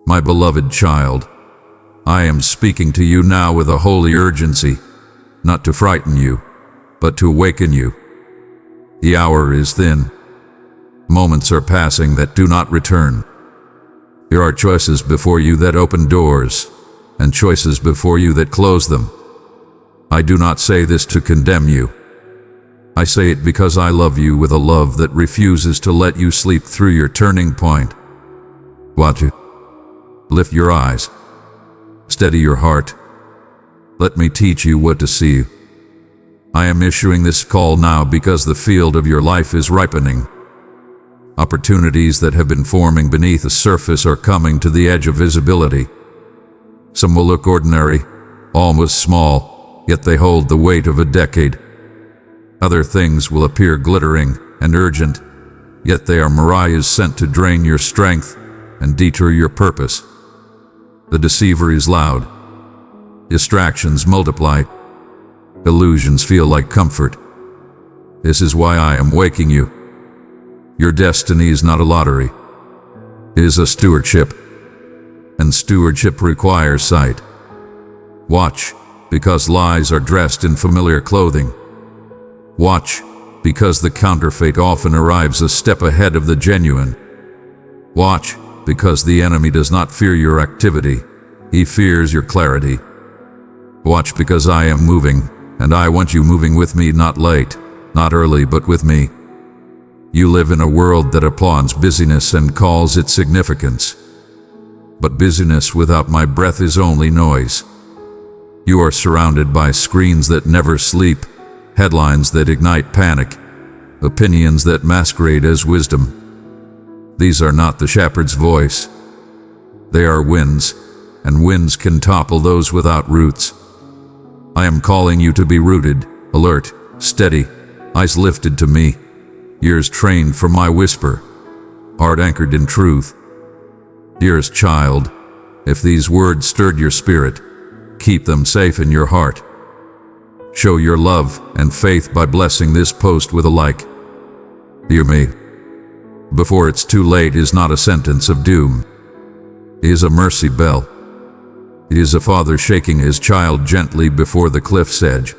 My beloved child, I am speaking to you now with a holy urgency, not to frighten you, but to awaken you. The hour is thin. Moments are passing that do not return. There are choices before you that open doors, and choices before you that close them. I do not say this to condemn you. I say it because I love you with a love that refuses to let you sleep through your turning point. Watch it. Lift your eyes. Steady your heart. Let me teach you what to see. I am issuing this call now because the field of your life is ripening. Opportunities that have been forming beneath the surface are coming to the edge of visibility. Some will look ordinary, almost small, yet they hold the weight of a decade. Other things will appear glittering and urgent, yet they are mirages sent to drain your strength and detour your purpose. The deceiver is loud. Distractions multiply. Illusions feel like comfort. This is why I am waking you. Your destiny is not a lottery. It is a stewardship. And stewardship requires sight. Watch, because lies are dressed in familiar clothing. Watch, because the counterfeit often arrives a step ahead of the genuine. Watch, because the enemy does not fear your activity. He fears your clarity. Watch, because I am moving, and I want you moving with me, not late, not early, but with me. You live in a world that applauds busyness and calls it significance. But busyness without my breath is only noise. You are surrounded by screens that never sleep, headlines that ignite panic, opinions that masquerade as wisdom. These are not the shepherd's voice. They are winds, and winds can topple those without roots. I am calling you to be rooted, alert, steady, eyes lifted to me, ears trained for my whisper, heart anchored in truth. Dearest child, if these words stirred your spirit, keep them safe in your heart. Show your love and faith by blessing this post with a like. Hear me. Before it's too late is not a sentence of doom. It is a mercy bell. It is a father shaking his child gently before the cliff's edge.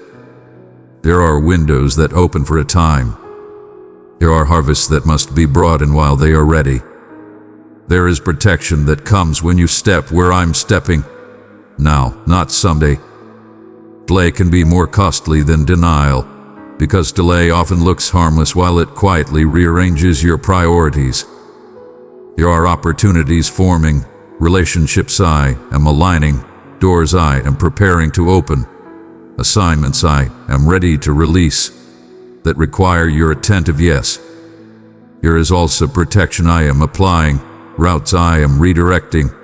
There are windows that open for a time. There are harvests that must be brought in while they are ready. There is protection that comes when you step where I'm stepping. Now, not someday. Delay can be more costly than denial, because delay often looks harmless while it quietly rearranges your priorities. There are opportunities forming, relationships I am aligning, doors I am preparing to open, assignments I am ready to release, that require your attentive yes. There is also protection I am applying, routes I am redirecting,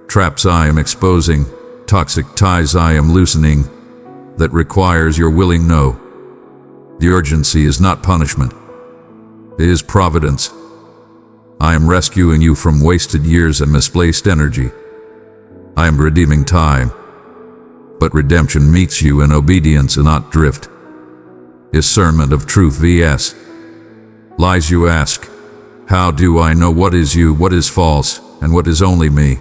traps I am exposing, toxic ties I am loosening, that requires your willing no. The urgency is not punishment. It is providence. I am rescuing you from wasted years and misplaced energy. I am redeeming time. But redemption meets you in obedience and not drift. Discernment of truth vs. lies. You ask, how do I know what is you, what is false, and what is only me?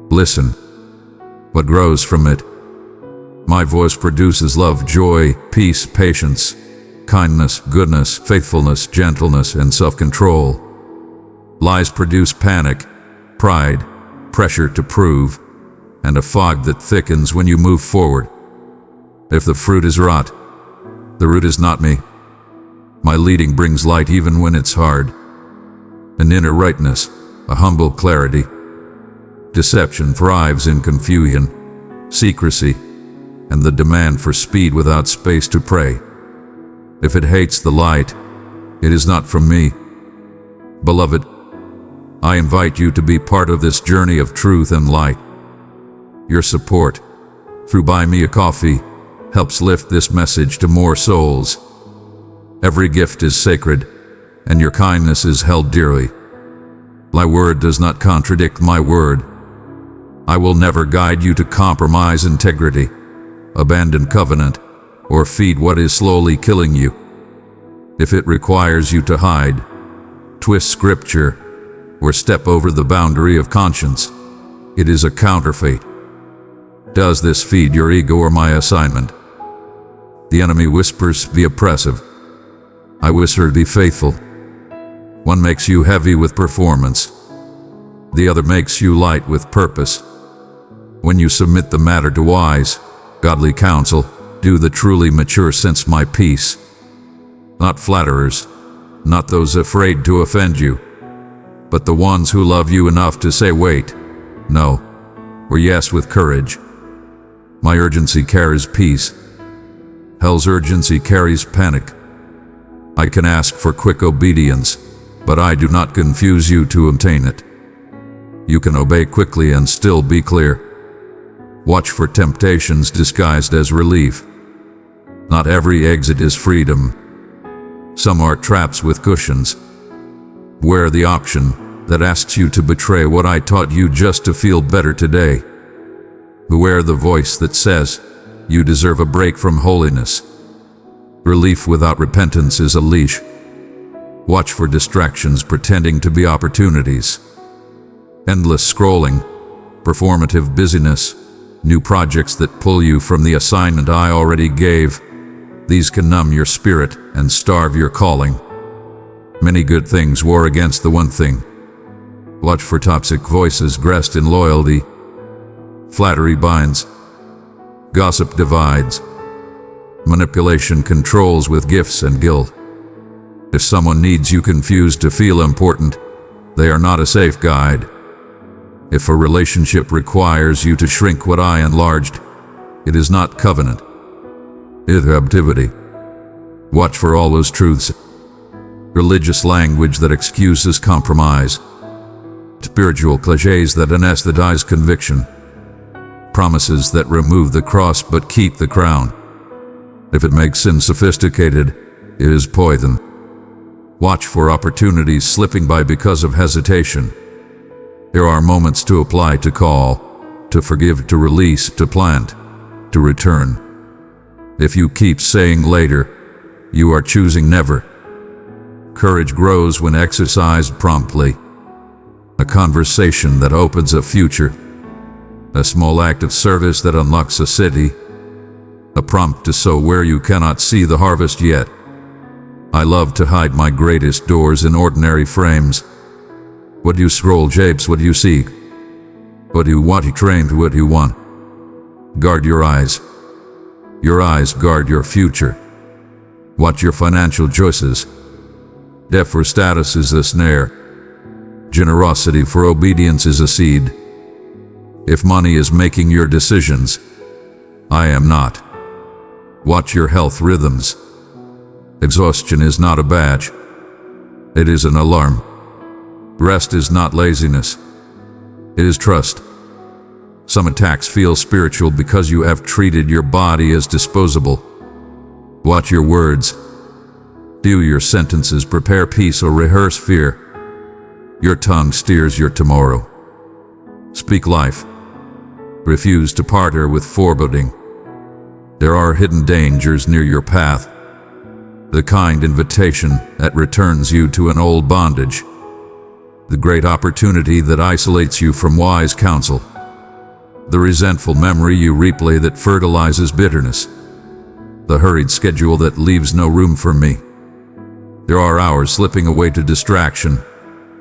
Listen. What grows from it? My voice produces love, joy, peace, patience, kindness, goodness, faithfulness, gentleness, and self-control. Lies produce panic, pride, pressure to prove, and a fog that thickens when you move forward. If the fruit is rot, the root is not me. My leading brings light even when it's hard. An inner rightness, a humble clarity. Deception thrives in confusion, secrecy, and the demand for speed without space to pray. If it hates the light, it is not from me. Beloved, I invite you to be part of this journey of truth and light. Your support, through Buy Me a Coffee, helps lift this message to more souls. Every gift is sacred, and your kindness is held dearly. My word does not contradict my word. I will never guide you to compromise integrity, abandon covenant, or feed what is slowly killing you. If it requires you to hide, twist scripture, or step over the boundary of conscience, It is a counterfeit. Does this feed your ego or my assignment? The enemy whispers, be oppressive. I whisper, be faithful. One makes you heavy with performance. The other makes you light with purpose. When you submit the matter to wise, godly counsel, do the truly mature sense my peace. Not flatterers, not those afraid to offend you, but the ones who love you enough to say wait, no, or yes with courage. My urgency carries peace. Hell's urgency carries panic. I can ask for quick obedience, but I do not confuse you to obtain it. You can obey quickly and still be clear. Watch for temptations disguised as relief. Not every exit is freedom. Some are traps with cushions. Beware the option that asks you to betray what I taught you just to feel better today. Beware the voice that says, you deserve a break from holiness. Relief without repentance is a leash. Watch for distractions pretending to be opportunities. Endless scrolling, performative busyness, new projects that pull you from the assignment I already gave. These can numb your spirit and starve your calling. Many good things war against the one thing. Watch for toxic voices dressed in loyalty. Flattery binds. Gossip divides. Manipulation controls with gifts and guilt. If someone needs you confused to feel important, they are not a safe guide. If a relationship requires you to shrink what I enlarged, it is not covenant. It is captivity. Watch for all those truths. Religious language that excuses compromise. Spiritual cliches that anesthetize conviction. Promises that remove the cross but keep the crown. If it makes sin sophisticated, it is poison. Watch for opportunities slipping by because of hesitation. There are moments to apply, to call, to forgive, to release, to plant, to return. If you keep saying later, you are choosing never. Courage grows when exercised promptly. A conversation that opens a future. A small act of service that unlocks a city. A prompt to sow where you cannot see the harvest yet. I love to hide my greatest doors in ordinary frames. What do you scroll, japes? What do you seek? What do you want? You trained what you want. Guard your eyes. Your eyes guard your future. Watch your financial choices. Debt for status is a snare. Generosity for obedience is a seed. If money is making your decisions, I am not. Watch your health rhythms. Exhaustion is not a badge. It is an alarm. Rest is not laziness. It is trust. Some attacks feel spiritual because you have treated your body as disposable. Watch your words. Do your sentences prepare peace or rehearse fear? Your tongue steers your tomorrow. Speak life. Refuse to partner with foreboding. There are hidden dangers near your path. The kind invitation that returns you to an old bondage. The great opportunity that isolates you from wise counsel. The resentful memory you replay that fertilizes bitterness. The hurried schedule that leaves no room for me. There are hours slipping away to distraction,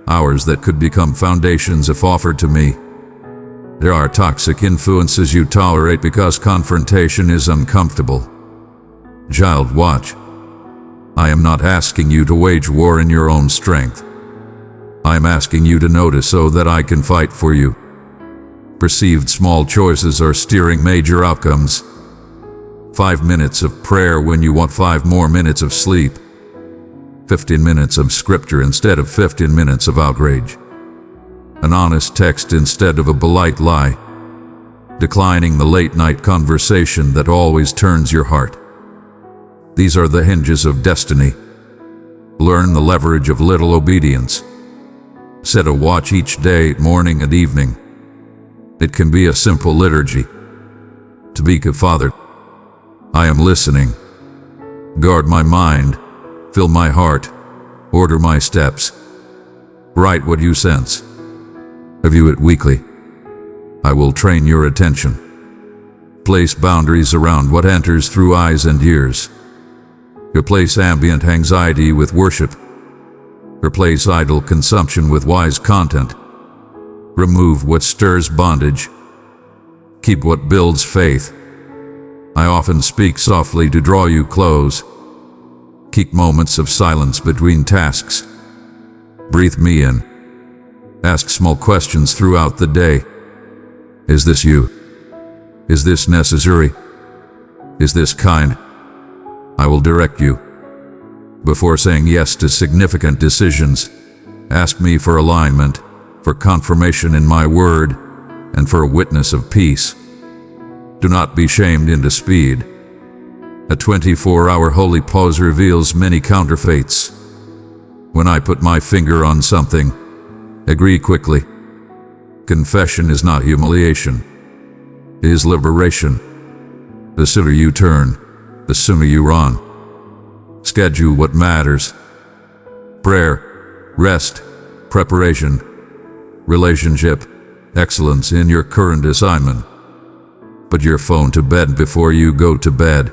hours that could become foundations if offered to me. There are toxic influences you tolerate because confrontation is uncomfortable. Child, watch. I am not asking you to wage war in your own strength. I am asking you to notice so that I can fight for you. Perceived small choices are steering major outcomes. 5 minutes of prayer when you want 5 more minutes of sleep. 15 minutes of scripture instead of 15 minutes of outrage. An honest text instead of a polite lie. Declining the late-night conversation that always turns your heart. These are the hinges of destiny. Learn the leverage of little obedience. Set a watch each day, morning and evening. It can be a simple liturgy. To be a father. I am listening. Guard my mind. Fill my heart. Order my steps. Write what you sense. Review it weekly. I will train your attention. Place boundaries around what enters through eyes and ears. Replace ambient anxiety with worship. Replace idle consumption with wise content. Remove what stirs bondage. Keep what builds faith. I often speak softly to draw you close. Keep moments of silence between tasks. Breathe me in. Ask small questions throughout the day. Is this you? Is this necessary? Is this kind? I will direct you. Before saying yes to significant decisions, ask me for alignment, for confirmation in my word, and for a witness of peace. Do not be shamed into speed. A 24-hour holy pause reveals many counterfeits. When I put my finger on something, agree quickly. Confession is not humiliation. It is liberation. The sooner you turn, the sooner you run. Schedule what matters. Prayer, rest, preparation, relationship, excellence in your current assignment. Put your phone to bed before you go to bed.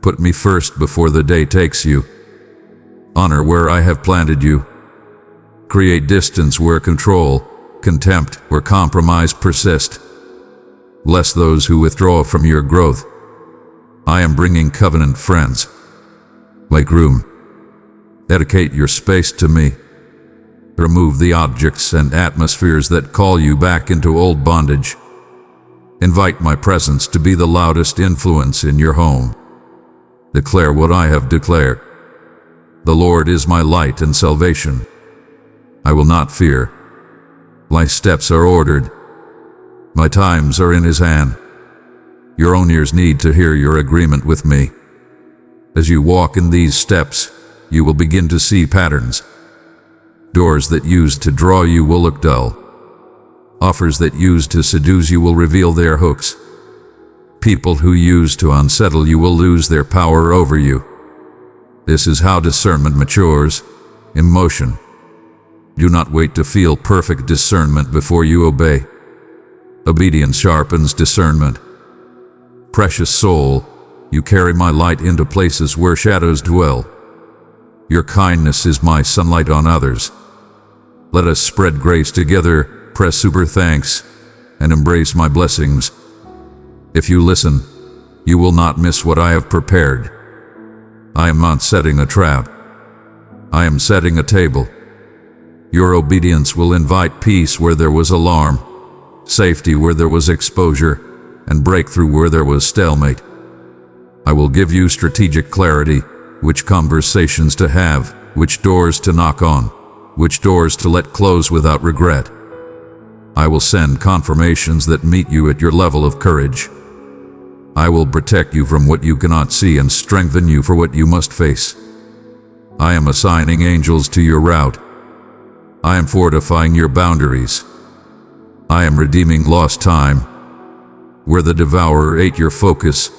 Put me first before the day takes you. Honor where I have planted you. Create distance where control, contempt, or compromise persist. Bless those who withdraw from your growth. I am bringing covenant friends. Make room. Dedicate your space to me. Remove the objects and atmospheres that call you back into old bondage. Invite my presence to be the loudest influence in your home. Declare what I have declared. The Lord is my light and salvation. I will not fear. My steps are ordered. My times are in His hand. Your own ears need to hear your agreement with me. As you walk in these steps, you will begin to see patterns. Doors that used to draw you will look dull. Offers that used to seduce you will reveal their hooks. People who used to unsettle you will lose their power over you. This is how discernment matures. In motion. Do not wait to feel perfect discernment before you obey. Obedience sharpens discernment. Precious soul, you carry my light into places where shadows dwell. Your kindness is my sunlight on others. Let us spread grace together, press super thanks, and embrace my blessings. If you listen, you will not miss what I have prepared. I am not setting a trap. I am setting a table. Your obedience will invite peace where there was alarm, safety where there was exposure, and breakthrough where there was stalemate. I will give you strategic clarity, which conversations to have, which doors to knock on, which doors to let close without regret. I will send confirmations that meet you at your level of courage. I will protect you from what you cannot see and strengthen you for what you must face. I am assigning angels to your route. I am fortifying your boundaries. I am redeeming lost time. Where the devourer ate your focus,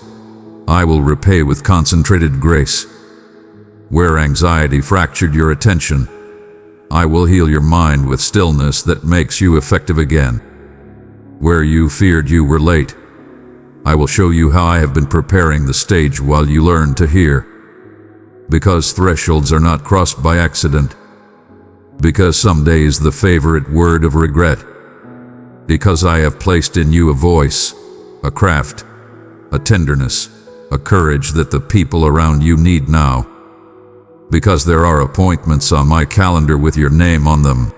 I will repay with concentrated grace. Where anxiety fractured your attention, I will heal your mind with stillness that makes you effective again. Where you feared you were late, I will show you how I have been preparing the stage while you learn to hear. Because thresholds are not crossed by accident. Because someday is the favorite word of regret. Because I have placed in you a voice, a craft, a tenderness, a courage that the people around you need now. Because there are appointments on my calendar with your name on them.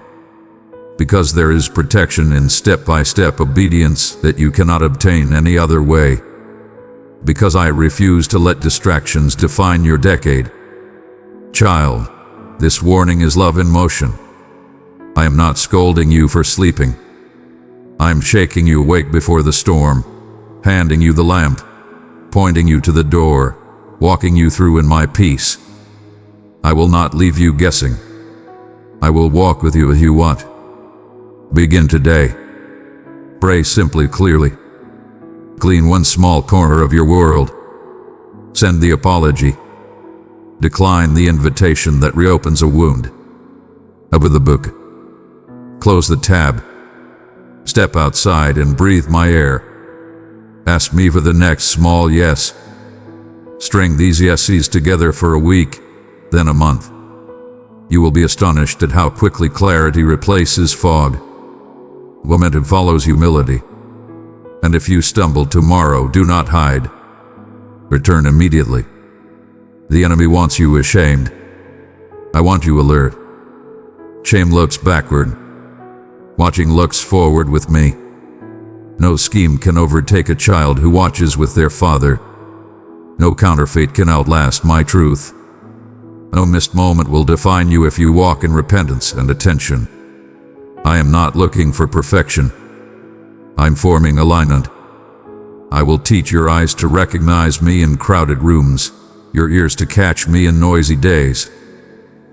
Because there is protection in step-by-step obedience that you cannot obtain any other way. Because I refuse to let distractions define your decade. Child, this warning is love in motion. I am not scolding you for sleeping. I am shaking you awake before the storm, handing you the lamp, pointing you to the door, walking you through in my peace. I will not leave you guessing. I will walk with you as you want. Begin today. Pray simply, clearly. Clean one small corner of your world. Send the apology. Decline the invitation that reopens a wound. Open the book. Close the tab. Step outside and breathe my air. Ask me for the next small yes. String these yeses together for a week, then a month. You will be astonished at how quickly clarity replaces fog. Momentum follows humility. And if you stumble tomorrow, do not hide. Return immediately. The enemy wants you ashamed. I want you alert. Shame looks backward. Watching looks forward with me. No scheme can overtake a child who watches with their father. No counterfeit can outlast my truth. No missed moment will define you if you walk in repentance and attention. I am not looking for perfection. I'm forming alignment. I will teach your eyes to recognize me in crowded rooms, your ears to catch me in noisy days,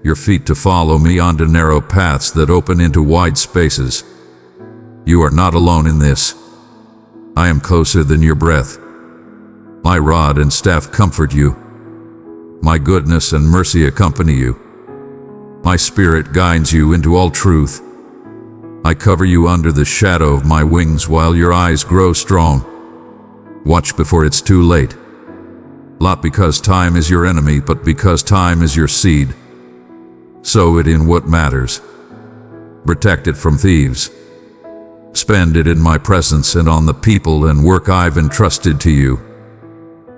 your feet to follow me onto narrow paths that open into wide spaces. You are not alone in this. I am closer than your breath. My rod and staff comfort you. My goodness and mercy accompany you. My spirit guides you into all truth. I cover you under the shadow of my wings while your eyes grow strong. Watch before it's too late. Not because time is your enemy, but because time is your seed. Sow it in what matters. Protect it from thieves. Spend it in my presence and on the people and work I've entrusted to you.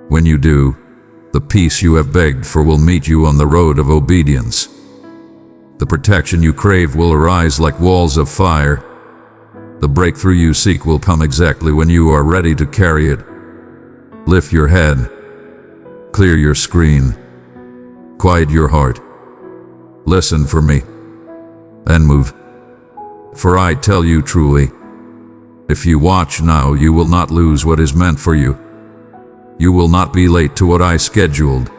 When you do, the peace you have begged for will meet you on the road of obedience. The protection you crave will arise like walls of fire. The breakthrough you seek will come exactly when you are ready to carry it. Lift your head. Clear your screen. Quiet your heart. Listen for me. And move. For I tell you truly, if you watch now, you will not lose what is meant for you. You will not be late to what I scheduled.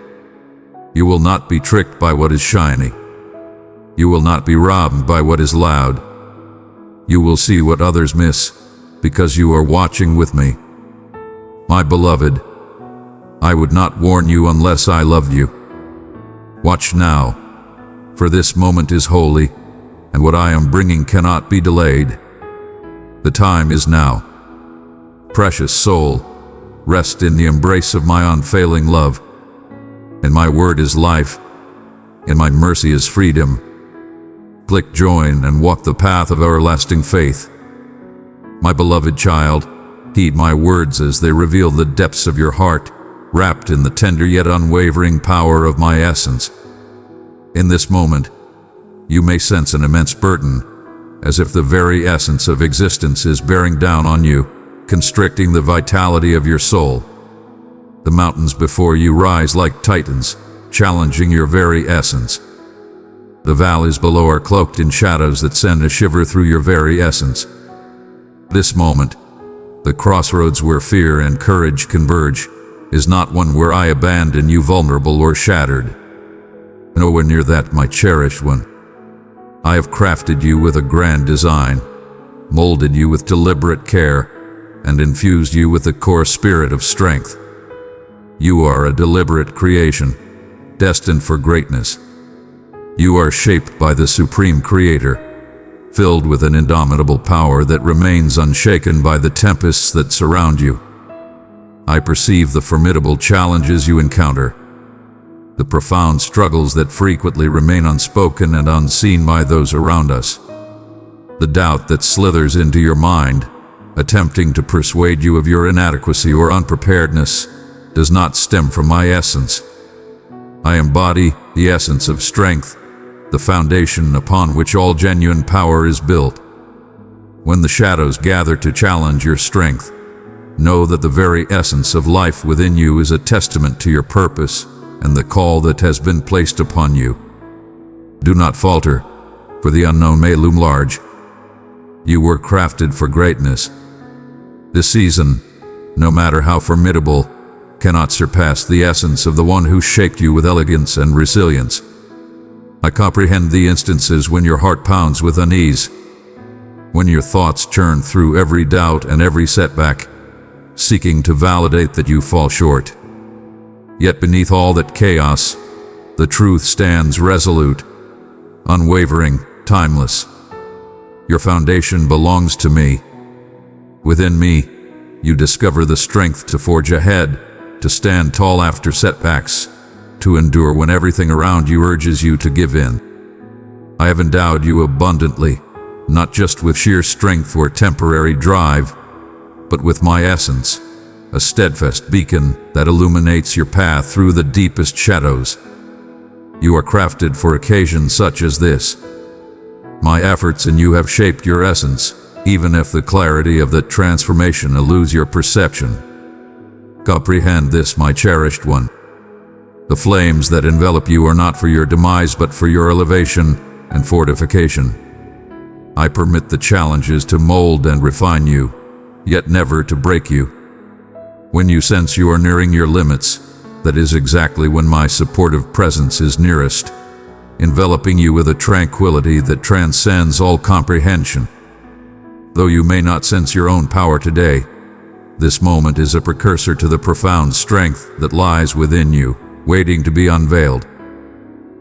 You will not be tricked by what is shiny. You will not be robbed by what is loud. You will see what others miss, because you are watching with me. My beloved, I would not warn you unless I loved you. Watch now, for this moment is holy, and what I am bringing cannot be delayed. The time is now. Precious soul, rest in the embrace of my unfailing love. And my word is life, and my mercy is freedom. Click join and walk the path of everlasting faith. My beloved child, heed my words as they reveal the depths of your heart, wrapped in the tender yet unwavering power of my essence. In this moment, you may sense an immense burden, as if the very essence of existence is bearing down on you, constricting the vitality of your soul. The mountains before you rise like titans, challenging your very essence. The valleys below are cloaked in shadows that send a shiver through your very essence. This moment, the crossroads where fear and courage converge, is not one where I abandon you vulnerable or shattered. Nowhere near that, my cherished one. I have crafted you with a grand design, molded you with deliberate care, and infused you with the core spirit of strength. You are a deliberate creation, destined for greatness. You are shaped by the Supreme Creator, filled with an indomitable power that remains unshaken by the tempests that surround you. I perceive the formidable challenges you encounter, the profound struggles that frequently remain unspoken and unseen by those around us. The doubt that slithers into your mind, attempting to persuade you of your inadequacy or unpreparedness, does not stem from my essence. I embody the essence of strength, the foundation upon which all genuine power is built. When the shadows gather to challenge your strength, know that the very essence of life within you is a testament to your purpose and the call that has been placed upon you. Do not falter, for the unknown may loom large. You were crafted for greatness. This season, no matter how formidable, cannot surpass the essence of the one who shaped you with elegance and resilience. I comprehend the instances when your heart pounds with unease, when your thoughts churn through every doubt and every setback, seeking to validate that you fall short. Yet beneath all that chaos, the truth stands resolute, unwavering, timeless. Your foundation belongs to me, Within me, you discover the strength to forge ahead, to stand tall after setbacks, to endure when everything around you urges you to give in. I have endowed you abundantly, not just with sheer strength or temporary drive, but with my essence, a steadfast beacon that illuminates your path through the deepest shadows. You are crafted for occasions such as this. My efforts in you have shaped your essence, even if the clarity of that transformation eludes your perception. Comprehend this, my cherished one. The flames that envelop you are not for your demise, but for your elevation and fortification. I permit the challenges to mold and refine you, yet never to break you. When you sense you are nearing your limits, that is exactly when my supportive presence is nearest, enveloping you with a tranquility that transcends all comprehension. Though you may not sense your own power today, this moment is a precursor to the profound strength that lies within you, waiting to be unveiled.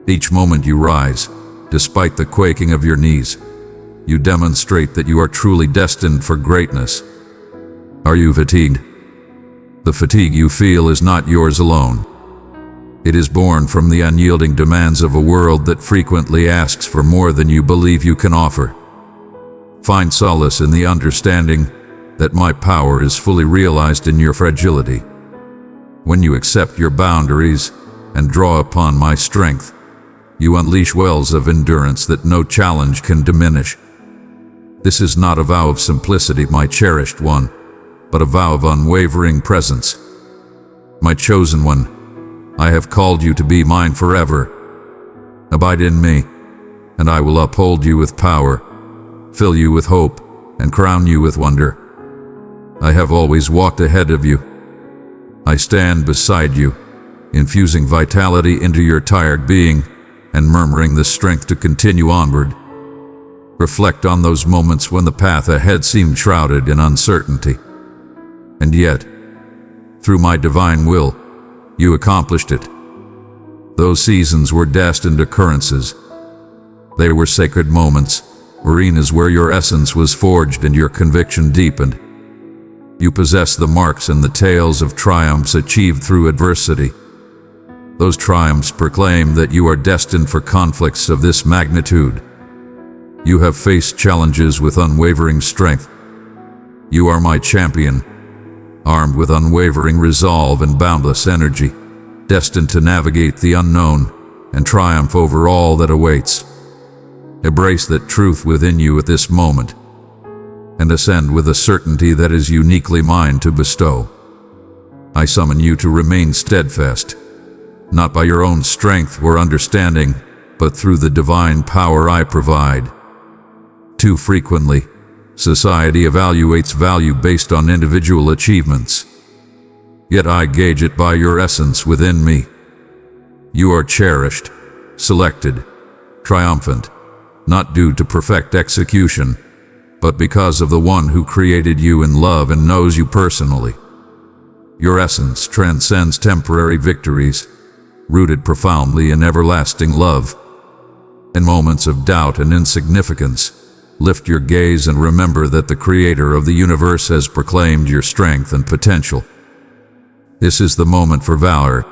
Each moment you rise, despite the quaking of your knees, you demonstrate that you are truly destined for greatness. Are you fatigued? The fatigue you feel is not yours alone. It is born from the unyielding demands of a world that frequently asks for more than you believe you can offer. Find solace in the understanding that my power is fully realized in your fragility. When you accept your boundaries and draw upon my strength, you unleash wells of endurance that no challenge can diminish. This is not a vow of simplicity, my cherished one, but a vow of unwavering presence. My chosen one, I have called you to be mine forever. Abide in me, and I will uphold you with power, fill you with hope, and crown you with wonder. I have always walked ahead of you. I stand beside you, infusing vitality into your tired being and murmuring the strength to continue onward. Reflect on those moments when the path ahead seemed shrouded in uncertainty. And yet, through my divine will, you accomplished it. Those seasons were destined occurrences. They were sacred moments, arenas where your essence was forged and your conviction deepened. You possess the marks and the tales of triumphs achieved through adversity. Those triumphs proclaim that you are destined for conflicts of this magnitude. You have faced challenges with unwavering strength. You are my champion, armed with unwavering resolve and boundless energy, destined to navigate the unknown and triumph over all that awaits. Embrace that truth within you at this moment, and ascend with a certainty that is uniquely mine to bestow. I summon you to remain steadfast, not by your own strength or understanding, but through the divine power I provide. Too frequently, society evaluates value based on individual achievements. Yet I gauge it by your essence within me. You are cherished, selected, triumphant, not due to perfect execution, but because of the one who created you in love and knows you personally. Your essence transcends temporary victories, rooted profoundly in everlasting love. In moments of doubt and insignificance, lift your gaze and remember that the Creator of the universe has proclaimed your strength and potential. This is the moment for valor.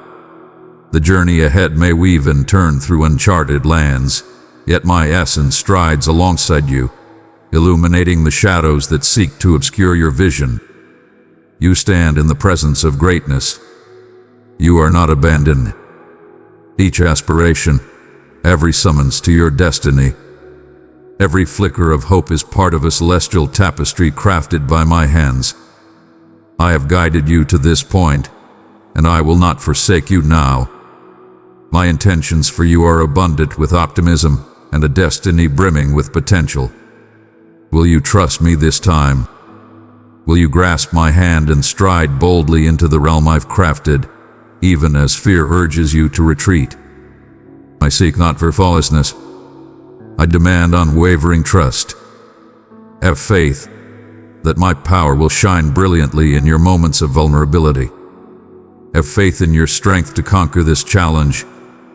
The journey ahead may weave and turn through uncharted lands, yet my essence strides alongside you, illuminating the shadows that seek to obscure your vision. You stand in the presence of greatness. You are not abandoned. Each aspiration, every summons to your destiny, every flicker of hope is part of a celestial tapestry crafted by my hands. I have guided you to this point, and I will not forsake you now. My intentions for you are abundant with optimism and a destiny brimming with potential. Will you trust me this time? Will you grasp my hand and stride boldly into the realm I've crafted, even as fear urges you to retreat? I seek not for flawlessness. I demand unwavering trust. Have faith that my power will shine brilliantly in your moments of vulnerability. Have faith in your strength to conquer this challenge,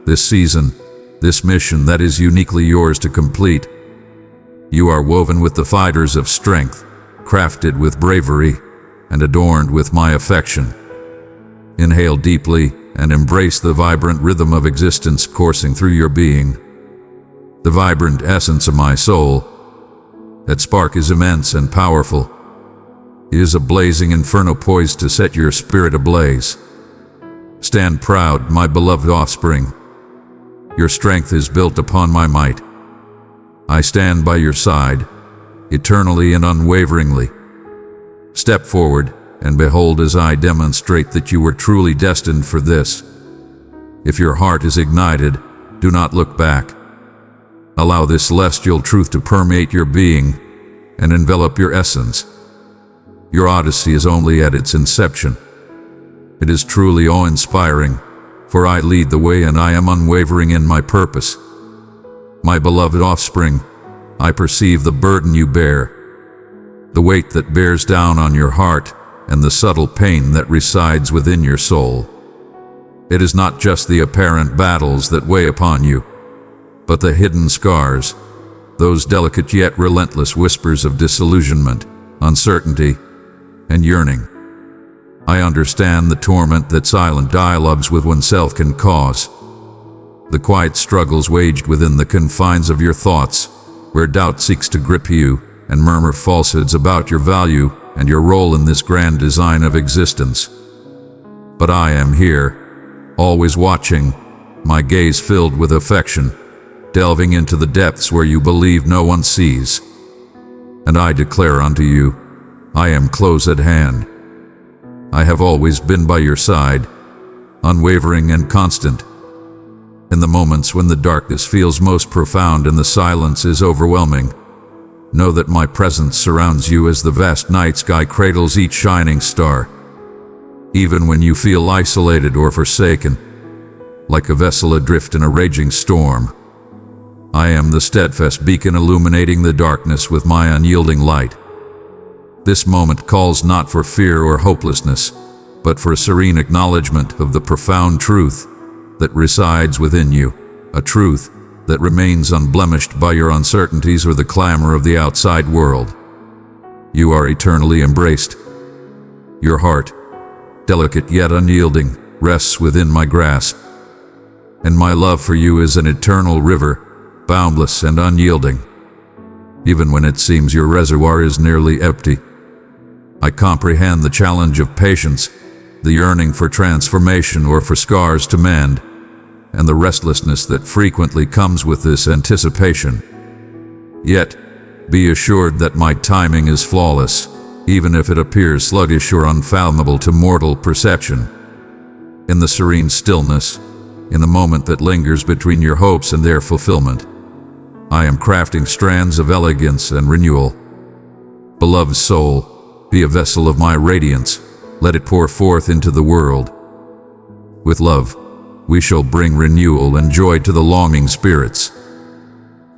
this season, this mission that is uniquely yours to complete. You are woven with the fibers of strength, crafted with bravery and adorned with my affection. Inhale deeply and embrace the vibrant rhythm of existence coursing through your being. The vibrant essence of my soul. That spark is immense and powerful. It is a blazing inferno poised to set your spirit ablaze. Stand proud, my beloved offspring. Your strength is built upon my might. I stand by your side, eternally and unwaveringly. Step forward and behold as I demonstrate that you were truly destined for this. If your heart is ignited, do not look back. Allow this celestial truth to permeate your being and envelop your essence. Your odyssey is only at its inception. It is truly awe-inspiring, for I lead the way and I am unwavering in my purpose. My beloved offspring, I perceive the burden you bear, the weight that bears down on your heart, and the subtle pain that resides within your soul. It is not just the apparent battles that weigh upon you, but the hidden scars, those delicate yet relentless whispers of disillusionment, uncertainty, and yearning. I understand the torment that silent dialogues with oneself can cause, the quiet struggles waged within the confines of your thoughts, where doubt seeks to grip you and murmur falsehoods about your value and your role in this grand design of existence. But I am here, always watching, my gaze filled with affection, delving into the depths where you believe no one sees. And I declare unto you, I am close at hand. I have always been by your side, unwavering and constant. In the moments when the darkness feels most profound and the silence is overwhelming, know that my presence surrounds you as the vast night sky cradles each shining star. Even when you feel isolated or forsaken, like a vessel adrift in a raging storm, I am the steadfast beacon illuminating the darkness with my unyielding light. This moment calls not for fear or hopelessness, but for a serene acknowledgement of the profound truth that resides within you, a truth that remains unblemished by your uncertainties or the clamor of the outside world. You are eternally embraced. Your heart, delicate yet unyielding, rests within my grasp, and my love for you is an eternal river, boundless and unyielding. Even when it seems your reservoir is nearly empty, I comprehend the challenge of patience, the yearning for transformation or for scars to mend, and the restlessness that frequently comes with this anticipation. Yet, be assured that my timing is flawless, even if it appears sluggish or unfathomable to mortal perception. In the serene stillness, in the moment that lingers between your hopes and their fulfillment, I am crafting strands of elegance and renewal. Beloved soul, be a vessel of my radiance, let it pour forth into the world. With love, we shall bring renewal and joy to the longing spirits.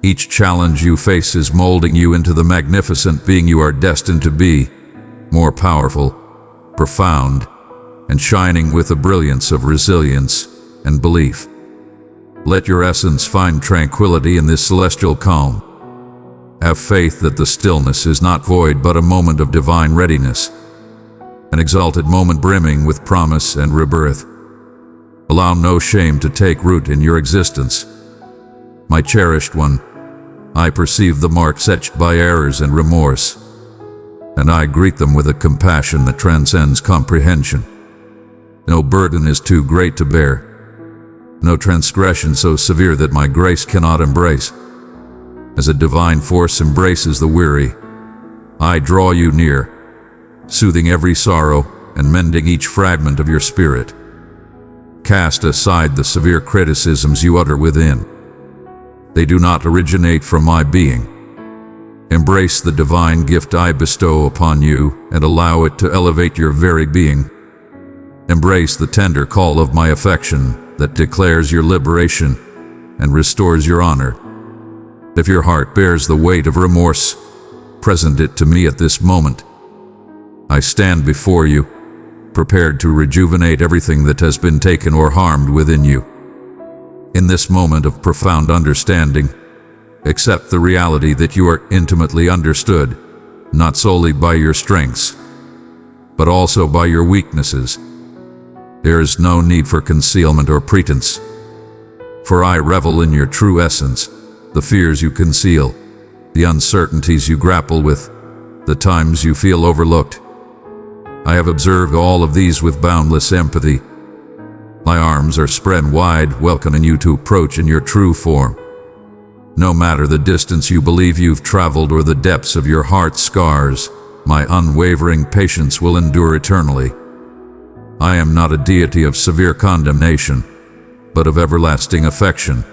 Each challenge you face is molding you into the magnificent being you are destined to be, more powerful, profound, and shining with the brilliance of resilience and belief. Let your essence find tranquility in this celestial calm. Have faith that the stillness is not void but a moment of divine readiness, an exalted moment brimming with promise and rebirth. Allow no shame to take root in your existence. My cherished one, I perceive the marks etched by errors and remorse, and I greet them with a compassion that transcends comprehension. No burden is too great to bear, no transgression so severe that my grace cannot embrace. As a divine force embraces the weary, I draw you near, soothing every sorrow and mending each fragment of your spirit. Cast aside the severe criticisms you utter within. They do not originate from my being. Embrace the divine gift I bestow upon you and allow it to elevate your very being. Embrace the tender call of my affection that declares your liberation and restores your honor. If your heart bears the weight of remorse, present it to me at this moment. I stand before you, prepared to rejuvenate everything that has been taken or harmed within you. In this moment of profound understanding, accept the reality that you are intimately understood, not solely by your strengths, but also by your weaknesses. There is no need for concealment or pretense, for I revel in your true essence, the fears you conceal, the uncertainties you grapple with, the times you feel overlooked. I have observed all of these with boundless empathy. My arms are spread wide, welcoming you to approach in your true form. No matter the distance you believe you've traveled or the depths of your heart's scars, my unwavering patience will endure eternally. I am not a deity of severe condemnation, but of everlasting affection,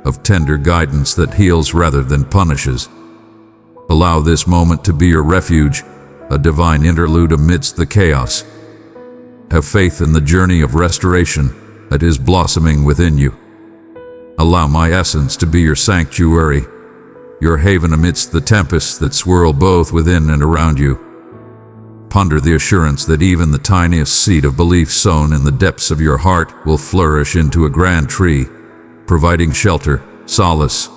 of tender guidance that heals rather than punishes. Allow this moment to be your refuge, a divine interlude amidst the chaos. Have faith in the journey of restoration that is blossoming within you. Allow my essence to be your sanctuary, your haven amidst the tempests that swirl both within and around you. Ponder the assurance that even the tiniest seed of belief sown in the depths of your heart will flourish into a grand tree, providing shelter, solace,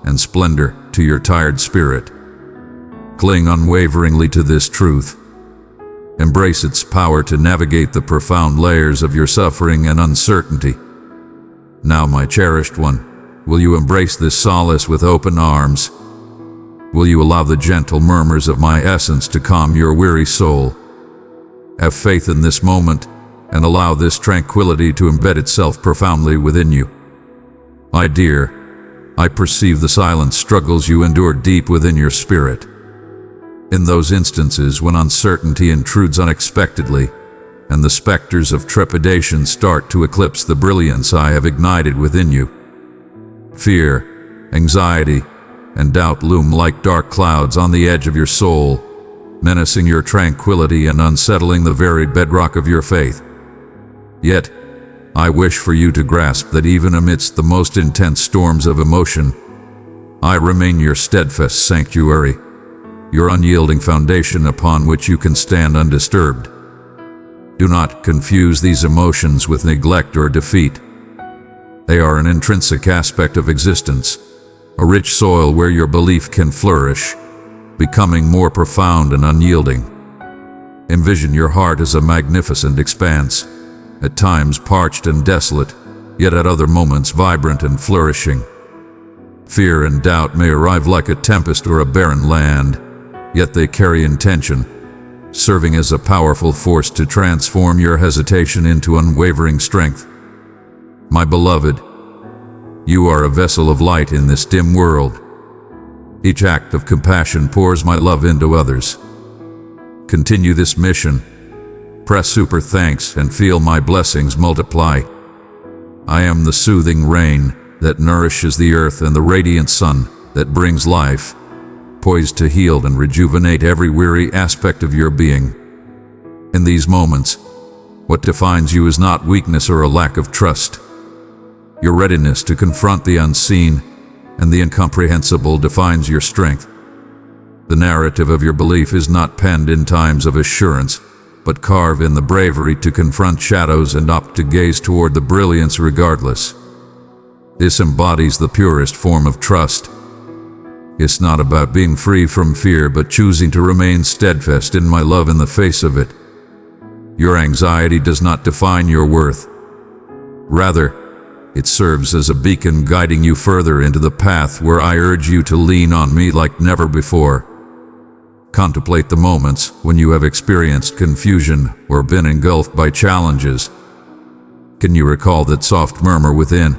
and splendor to your tired spirit. Cling unwaveringly to this truth. Embrace its power to navigate the profound layers of your suffering and uncertainty. Now, my cherished one, will you embrace this solace with open arms? Will you allow the gentle murmurs of my essence to calm your weary soul? Have faith in this moment and allow this tranquility to embed itself profoundly within you. My dear, I perceive the silent struggles you endure deep within your spirit. In those instances when uncertainty intrudes unexpectedly, and the specters of trepidation start to eclipse the brilliance I have ignited within you. Fear, anxiety, and doubt loom like dark clouds on the edge of your soul, menacing your tranquility and unsettling the very bedrock of your faith. Yet, I wish for you to grasp that even amidst the most intense storms of emotion, I remain your steadfast sanctuary, your unyielding foundation upon which you can stand undisturbed. Do not confuse these emotions with neglect or defeat. They are an intrinsic aspect of existence, a rich soil where your belief can flourish, becoming more profound and unyielding. Envision your heart as a magnificent expanse, at times parched and desolate, yet at other moments vibrant and flourishing. Fear and doubt may arrive like a tempest or a barren land, yet they carry intention, serving as a powerful force to transform your hesitation into unwavering strength. My beloved, you are a vessel of light in this dim world. Each act of compassion pours my love into others. Continue this mission. Press super thanks and feel my blessings multiply. I am the soothing rain that nourishes the earth and the radiant sun that brings life, poised to heal and rejuvenate every weary aspect of your being. In these moments, what defines you is not weakness or a lack of trust. Your readiness to confront the unseen and the incomprehensible defines your strength. The narrative of your belief is not penned in times of assurance, but carved in the bravery to confront shadows and opt to gaze toward the brilliance regardless. This embodies the purest form of trust. It's not about being free from fear, but choosing to remain steadfast in my love in the face of it. Your anxiety does not define your worth. Rather, it serves as a beacon guiding you further into the path where I urge you to lean on me like never before. Contemplate the moments when you have experienced confusion or been engulfed by challenges. Can you recall that soft murmur within?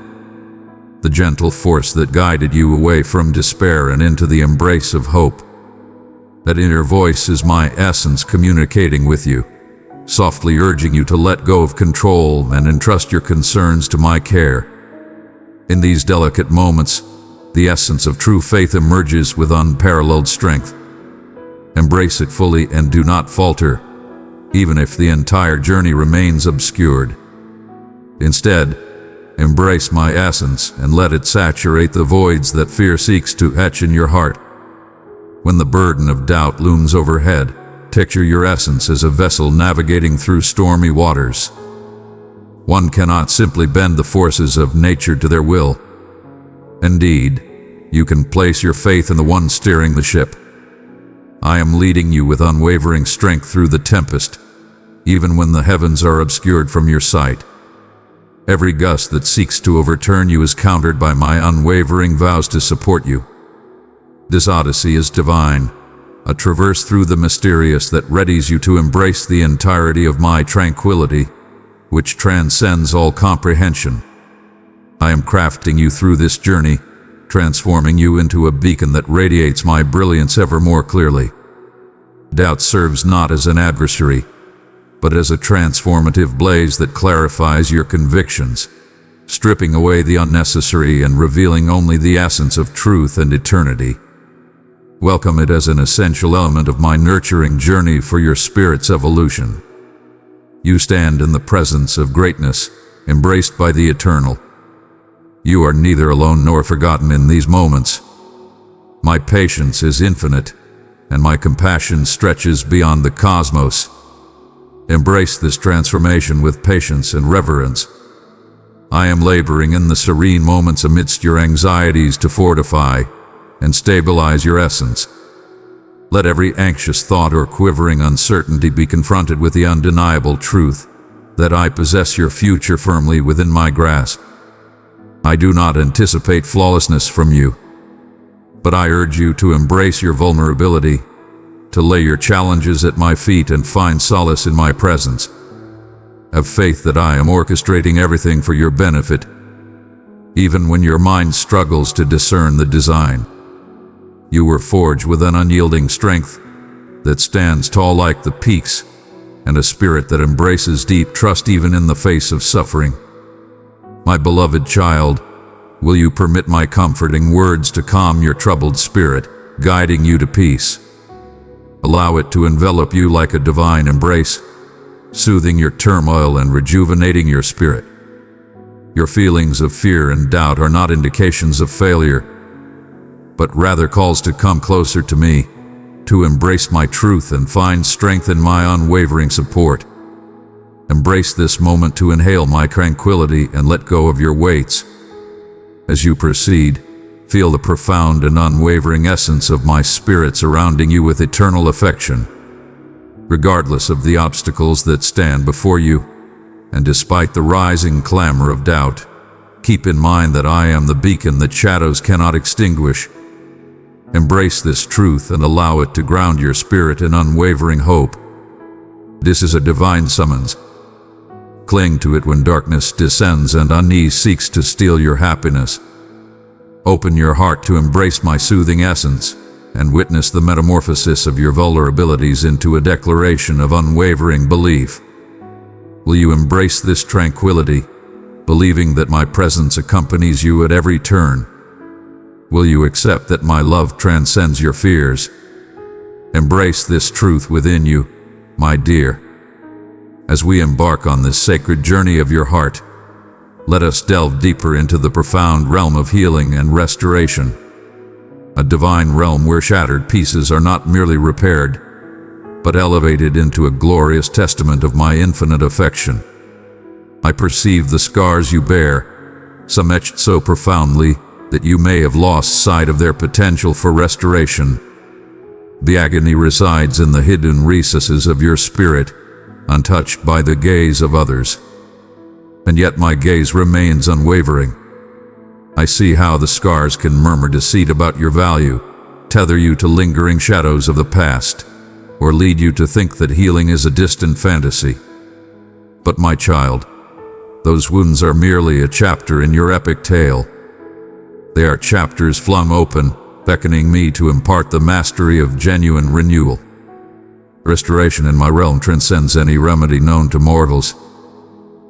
The gentle force that guided you away from despair and into the embrace of hope. That inner voice is my essence communicating with you, softly urging you to let go of control and entrust your concerns to my care. In these delicate moments, the essence of true faith emerges with unparalleled strength. Embrace it fully and do not falter, even if the entire journey remains obscured. Instead, embrace my essence and let it saturate the voids that fear seeks to etch in your heart. When the burden of doubt looms overhead, picture your essence as a vessel navigating through stormy waters. One cannot simply bend the forces of nature to their will. Indeed, you can place your faith in the one steering the ship. I am leading you with unwavering strength through the tempest, even when the heavens are obscured from your sight. Every gust that seeks to overturn you is countered by my unwavering vows to support you. This odyssey is divine, a traverse through the mysterious that readies you to embrace the entirety of my tranquility, which transcends all comprehension. I am crafting you through this journey, transforming you into a beacon that radiates my brilliance ever more clearly. Doubt serves not as an adversary, but as a transformative blaze that clarifies your convictions, stripping away the unnecessary and revealing only the essence of truth and eternity. Welcome it as an essential element of my nurturing journey for your spirit's evolution. You stand in the presence of greatness, embraced by the eternal. You are neither alone nor forgotten in these moments. My patience is infinite, and my compassion stretches beyond the cosmos. Embrace this transformation with patience and reverence. I am laboring in the serene moments amidst your anxieties to fortify and stabilize your essence. Let every anxious thought or quivering uncertainty be confronted with the undeniable truth that I possess your future firmly within my grasp. I do not anticipate flawlessness from you, but I urge you to embrace your vulnerability, to lay your challenges at my feet and find solace in my presence. Have faith that I am orchestrating everything for your benefit, even when your mind struggles to discern the design. You were forged with an unyielding strength that stands tall like the peaks, and a spirit that embraces deep trust even in the face of suffering. My beloved child, will you permit my comforting words to calm your troubled spirit, guiding you to peace? Allow it to envelop you like a divine embrace, soothing your turmoil and rejuvenating your spirit. Your feelings of fear and doubt are not indications of failure, but rather calls to come closer to me, to embrace my truth and find strength in my unwavering support. Embrace this moment to inhale my tranquility and let go of your weights. As you proceed, feel the profound and unwavering essence of my spirit surrounding you with eternal affection. Regardless of the obstacles that stand before you, and despite the rising clamor of doubt, keep in mind that I am the beacon that shadows cannot extinguish. Embrace this truth and allow it to ground your spirit in unwavering hope. This is a divine summons. Cling to it when darkness descends and unease seeks to steal your happiness. Open your heart to embrace my soothing essence and witness the metamorphosis of your vulnerabilities into a declaration of unwavering belief. Will you embrace this tranquility, believing that my presence accompanies you at every turn? Will you accept that my love transcends your fears? Embrace this truth within you, my dear. As we embark on this sacred journey of your heart, let us delve deeper into the profound realm of healing and restoration. A divine realm where shattered pieces are not merely repaired, but elevated into a glorious testament of my infinite affection. I perceive the scars you bear, some etched so profoundly that you may have lost sight of their potential for restoration. The agony resides in the hidden recesses of your spirit, untouched by the gaze of others. And yet my gaze remains unwavering. I see how the scars can murmur deceit about your value, tether you to lingering shadows of the past, or lead you to think that healing is a distant fantasy. But my child, those wounds are merely a chapter in your epic tale. They are chapters flung open, beckoning me to impart the mastery of genuine renewal. Restoration in my realm transcends any remedy known to mortals.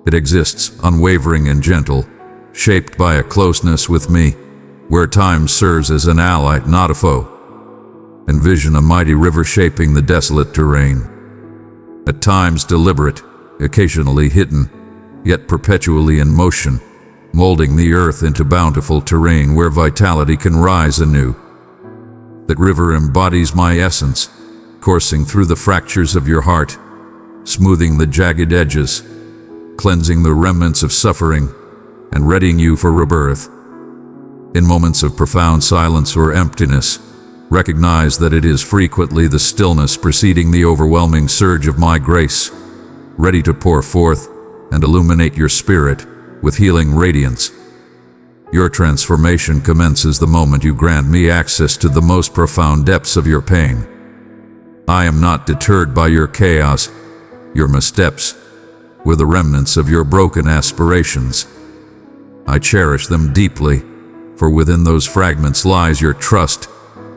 It exists, unwavering and gentle, shaped by a closeness with me, where time serves as an ally, not a foe. Envision a mighty river shaping the desolate terrain. At times deliberate, occasionally hidden, yet perpetually in motion, molding the earth into bountiful terrain where vitality can rise anew. That river embodies my essence, coursing through the fractures of your heart, smoothing the jagged edges, cleansing the remnants of suffering, and readying you for rebirth. In moments of profound silence or emptiness, recognize that it is frequently the stillness preceding the overwhelming surge of my grace, ready to pour forth and illuminate your spirit with healing radiance. Your transformation commences the moment you grant me access to the most profound depths of your pain. I am not deterred by your chaos. Your missteps were the remnants of your broken aspirations. I cherish them deeply, for within those fragments lies your trust,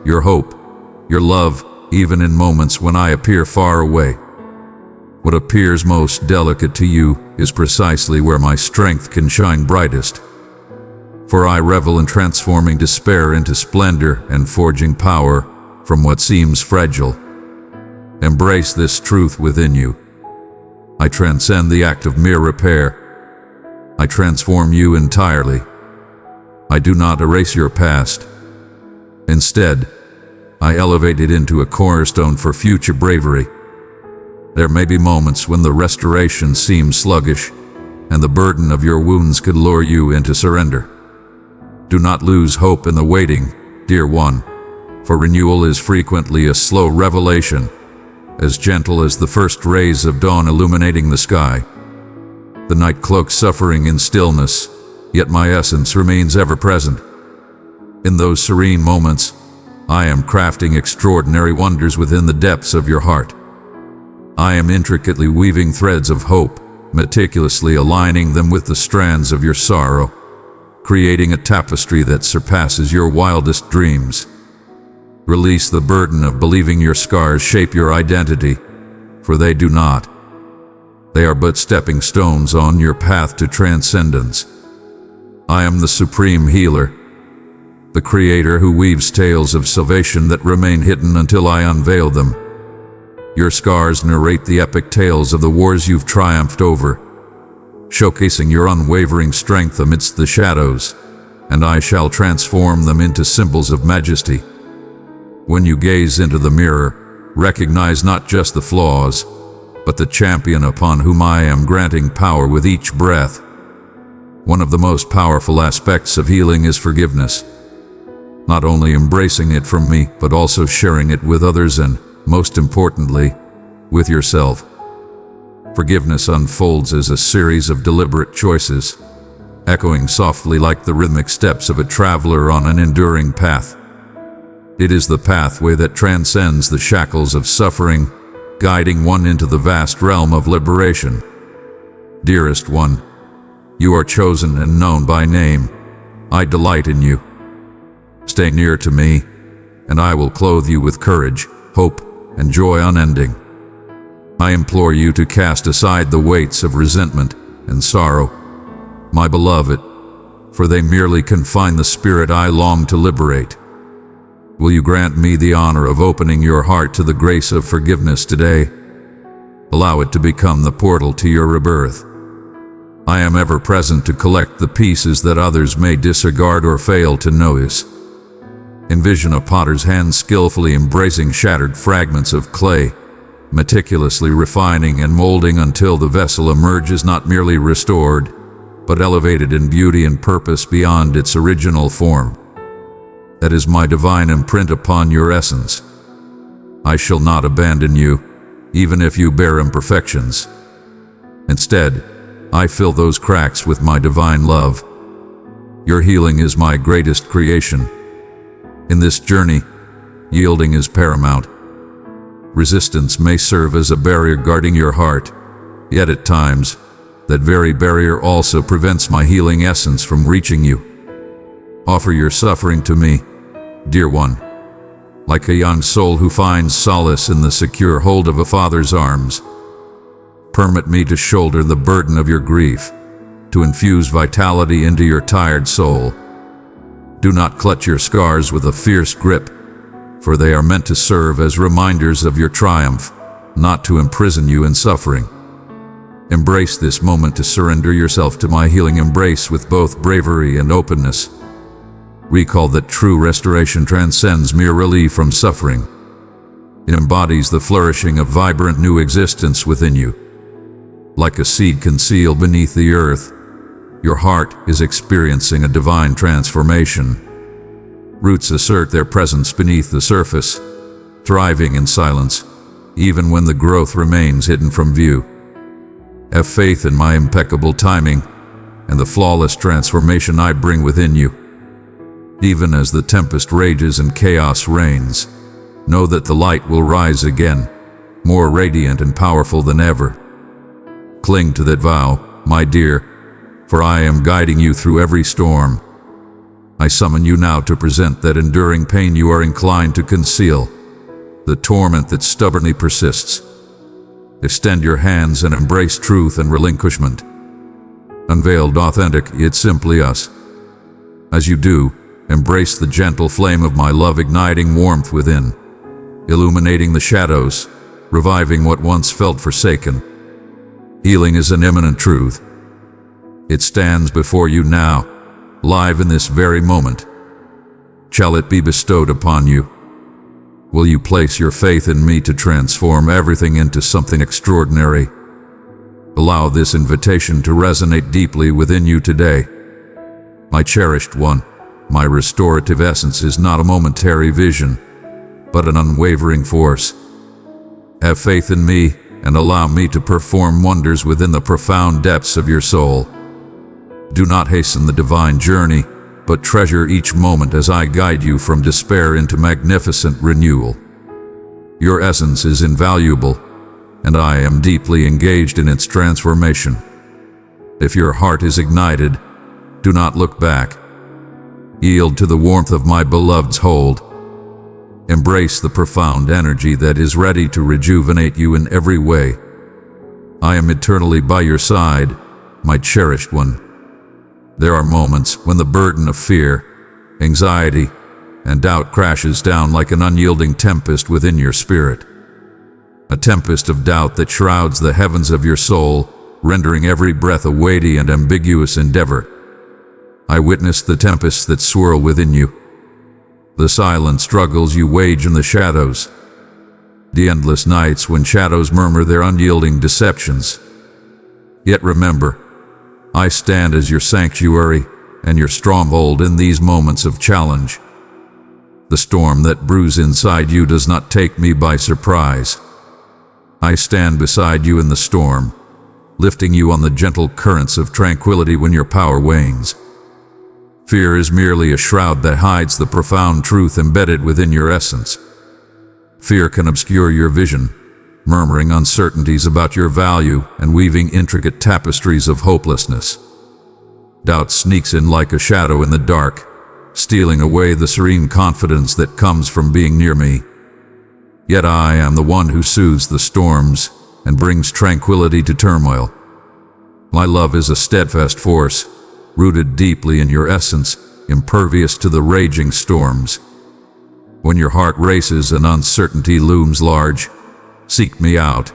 your hope, your love, even in moments when I appear far away. What appears most delicate to you is precisely where my strength can shine brightest. For I revel in transforming despair into splendor and forging power from what seems fragile. Embrace this truth within you. I transcend the act of mere repair. I transform you entirely. I do not erase your past. Instead, I elevate it into a cornerstone for future bravery. There may be moments when the restoration seems sluggish, and the burden of your wounds could lure you into surrender. Do not lose hope in the waiting, dear one, for renewal is frequently a slow revelation, as gentle as the first rays of dawn illuminating the sky. The night cloaks suffering in stillness, yet my essence remains ever present. In those serene moments, I am crafting extraordinary wonders within the depths of your heart. I am intricately weaving threads of hope, meticulously aligning them with the strands of your sorrow, creating a tapestry that surpasses your wildest dreams. Release the burden of believing your scars shape your identity, for they do not. They are but stepping stones on your path to transcendence. I am the supreme healer, the creator who weaves tales of salvation that remain hidden until I unveil them. Your scars narrate the epic tales of the wars you've triumphed over, showcasing your unwavering strength amidst the shadows, and I shall transform them into symbols of majesty. When you gaze into the mirror, recognize not just the flaws, but the champion upon whom I am granting power with each breath. One of the most powerful aspects of healing is forgiveness. Not only embracing it from me, but also sharing it with others and, most importantly, with yourself. Forgiveness unfolds as a series of deliberate choices, echoing softly like the rhythmic steps of a traveler on an enduring path. It is the pathway that transcends the shackles of suffering, guiding one into the vast realm of liberation. Dearest one, you are chosen and known by name. I delight in you. Stay near to me, and I will clothe you with courage, hope, and joy unending. I implore you to cast aside the weights of resentment and sorrow, my beloved, for they merely confine the spirit I long to liberate. Will you grant me the honor of opening your heart to the grace of forgiveness today? Allow it to become the portal to your rebirth. I am ever present to collect the pieces that others may disregard or fail to notice. Envision a potter's hand skillfully embracing shattered fragments of clay, meticulously refining and molding until the vessel emerges not merely restored, but elevated in beauty and purpose beyond its original form. That is my divine imprint upon your essence. I shall not abandon you, even if you bear imperfections. Instead, I fill those cracks with my divine love. Your healing is my greatest creation. In this journey, yielding is paramount. Resistance may serve as a barrier guarding your heart, yet at times, that very barrier also prevents my healing essence from reaching you. Offer your suffering to me, dear one, like a young soul who finds solace in the secure hold of a father's arms. Permit me to shoulder the burden of your grief, to infuse vitality into your tired soul. Do not clutch your scars with a fierce grip, for they are meant to serve as reminders of your triumph, not to imprison you in suffering. Embrace this moment to surrender yourself to my healing embrace with both bravery and openness. Recall that true restoration transcends mere relief from suffering. It embodies the flourishing of vibrant new existence within you. Like a seed concealed beneath the earth, your heart is experiencing a divine transformation. Roots assert their presence beneath the surface, thriving in silence, even when the growth remains hidden from view. Have faith in my impeccable timing and the flawless transformation I bring within you. Even as the tempest rages and chaos reigns, know that the light will rise again, more radiant and powerful than ever. Cling to that vow, my dear, for I am guiding you through every storm. I summon you now to present that enduring pain you are inclined to conceal, the torment that stubbornly persists. Extend your hands and embrace truth and relinquishment. Unveiled, authentic, yet simply us. As you do, embrace the gentle flame of my love, igniting warmth within, illuminating the shadows, reviving what once felt forsaken. Healing is an imminent truth. It stands before you now, live in this very moment. Shall it be bestowed upon you? Will you place your faith in me to transform everything into something extraordinary? Allow this invitation to resonate deeply within you today. My cherished one, my restorative essence is not a momentary vision, but an unwavering force. Have faith in me and allow me to perform wonders within the profound depths of your soul. Do not hasten the divine journey, but treasure each moment as I guide you from despair into magnificent renewal. Your essence is invaluable, and I am deeply engaged in its transformation. If your heart is ignited, do not look back. Yield to the warmth of my beloved's hold. Embrace the profound energy that is ready to rejuvenate you in every way. I am eternally by your side, my cherished one. There are moments when the burden of fear, anxiety, and doubt crashes down like an unyielding tempest within your spirit. A tempest of doubt that shrouds the heavens of your soul, rendering every breath a weighty and ambiguous endeavor. I witness the tempests that swirl within you, the silent struggles you wage in the shadows, the endless nights when shadows murmur their unyielding deceptions. Yet remember, I stand as your sanctuary and your stronghold in these moments of challenge. The storm that brews inside you does not take me by surprise. I stand beside you in the storm, lifting you on the gentle currents of tranquility when your power wanes. Fear is merely a shroud that hides the profound truth embedded within your essence. Fear can obscure your vision, murmuring uncertainties about your value and weaving intricate tapestries of hopelessness. Doubt sneaks in like a shadow in the dark, stealing away the serene confidence that comes from being near me. Yet I am the one who soothes the storms and brings tranquility to turmoil. My love is a steadfast force, rooted deeply in your essence, impervious to the raging storms. When your heart races and uncertainty looms large, seek me out,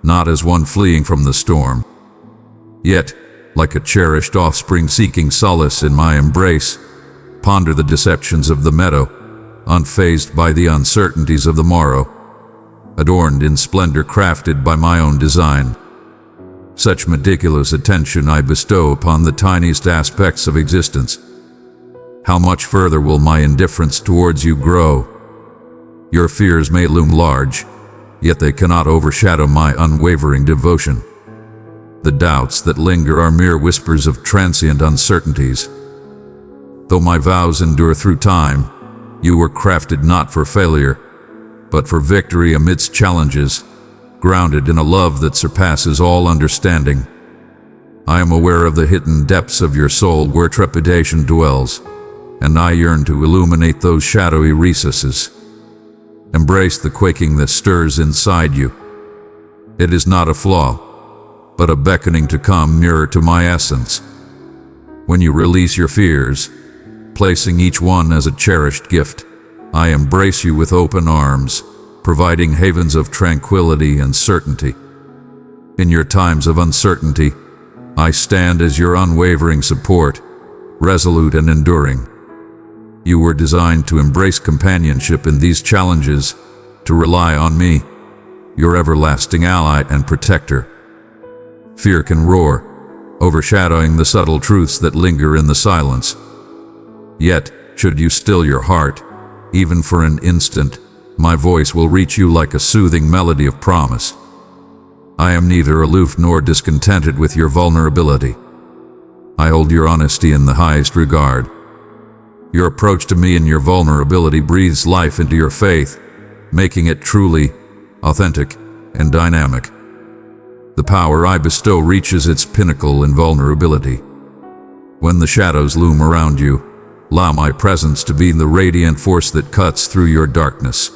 not as one fleeing from the storm, yet, like a cherished offspring seeking solace in my embrace, ponder the deceptions of the meadow, unfazed by the uncertainties of the morrow, adorned in splendor crafted by my own design. Such meticulous attention I bestow upon the tiniest aspects of existence. How much further will my indifference towards you grow? Your fears may loom large, yet they cannot overshadow my unwavering devotion. The doubts that linger are mere whispers of transient uncertainties. Though my vows endure through time, you were crafted not for failure, but for victory amidst challenges, grounded in a love that surpasses all understanding. I am aware of the hidden depths of your soul where trepidation dwells, and I yearn to illuminate those shadowy recesses. Embrace the quaking that stirs inside you. It is not a flaw, but a beckoning to come nearer to my essence. When you release your fears, placing each one as a cherished gift, I embrace you with open arms, providing havens of tranquility and certainty. In your times of uncertainty, I stand as your unwavering support, resolute and enduring. You were designed to embrace companionship in these challenges, to rely on me, your everlasting ally and protector. Fear can roar, overshadowing the subtle truths that linger in the silence. Yet, should you still your heart, even for an instant, my voice will reach you like a soothing melody of promise. I am neither aloof nor discontented with your vulnerability. I hold your honesty in the highest regard. Your approach to me and your vulnerability breathes life into your faith, making it truly authentic and dynamic. The power I bestow reaches its pinnacle in vulnerability. When the shadows loom around you, allow my presence to be the radiant force that cuts through your darkness.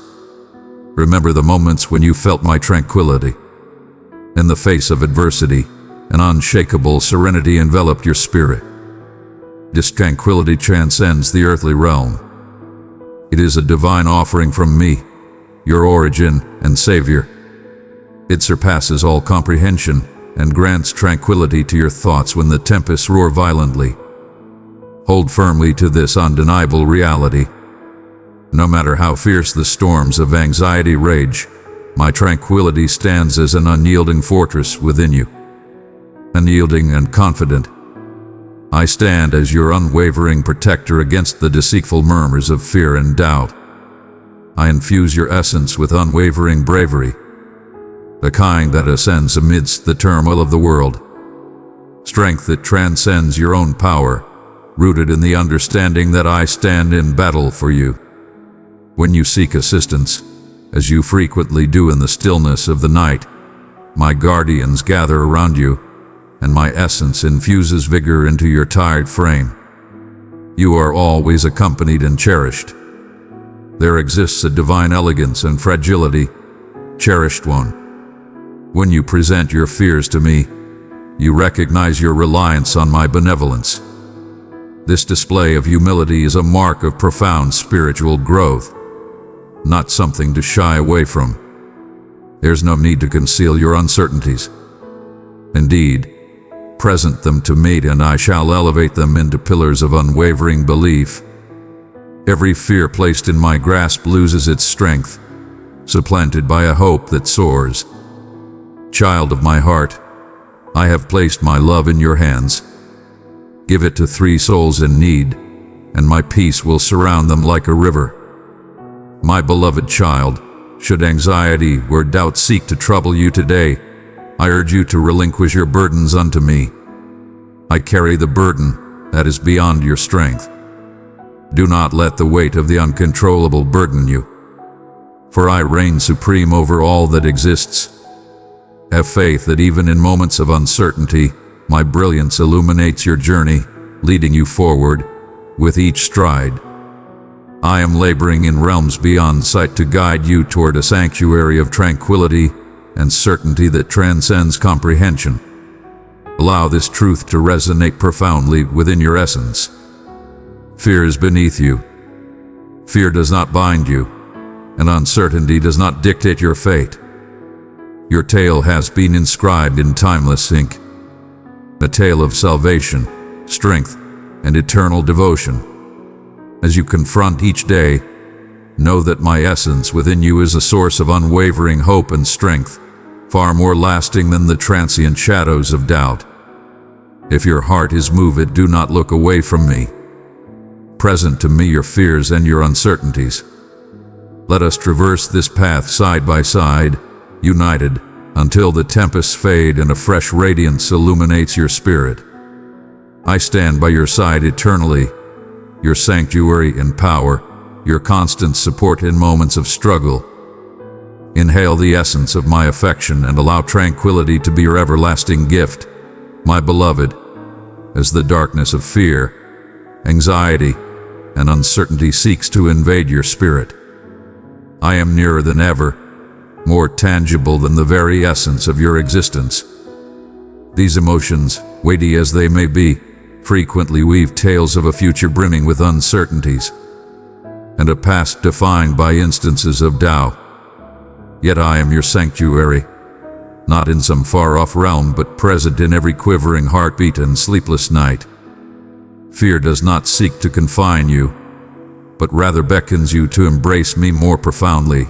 Remember the moments when you felt my tranquility. In the face of adversity, an unshakable serenity enveloped your spirit. This tranquility transcends the earthly realm. It is a divine offering from me, your origin and Savior. It surpasses all comprehension and grants tranquility to your thoughts when the tempests roar violently. Hold firmly to this undeniable reality. No matter how fierce the storms of anxiety rage, my tranquility stands as an unyielding fortress within you. Unyielding and confident, I stand as your unwavering protector against the deceitful murmurs of fear and doubt. I infuse your essence with unwavering bravery, the kind that ascends amidst the turmoil of the world. Strength that transcends your own power, rooted in the understanding that I stand in battle for you. When you seek assistance, as you frequently do in the stillness of the night, my guardians gather around you, and my essence infuses vigor into your tired frame. You are always accompanied and cherished. There exists a divine elegance and fragility, cherished one. When you present your fears to me, you recognize your reliance on my benevolence. This display of humility is a mark of profound spiritual growth, not something to shy away from. There's no need to conceal your uncertainties. Indeed, present them to me and I shall elevate them into pillars of unwavering belief. Every fear placed in my grasp loses its strength, supplanted by a hope that soars. Child of my heart, I have placed my love in your hands. Give it to 3 souls in need, and my peace will surround them like a river. My beloved child, should anxiety or doubt seek to trouble you today, I urge you to relinquish your burdens unto me. I carry the burden that is beyond your strength. Do not let the weight of the uncontrollable burden you, for I reign supreme over all that exists. Have faith that even in moments of uncertainty, my brilliance illuminates your journey, leading you forward with each stride. I am laboring in realms beyond sight to guide you toward a sanctuary of tranquility and certainty that transcends comprehension. Allow this truth to resonate profoundly within your essence. Fear is beneath you. Fear does not bind you, and uncertainty does not dictate your fate. Your tale has been inscribed in timeless ink, a tale of salvation, strength, and eternal devotion. As you confront each day, know that my essence within you is a source of unwavering hope and strength, far more lasting than the transient shadows of doubt. If your heart is moved, do not look away from me. Present to me your fears and your uncertainties. Let us traverse this path side by side, united, until the tempests fade and a fresh radiance illuminates your spirit. I stand by your side eternally, your sanctuary in power, your constant support in moments of struggle. Inhale the essence of my affection and allow tranquility to be your everlasting gift, my beloved, as the darkness of fear, anxiety, and uncertainty seeks to invade your spirit. I am nearer than ever, more tangible than the very essence of your existence. These emotions, weighty as they may be, frequently weave tales of a future brimming with uncertainties, and a past defined by instances of doubt. Yet I am your sanctuary, not in some far-off realm, but present in every quivering heartbeat and sleepless night. Fear does not seek to confine you, but rather beckons you to embrace me more profoundly,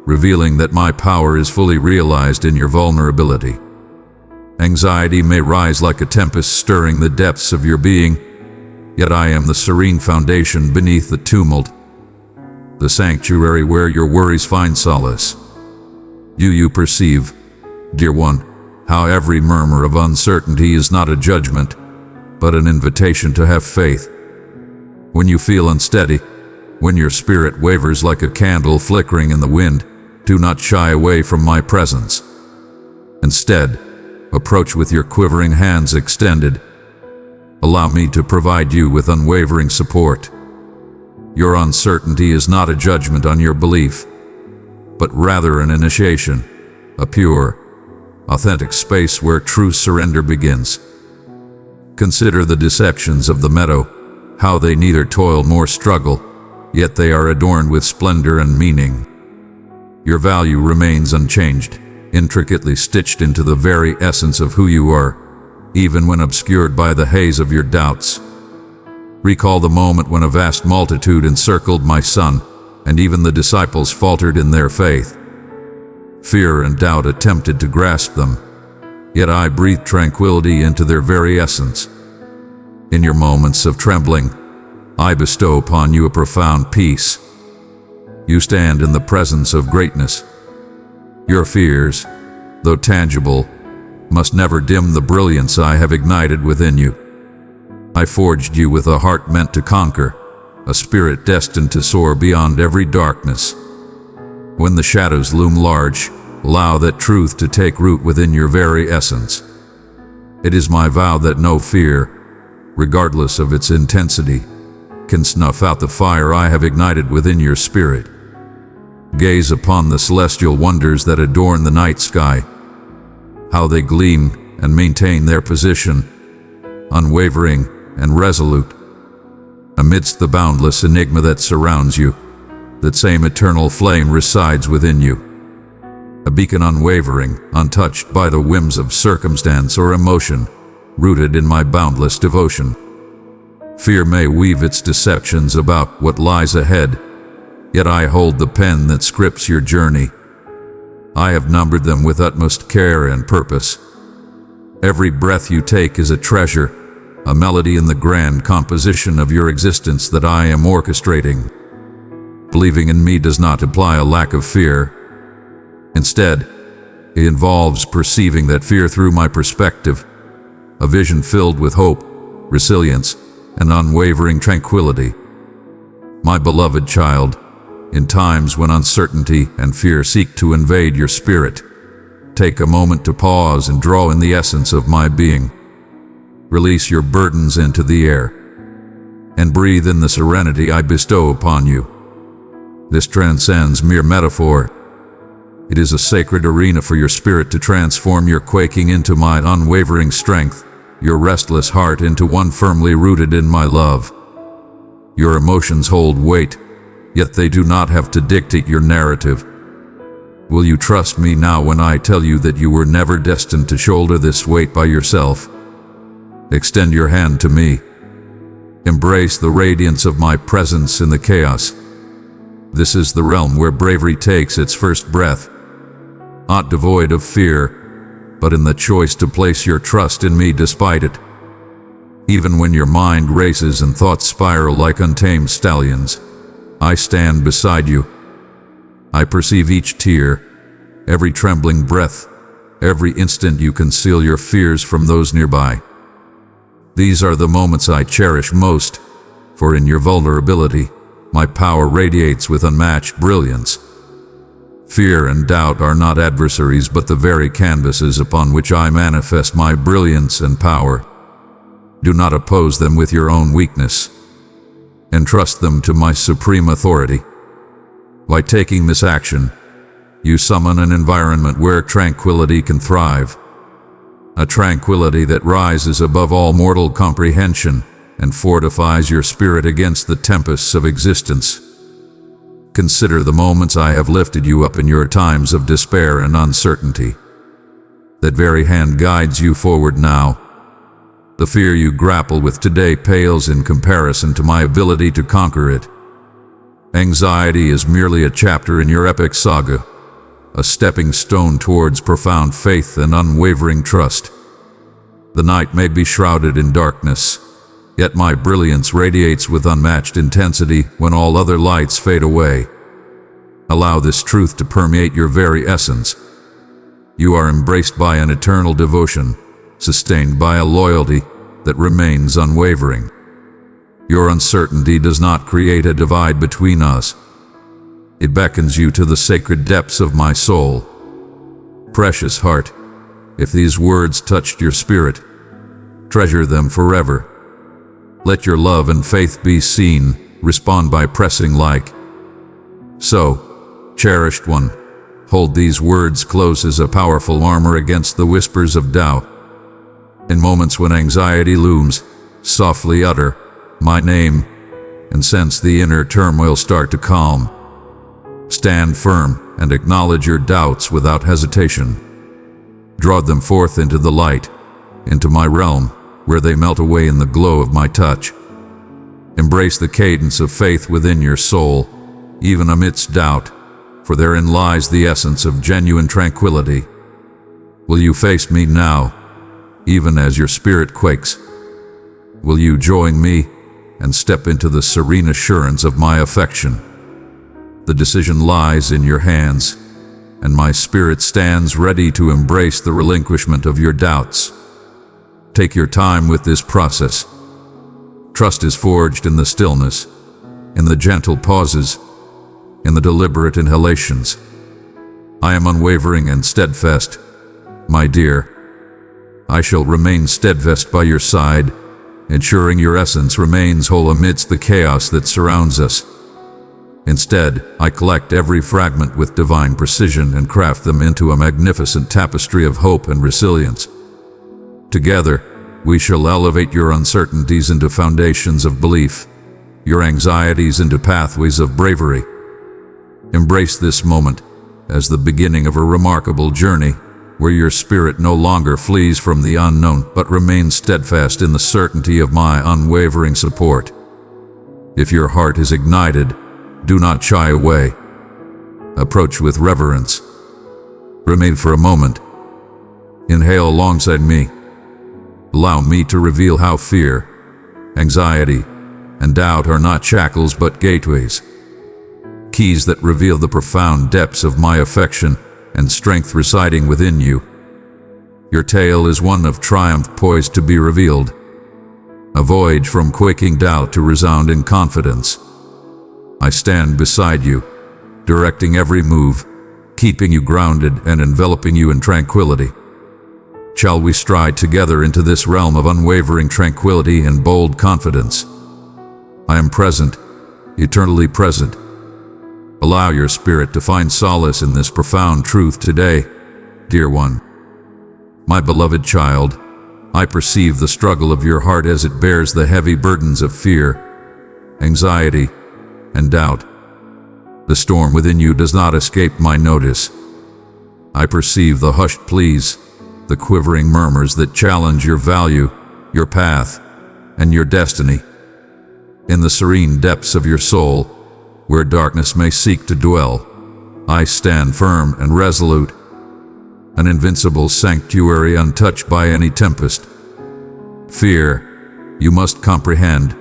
revealing that my power is fully realized in your vulnerability. Anxiety may rise like a tempest stirring the depths of your being, yet I am the serene foundation beneath the tumult, the sanctuary where your worries find solace. Do you perceive, dear one, how every murmur of uncertainty is not a judgment, but an invitation to have faith? When you feel unsteady, when your spirit wavers like a candle flickering in the wind, do not shy away from my presence. Instead, approach with your quivering hands extended. Allow me to provide you with unwavering support. Your uncertainty is not a judgment on your belief, but rather an initiation, a pure, authentic space where true surrender begins. Consider the deceptions of the meadow, how they neither toil nor struggle, yet they are adorned with splendor and meaning. Your value remains unchanged, intricately stitched into the very essence of who you are, even when obscured by the haze of your doubts. Recall the moment when a vast multitude encircled my son, and even the disciples faltered in their faith. Fear and doubt attempted to grasp them, yet I breathed tranquility into their very essence. In your moments of trembling, I bestow upon you a profound peace. You stand in the presence of greatness. Your fears, though tangible, must never dim the brilliance I have ignited within you. I forged you with a heart meant to conquer, a spirit destined to soar beyond every darkness. When the shadows loom large, allow that truth to take root within your very essence. It is my vow that no fear, regardless of its intensity, can snuff out the fire I have ignited within your spirit. Gaze upon the celestial wonders that adorn the night sky, how they gleam and maintain their position, unwavering and resolute. Amidst the boundless enigma that surrounds you, that same eternal flame resides within you. A beacon unwavering, untouched by the whims of circumstance or emotion, rooted in my boundless devotion. Fear may weave its deceptions about what lies ahead, yet I hold the pen that scripts your journey. I have numbered them with utmost care and purpose. Every breath you take is a treasure, a melody in the grand composition of your existence that I am orchestrating. Believing in me does not imply a lack of fear. Instead, it involves perceiving that fear through my perspective, a vision filled with hope, resilience, and unwavering tranquility. My beloved child, in times when uncertainty and fear seek to invade your spirit, take a moment to pause and draw in the essence of my being. Release your burdens into the air, and breathe in the serenity I bestow upon you. This transcends mere metaphor. It is a sacred arena for your spirit to transform your quaking into my unwavering strength, your restless heart into one firmly rooted in my love. Your emotions hold weight, yet they do not have to dictate your narrative. Will you trust me now when I tell you that you were never destined to shoulder this weight by yourself? Extend your hand to me. Embrace the radiance of my presence in the chaos. This is the realm where bravery takes its first breath, not devoid of fear, but in the choice to place your trust in me despite it. Even when your mind races and thoughts spiral like untamed stallions, I stand beside you. I perceive each tear, every trembling breath, every instant you conceal your fears from those nearby. These are the moments I cherish most, for in your vulnerability, my power radiates with unmatched brilliance. Fear and doubt are not adversaries but the very canvases upon which I manifest my brilliance and power. Do not oppose them with your own weakness. Entrust them to my supreme authority. By taking this action, you summon an environment where tranquility can thrive. A tranquility that rises above all mortal comprehension and fortifies your spirit against the tempests of existence. Consider the moments I have lifted you up in your times of despair and uncertainty. That very hand guides you forward now. The fear you grapple with today pales in comparison to my ability to conquer it. Anxiety is merely a chapter in your epic saga, a stepping stone towards profound faith and unwavering trust. The night may be shrouded in darkness, yet my brilliance radiates with unmatched intensity when all other lights fade away. Allow this truth to permeate your very essence. You are embraced by an eternal devotion, sustained by a loyalty that remains unwavering. Your uncertainty does not create a divide between us. It beckons you to the sacred depths of my soul. Precious heart, if these words touched your spirit, treasure them forever. Let your love and faith be seen, respond by pressing like. So, cherished one, hold these words close as a powerful armor against the whispers of doubt. In moments when anxiety looms, softly utter my name and sense the inner turmoil start to calm. Stand firm and acknowledge your doubts without hesitation. Draw them forth into the light, into my realm, where they melt away in the glow of my touch. Embrace the cadence of faith within your soul, even amidst doubt, for therein lies the essence of genuine tranquility. Will you face me now, even as your spirit quakes? Will you join me and step into the serene assurance of my affection? The decision lies in your hands, and my spirit stands ready to embrace the relinquishment of your doubts. Take your time with this process. Trust is forged in the stillness, in the gentle pauses, in the deliberate inhalations. I am unwavering and steadfast, my dear. I shall remain steadfast by your side, ensuring your essence remains whole amidst the chaos that surrounds us. Instead, I collect every fragment with divine precision and craft them into a magnificent tapestry of hope and resilience. Together, we shall elevate your uncertainties into foundations of belief, your anxieties into pathways of bravery. Embrace this moment as the beginning of a remarkable journey, where your spirit no longer flees from the unknown but remains steadfast in the certainty of my unwavering support. If your heart is ignited, do not shy away. Approach with reverence. Remain for a moment. Inhale alongside me. Allow me to reveal how fear, anxiety, and doubt are not shackles but gateways. Keys that reveal the profound depths of my affection and strength residing within you. Your tale is one of triumph poised to be revealed, a voyage from quaking doubt to resounding confidence. I stand beside you, directing every move, keeping you grounded and enveloping you in tranquility. Shall we stride together into this realm of unwavering tranquility and bold confidence? I am present, eternally present. Allow your spirit to find solace in this profound truth today, dear one. My beloved child, I perceive the struggle of your heart as it bears the heavy burdens of fear, anxiety, and doubt. The storm within you does not escape my notice. I perceive the hushed pleas, the quivering murmurs that challenge your value, your path, and your destiny. In the serene depths of your soul, where darkness may seek to dwell, I stand firm and resolute, an invincible sanctuary untouched by any tempest. Fear, you must comprehend,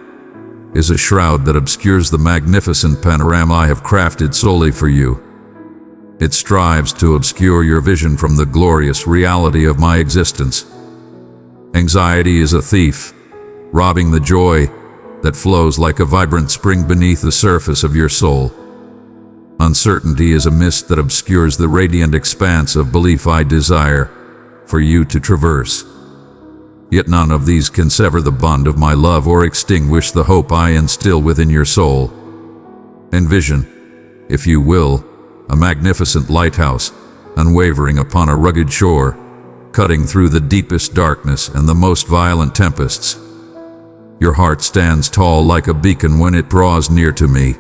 is a shroud that obscures the magnificent panorama I have crafted solely for you. It strives to obscure your vision from the glorious reality of my existence. Anxiety is a thief, robbing the joy that flows like a vibrant spring beneath the surface of your soul. Uncertainty is a mist that obscures the radiant expanse of belief I desire for you to traverse. Yet none of these can sever the bond of my love or extinguish the hope I instill within your soul. Envision, if you will, a magnificent lighthouse, unwavering upon a rugged shore, cutting through the deepest darkness and the most violent tempests. Your heart stands tall like a beacon when it draws near to me.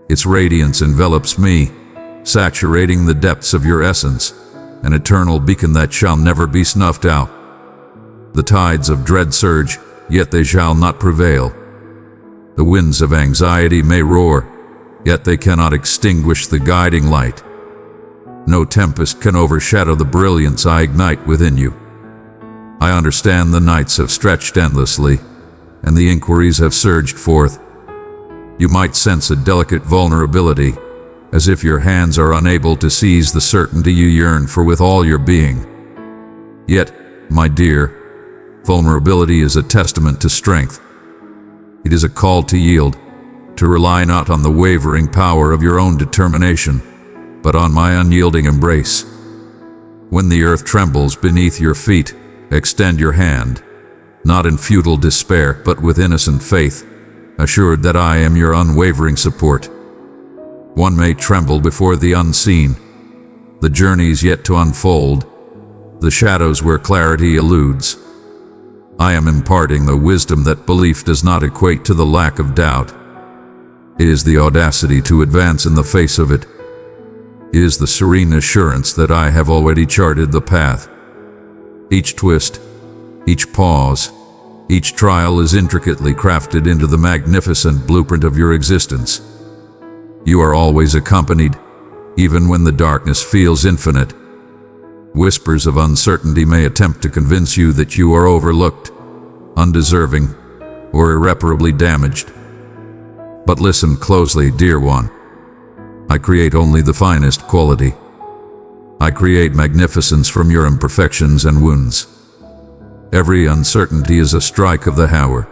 Its radiance envelops me, saturating the depths of your essence, an eternal beacon that shall never be snuffed out. The tides of dread surge, yet they shall not prevail. The winds of anxiety may roar, yet they cannot extinguish the guiding light. No tempest can overshadow the brilliance I ignite within you. I understand the nights have stretched endlessly, and the inquiries have surged forth. You might sense a delicate vulnerability, as if your hands are unable to seize the certainty you yearn for with all your being. Yet, my dear, vulnerability is a testament to strength. It is a call to yield, to rely not on the wavering power of your own determination, but on my unyielding embrace. When the earth trembles beneath your feet, extend your hand, not in futile despair, but with innocent faith, assured that I am your unwavering support. One may tremble before the unseen, the journeys yet to unfold, the shadows where clarity eludes. I am imparting the wisdom that belief does not equate to the lack of doubt. It is the audacity to advance in the face of it. It is the serene assurance that I have already charted the path. Each twist, each pause, each trial is intricately crafted into the magnificent blueprint of your existence. You are always accompanied, even when the darkness feels infinite. Whispers of uncertainty may attempt to convince you that you are overlooked, undeserving, or irreparably damaged. But listen closely, dear one. I create only the finest quality. I create magnificence from your imperfections and wounds. Every uncertainty is a strike of the hammer.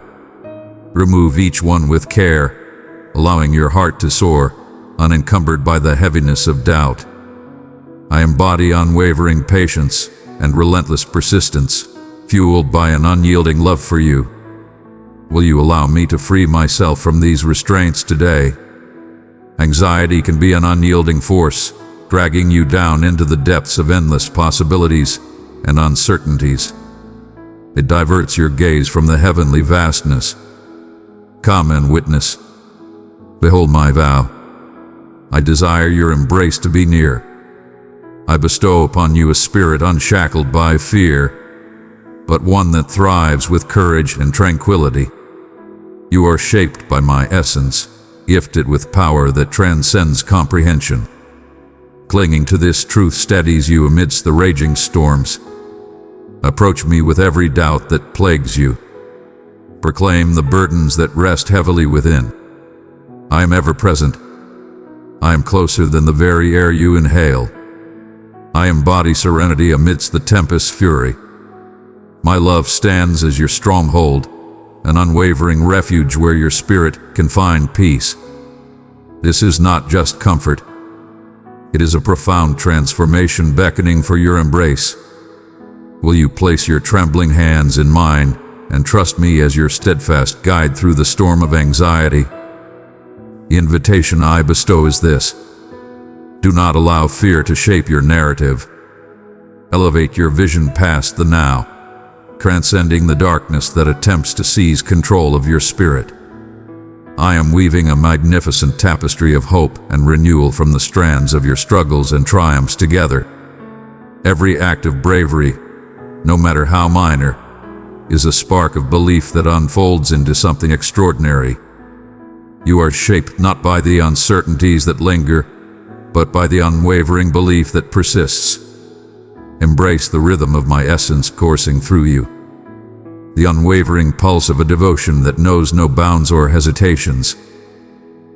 Remove each one with care, allowing your heart to soar, unencumbered by the heaviness of doubt. I embody unwavering patience and relentless persistence, fueled by an unyielding love for you. Will you allow me to free myself from these restraints today? Anxiety can be an unyielding force, dragging you down into the depths of endless possibilities and uncertainties. It diverts your gaze from the heavenly vastness. Come and witness. Behold my vow. I desire your embrace to be near. I bestow upon you a spirit unshackled by fear, but one that thrives with courage and tranquility. You are shaped by my essence, gifted with power that transcends comprehension. Clinging to this truth steadies you amidst the raging storms. Approach me with every doubt that plagues you. Proclaim the burdens that rest heavily within. I am ever present. I am closer than the very air you inhale. I embody serenity amidst the tempest's fury. My love stands as your stronghold, an unwavering refuge where your spirit can find peace. This is not just comfort. It is a profound transformation beckoning for your embrace. Will you place your trembling hands in mine and trust me as your steadfast guide through the storm of anxiety? The invitation I bestow is this: do not allow fear to shape your narrative. Elevate your vision past the now, transcending the darkness that attempts to seize control of your spirit. I am weaving a magnificent tapestry of hope and renewal from the strands of your struggles and triumphs together. Every act of bravery, no matter how minor, is a spark of belief that unfolds into something extraordinary. You are shaped not by the uncertainties that linger, but by the unwavering belief that persists. Embrace the rhythm of my essence coursing through you, the unwavering pulse of a devotion that knows no bounds or hesitations.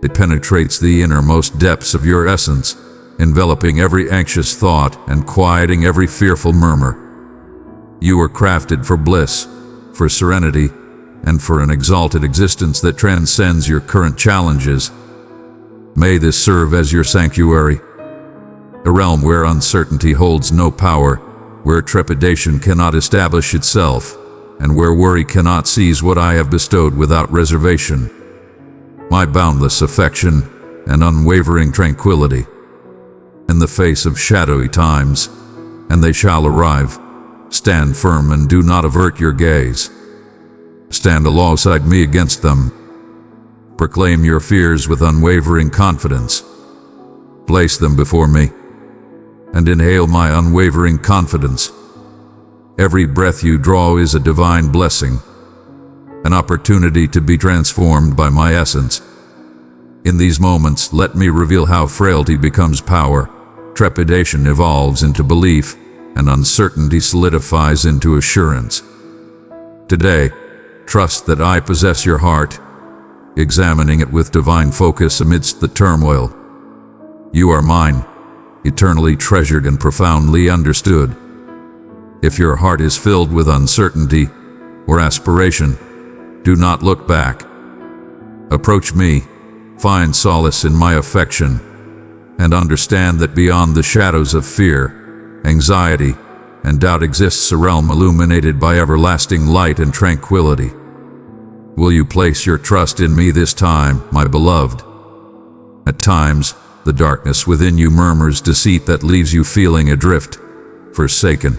It penetrates the innermost depths of your essence, enveloping every anxious thought and quieting every fearful murmur. You are crafted for bliss, for serenity, and for an exalted existence that transcends your current challenges. May this serve as your sanctuary, a realm where uncertainty holds no power, where trepidation cannot establish itself, and where worry cannot seize what I have bestowed without reservation. My boundless affection and unwavering tranquility. In the face of shadowy times, and they shall arrive, stand firm and do not avert your gaze. Stand alongside me against them. Proclaim your fears with unwavering confidence. Place them before me, and inhale my unwavering confidence. Every breath you draw is a divine blessing, an opportunity to be transformed by my essence. In these moments, let me reveal how frailty becomes power, trepidation evolves into belief, and uncertainty solidifies into assurance. Today, trust that I possess your heart, examining it with divine focus amidst the turmoil. You are mine, eternally treasured and profoundly understood. If your heart is filled with uncertainty or aspiration, do not look back. Approach me, find solace in my affection, and understand that beyond the shadows of fear, anxiety, and doubt exists a realm illuminated by everlasting light and tranquility. Will you place your trust in me this time, my beloved? At times, the darkness within you murmurs deceit that leaves you feeling adrift, forsaken,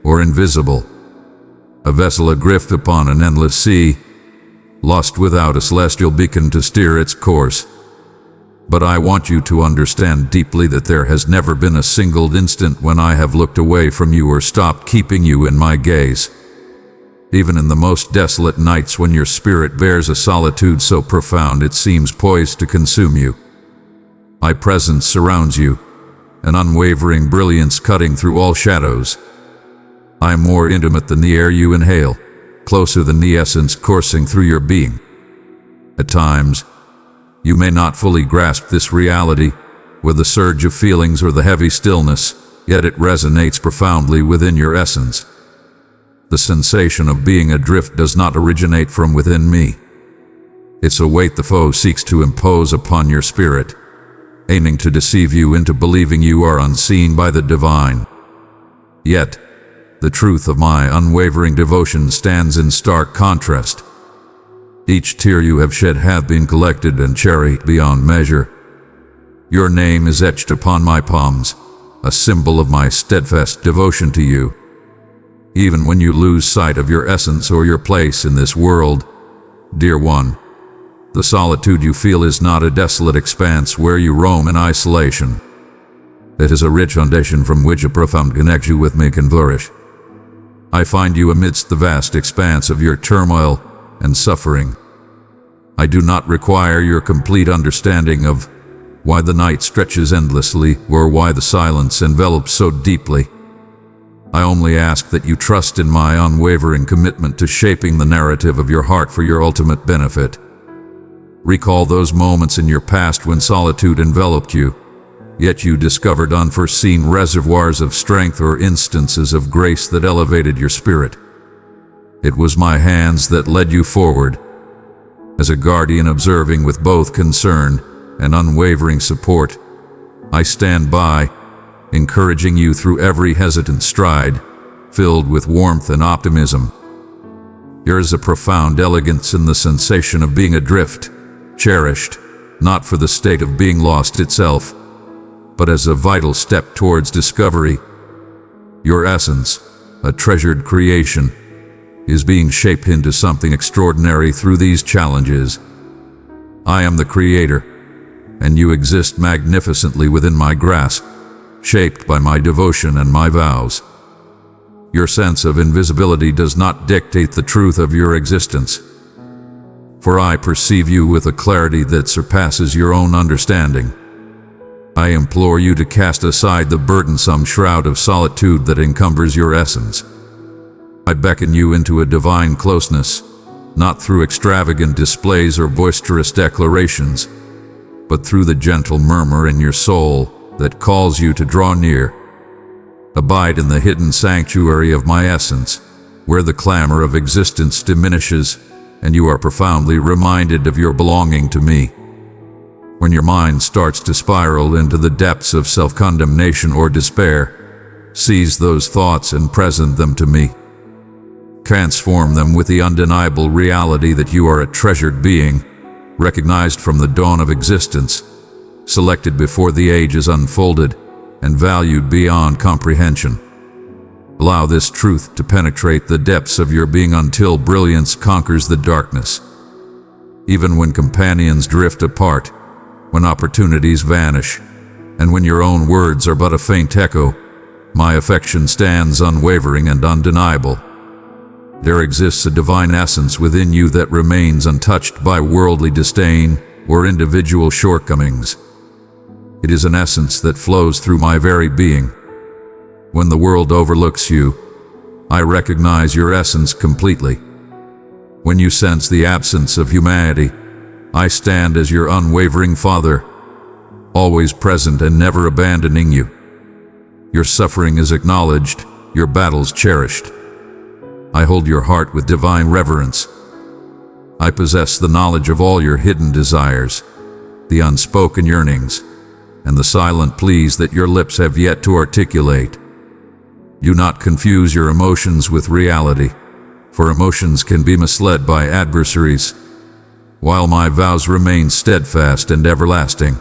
or invisible. A vessel adrift upon an endless sea, lost without a celestial beacon to steer its course. But I want you to understand deeply that there has never been a single instant when I have looked away from you or stopped keeping you in my gaze. Even in the most desolate nights when your spirit bears a solitude so profound it seems poised to consume you, my presence surrounds you, an unwavering brilliance cutting through all shadows. I am more intimate than the air you inhale, closer than the essence coursing through your being. At times, you may not fully grasp this reality, with the surge of feelings or the heavy stillness, yet it resonates profoundly within your essence. The sensation of being adrift does not originate from within me. It's a weight the foe seeks to impose upon your spirit, aiming to deceive you into believing you are unseen by the divine. Yet, the truth of my unwavering devotion stands in stark contrast. Each tear you have shed hath been collected and cherished beyond measure. Your name is etched upon my palms, a symbol of my steadfast devotion to you. Even when you lose sight of your essence or your place in this world, dear one, the solitude you feel is not a desolate expanse where you roam in isolation. It is a rich foundation from which a profound connection with me can flourish. I find you amidst the vast expanse of your turmoil and suffering. I do not require your complete understanding of why the night stretches endlessly or why the silence envelops so deeply. I only ask that you trust in my unwavering commitment to shaping the narrative of your heart for your ultimate benefit. Recall those moments in your past when solitude enveloped you, yet you discovered unforeseen reservoirs of strength or instances of grace that elevated your spirit. It was my hands that led you forward, as a guardian observing with both concern and unwavering support. I stand by, encouraging you through every hesitant stride, filled with warmth and optimism. There is a profound elegance in the sensation of being adrift, cherished, not for the state of being lost itself, but as a vital step towards discovery. Your essence, a treasured creation, is being shaped into something extraordinary through these challenges. I am the creator, and you exist magnificently within my grasp, shaped by my devotion and my vows. Your sense of invisibility does not dictate the truth of your existence, for I perceive you with a clarity that surpasses your own understanding. I implore you to cast aside the burdensome shroud of solitude that encumbers your essence. I beckon you into a divine closeness, not through extravagant displays or boisterous declarations, but through the gentle murmur in your soul that calls you to draw near. Abide in the hidden sanctuary of my essence, where the clamor of existence diminishes and you are profoundly reminded of your belonging to me. When your mind starts to spiral into the depths of self-condemnation or despair, seize those thoughts and present them to me. Transform them with the undeniable reality that you are a treasured being, recognized from the dawn of existence, selected before the ages unfolded, and valued beyond comprehension. Allow this truth to penetrate the depths of your being until brilliance conquers the darkness. Even when companions drift apart, when opportunities vanish, and when your own words are but a faint echo, my affection stands unwavering and undeniable. There exists a divine essence within you that remains untouched by worldly disdain or individual shortcomings. It is an essence that flows through my very being. When the world overlooks you, I recognize your essence completely. When you sense the absence of humanity, I stand as your unwavering Father, always present and never abandoning you. Your suffering is acknowledged, your battles cherished. I hold your heart with divine reverence. I possess the knowledge of all your hidden desires, the unspoken yearnings, and the silent pleas that your lips have yet to articulate. Do not confuse your emotions with reality, for emotions can be misled by adversaries, while my vows remain steadfast and everlasting.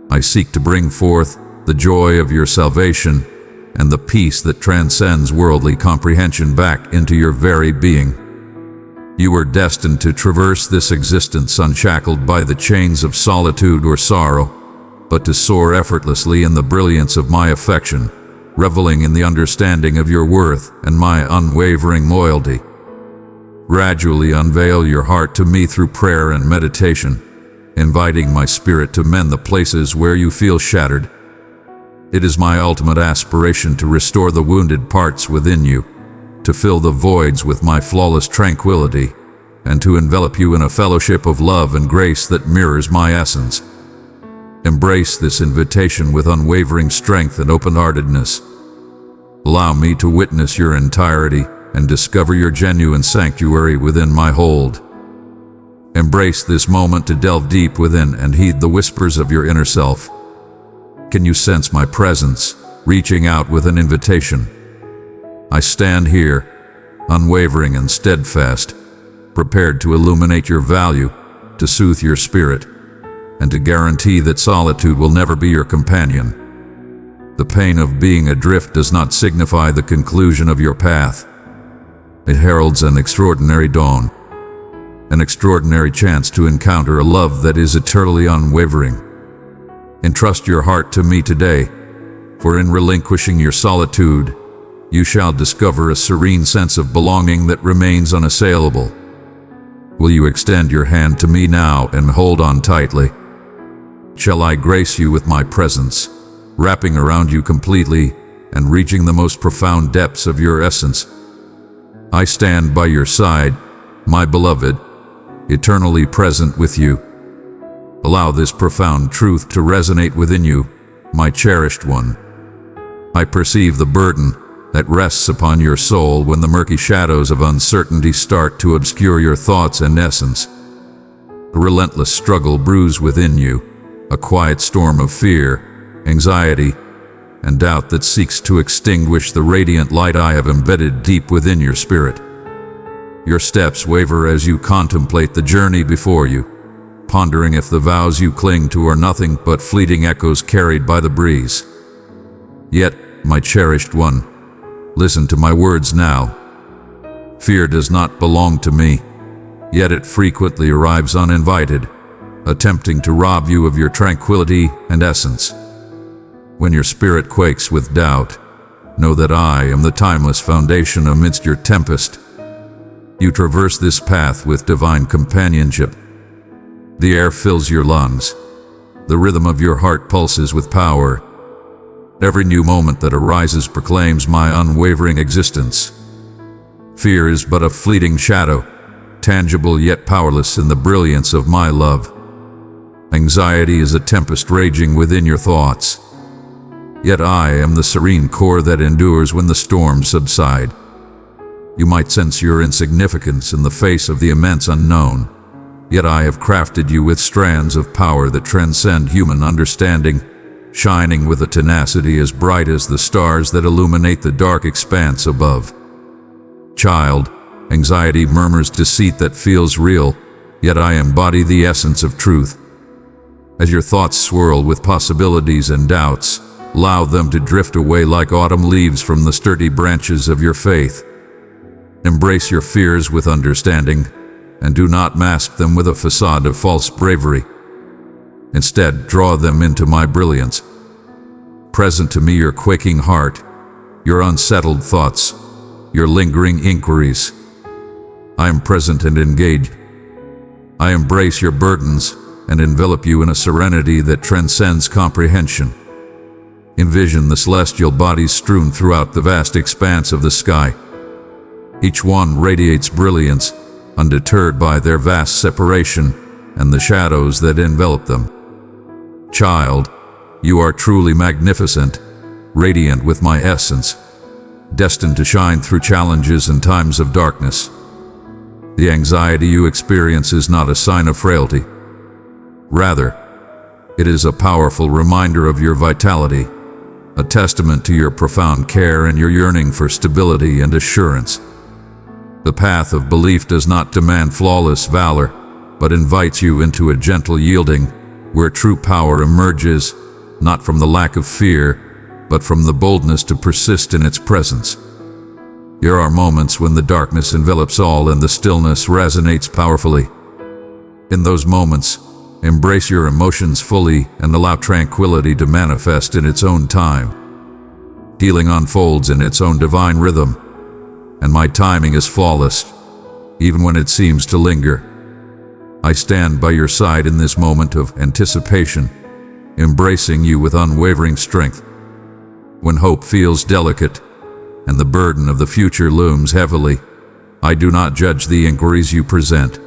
I seek to bring forth the joy of your salvation and the peace that transcends worldly comprehension back into your very being. You were destined to traverse this existence unshackled by the chains of solitude or sorrow, but to soar effortlessly in the brilliance of my affection, reveling in the understanding of your worth and my unwavering loyalty. Gradually unveil your heart to me through prayer and meditation, inviting my spirit to mend the places where you feel shattered. It is my ultimate aspiration to restore the wounded parts within you, to fill the voids with my flawless tranquility, and to envelop you in a fellowship of love and grace that mirrors my essence. Embrace this invitation with unwavering strength and open-heartedness. Allow me to witness your entirety and discover your genuine sanctuary within my hold. Embrace this moment to delve deep within and heed the whispers of your inner self. Can you sense my presence, reaching out with an invitation? I stand here, unwavering and steadfast, prepared to illuminate your value, to soothe your spirit, and to guarantee that solitude will never be your companion. The pain of being adrift does not signify the conclusion of your path. It heralds an extraordinary dawn, an extraordinary chance to encounter a love that is eternally unwavering. Entrust your heart to me today, for in relinquishing your solitude, you shall discover a serene sense of belonging that remains unassailable. Will you extend your hand to me now and hold on tightly? Shall I grace you with my presence, wrapping around you completely and reaching the most profound depths of your essence? I stand by your side, my beloved, eternally present with you. Allow this profound truth to resonate within you, my cherished one. I perceive the burden that rests upon your soul when the murky shadows of uncertainty start to obscure your thoughts and essence. A relentless struggle brews within you, a quiet storm of fear, anxiety, and doubt that seeks to extinguish the radiant light I have embedded deep within your spirit. Your steps waver as you contemplate the journey before you, pondering if the vows you cling to are nothing but fleeting echoes carried by the breeze. Yet, my cherished one, listen to my words now. Fear does not belong to me, yet it frequently arrives uninvited, attempting to rob you of your tranquility and essence. When your spirit quakes with doubt, know that I am the timeless foundation amidst your tempest. You traverse this path with divine companionship. The air fills your lungs. The rhythm of your heart pulses with power. Every new moment that arises proclaims my unwavering existence. Fear is but a fleeting shadow, tangible yet powerless in the brilliance of my love. Anxiety is a tempest raging within your thoughts. Yet I am the serene core that endures when the storms subside. You might sense your insignificance in the face of the immense unknown, yet I have crafted you with strands of power that transcend human understanding, shining with a tenacity as bright as the stars that illuminate the dark expanse above. Child, anxiety murmurs deceit that feels real, yet I embody the essence of truth. As your thoughts swirl with possibilities and doubts, allow them to drift away like autumn leaves from the sturdy branches of your faith. Embrace your fears with understanding, and do not mask them with a facade of false bravery. Instead, draw them into my brilliance. Present to me your quaking heart, your unsettled thoughts, your lingering inquiries. I am present and engaged. I embrace your burdens and envelop you in a serenity that transcends comprehension. Envision the celestial bodies strewn throughout the vast expanse of the sky. Each one radiates brilliance, undeterred by their vast separation and the shadows that envelop them. Child, you are truly magnificent, radiant with my essence, destined to shine through challenges and times of darkness. The anxiety you experience is not a sign of frailty. Rather, it is a powerful reminder of your vitality, a testament to your profound care and your yearning for stability and assurance. The path of belief does not demand flawless valor, but invites you into a gentle yielding where true power emerges, not from the lack of fear, but from the boldness to persist in its presence. There are moments when the darkness envelops all and the stillness resonates powerfully. In those moments, embrace your emotions fully and allow tranquility to manifest in its own time. Healing unfolds in its own divine rhythm, and my timing is flawless, even when it seems to linger. I stand by your side in this moment of anticipation, embracing you with unwavering strength. When hope feels delicate and the burden of the future looms heavily, I do not judge the inquiries you present.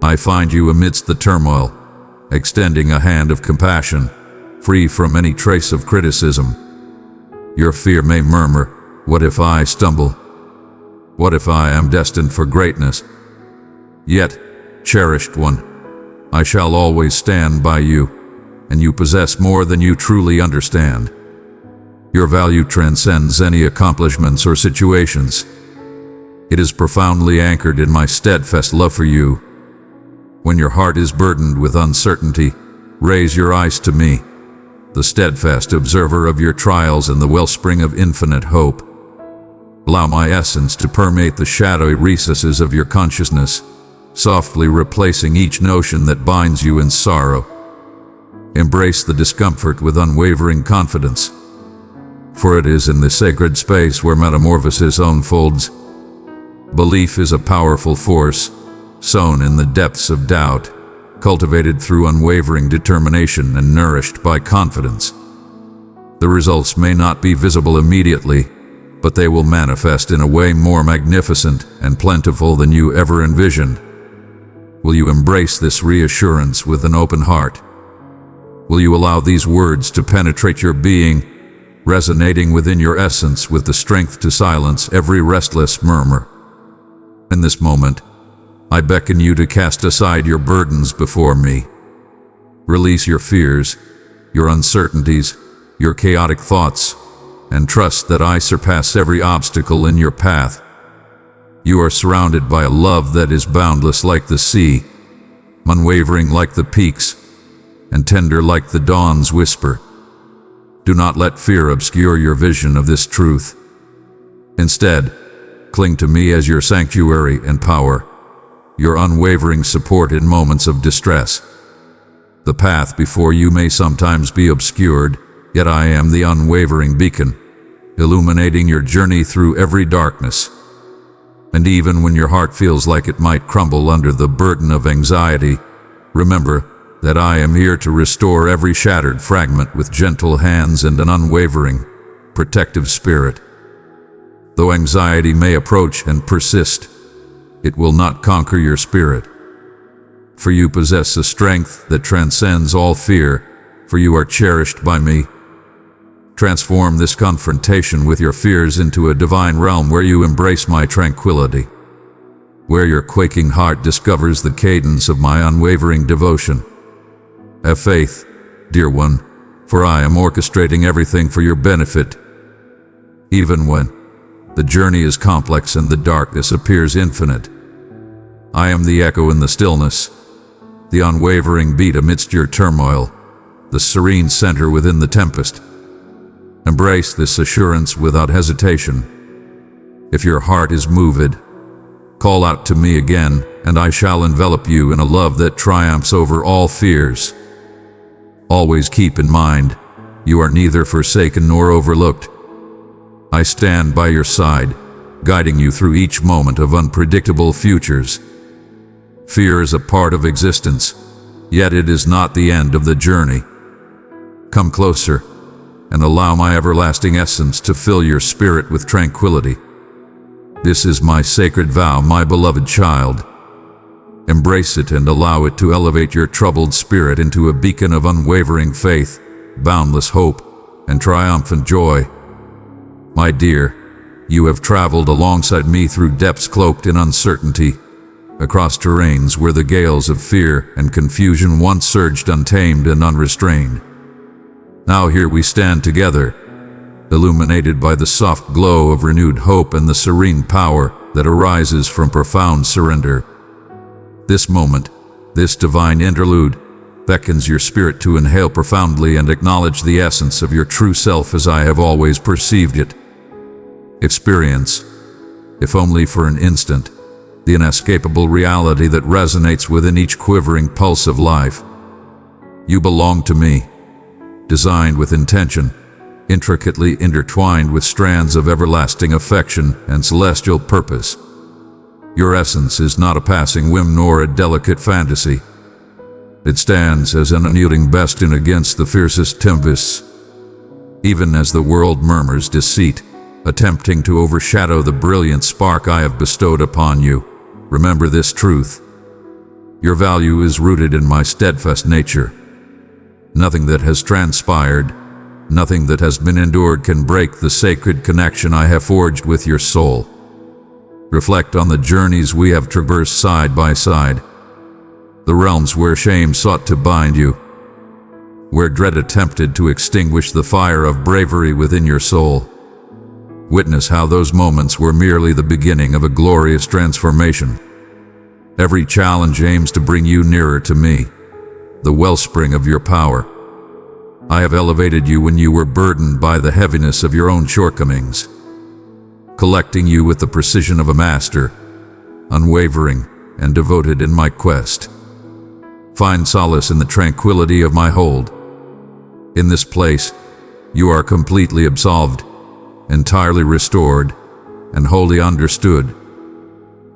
I find you amidst the turmoil, extending a hand of compassion, free from any trace of criticism. Your fear may murmur, "What if I stumble? What if I am destined for greatness?" Yet, cherished one, I shall always stand by you, and you possess more than you truly understand. Your value transcends any accomplishments or situations. It is profoundly anchored in my steadfast love for you. When your heart is burdened with uncertainty, raise your eyes to me, the steadfast observer of your trials and the wellspring of infinite hope. Allow my essence to permeate the shadowy recesses of your consciousness, softly replacing each notion that binds you in sorrow. Embrace the discomfort with unwavering confidence, for it is in the sacred space where metamorphosis unfolds. Belief is a powerful force, sown in the depths of doubt, cultivated through unwavering determination and nourished by confidence. The results may not be visible immediately, but they will manifest in a way more magnificent and plentiful than you ever envisioned. Will you embrace this reassurance with an open heart? Will you allow these words to penetrate your being, resonating within your essence with the strength to silence every restless murmur? In this moment, I beckon you to cast aside your burdens before me. Release your fears, your uncertainties, your chaotic thoughts, and trust that I surpass every obstacle in your path. You are surrounded by a love that is boundless like the sea, unwavering like the peaks, and tender like the dawn's whisper. Do not let fear obscure your vision of this truth. Instead, cling to me as your sanctuary and power, your unwavering support in moments of distress. The path before you may sometimes be obscured, yet I am the unwavering beacon, illuminating your journey through every darkness. And even when your heart feels like it might crumble under the burden of anxiety, remember that I am here to restore every shattered fragment with gentle hands and an unwavering, protective spirit. Though anxiety may approach and persist, it will not conquer your spirit. For you possess a strength that transcends all fear, for you are cherished by me. Transform this confrontation with your fears into a divine realm where you embrace my tranquility, where your quaking heart discovers the cadence of my unwavering devotion. Have faith, dear one, for I am orchestrating everything for your benefit. Even when the journey is complex and the darkness appears infinite, I am the echo in the stillness, the unwavering beat amidst your turmoil, the serene center within the tempest. Embrace this assurance without hesitation. If your heart is moved, call out to me again, and I shall envelop you in a love that triumphs over all fears. Always keep in mind, you are neither forsaken nor overlooked. I stand by your side, guiding you through each moment of unpredictable futures. Fear is a part of existence, yet it is not the end of the journey. Come closer, and allow my everlasting essence to fill your spirit with tranquility. This is my sacred vow, my beloved child. Embrace it and allow it to elevate your troubled spirit into a beacon of unwavering faith, boundless hope, and triumphant joy. My dear, you have traveled alongside me through depths cloaked in uncertainty, across terrains where the gales of fear and confusion once surged untamed and unrestrained. Now here we stand together, illuminated by the soft glow of renewed hope and the serene power that arises from profound surrender. This moment, this divine interlude, beckons your spirit to inhale profoundly and acknowledge the essence of your true self as I have always perceived it. Experience, if only for an instant, the inescapable reality that resonates within each quivering pulse of life. You belong to me, designed with intention, intricately intertwined with strands of everlasting affection and celestial purpose. Your essence is not a passing whim nor a delicate fantasy. It stands as an unyielding bastion against the fiercest tempests. Even as the world murmurs deceit, attempting to overshadow the brilliant spark I have bestowed upon you, remember this truth. Your value is rooted in my steadfast nature. Nothing that has transpired, nothing that has been endured can break the sacred connection I have forged with your soul. Reflect on the journeys we have traversed side by side, the realms where shame sought to bind you, where dread attempted to extinguish the fire of bravery within your soul. Witness how those moments were merely the beginning of a glorious transformation. Every challenge aims to bring you nearer to me, the wellspring of your power. I have elevated you when you were burdened by the heaviness of your own shortcomings, collecting you with the precision of a master, unwavering and devoted in my quest. Find solace in the tranquility of my hold. In this place, you are completely absolved, entirely restored, and wholly understood.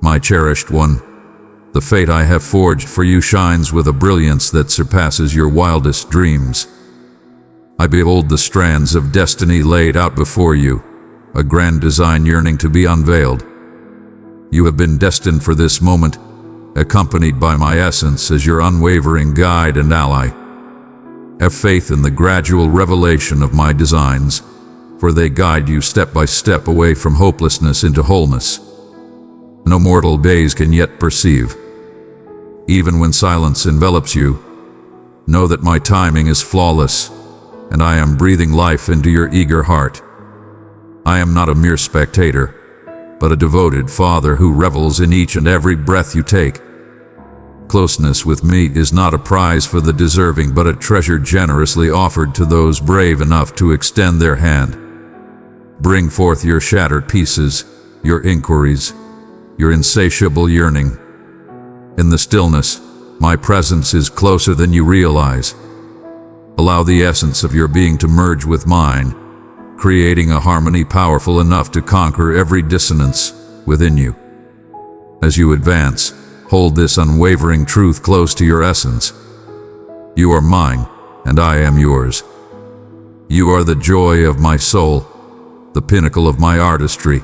My cherished one, the fate I have forged for you shines with a brilliance that surpasses your wildest dreams. I behold the strands of destiny laid out before you, a grand design yearning to be unveiled. You have been destined for this moment, accompanied by my essence as your unwavering guide and ally. Have faith in the gradual revelation of my designs, for they guide you step by step away from hopelessness into wholeness. No mortal gaze can yet perceive. Even when silence envelops you, know that my timing is flawless, and I am breathing life into your eager heart. I am not a mere spectator, but a devoted father who revels in each and every breath you take. Closeness with me is not a prize for the deserving, but a treasure generously offered to those brave enough to extend their hand. Bring forth your shattered pieces, your inquiries, your insatiable yearning. In the stillness, my presence is closer than you realize. Allow the essence of your being to merge with mine, creating a harmony powerful enough to conquer every dissonance within you. As you advance, hold this unwavering truth close to your essence. You are mine, and I am yours. You are the joy of my soul, the pinnacle of my artistry.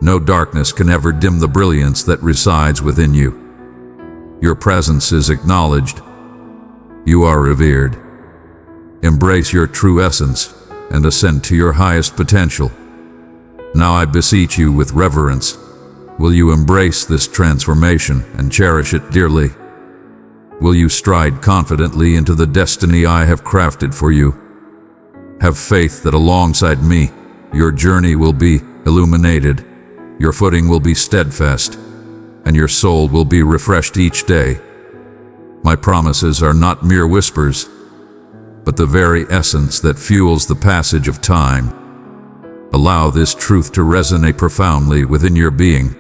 No darkness can ever dim the brilliance that resides within you. Your presence is acknowledged. You are revered. Embrace your true essence and ascend to your highest potential. Now I beseech you with reverence, will you embrace this transformation and cherish it dearly? Will you stride confidently into the destiny I have crafted for you? Have faith that alongside me, your journey will be illuminated, your footing will be steadfast, and your soul will be refreshed each day. My promises are not mere whispers, but the very essence that fuels the passage of time. Allow this truth to resonate profoundly within your being.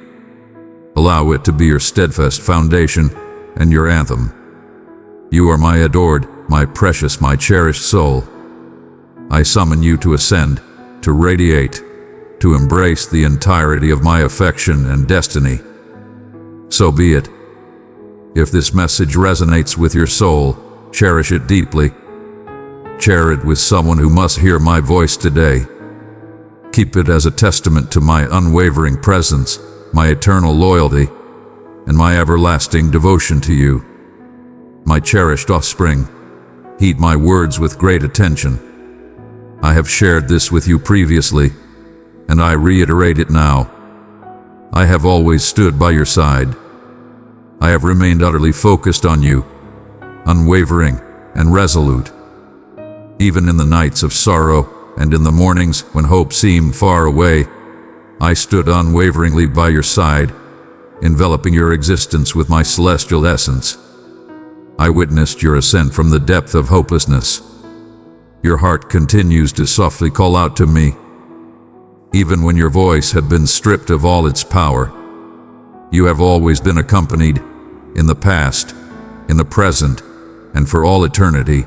Allow it to be your steadfast foundation and your anthem. You are my adored, my precious, my cherished soul. I summon you to ascend, to radiate, to embrace the entirety of my affection and destiny. So be it. If this message resonates with your soul, cherish it deeply. Share it with someone who must hear my voice today. Keep it as a testament to my unwavering presence, my eternal loyalty, and my everlasting devotion to you. My cherished offspring, heed my words with great attention. I have shared this with you previously, and I reiterate it now. I have always stood by your side. I have remained utterly focused on you, unwavering and resolute. Even in the nights of sorrow and in the mornings when hope seemed far away, I stood unwaveringly by your side, enveloping your existence with my celestial essence. I witnessed your ascent from the depth of hopelessness. Your heart continues to softly call out to me, even when your voice had been stripped of all its power. You have always been accompanied, in the past, in the present, and for all eternity.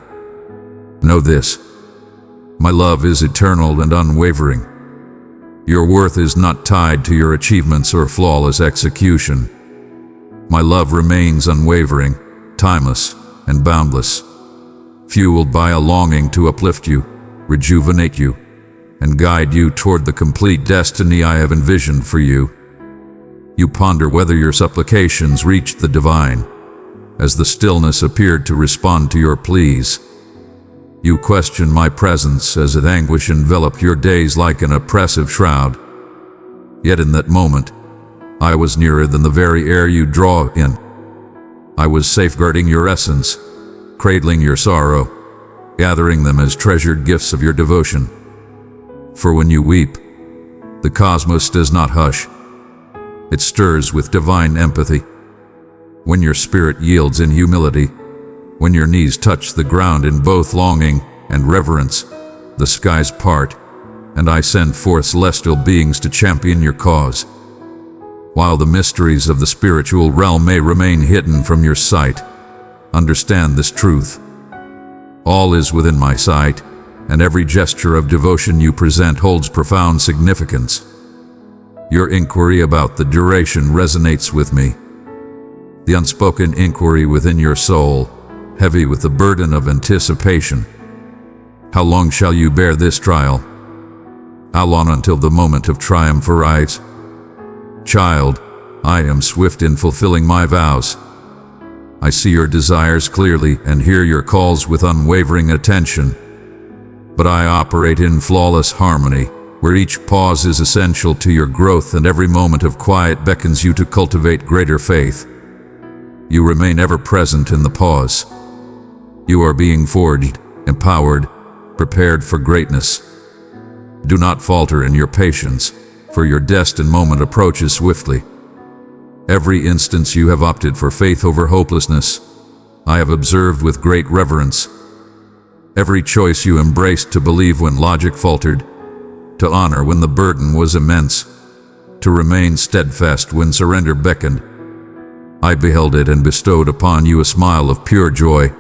Know this: my love is eternal and unwavering. Your worth is not tied to your achievements or flawless execution. My love remains unwavering, timeless, and boundless, fueled by a longing to uplift you, rejuvenate you, and guide you toward the complete destiny I have envisioned for you. You ponder whether your supplications reached the divine, as the stillness appeared to respond to your pleas. You question my presence as anguish enveloped your days like an oppressive shroud. Yet in that moment, I was nearer than the very air you draw in. I was safeguarding your essence, cradling your sorrow, gathering them as treasured gifts of your devotion. For when you weep, the cosmos does not hush. It stirs with divine empathy. When your spirit yields in humility, when your knees touch the ground in both longing and reverence, the skies part, and I send forth celestial beings to champion your cause. While the mysteries of the spiritual realm may remain hidden from your sight, understand this truth: all is within my sight, and every gesture of devotion you present holds profound significance. Your inquiry about the duration resonates with me. The unspoken inquiry within your soul, heavy with the burden of anticipation. How long shall you bear this trial? How long until the moment of triumph arrives? Child, I am swift in fulfilling my vows. I see your desires clearly and hear your calls with unwavering attention. But I operate in flawless harmony, where each pause is essential to your growth and every moment of quiet beckons you to cultivate greater faith. You remain ever present in the pause. You are being forged, empowered, prepared for greatness. Do not falter in your patience, for your destined moment approaches swiftly. Every instance you have opted for faith over hopelessness, I have observed with great reverence. Every choice you embraced to believe when logic faltered, to honor when the burden was immense, to remain steadfast when surrender beckoned, I beheld it and bestowed upon you a smile of pure joy.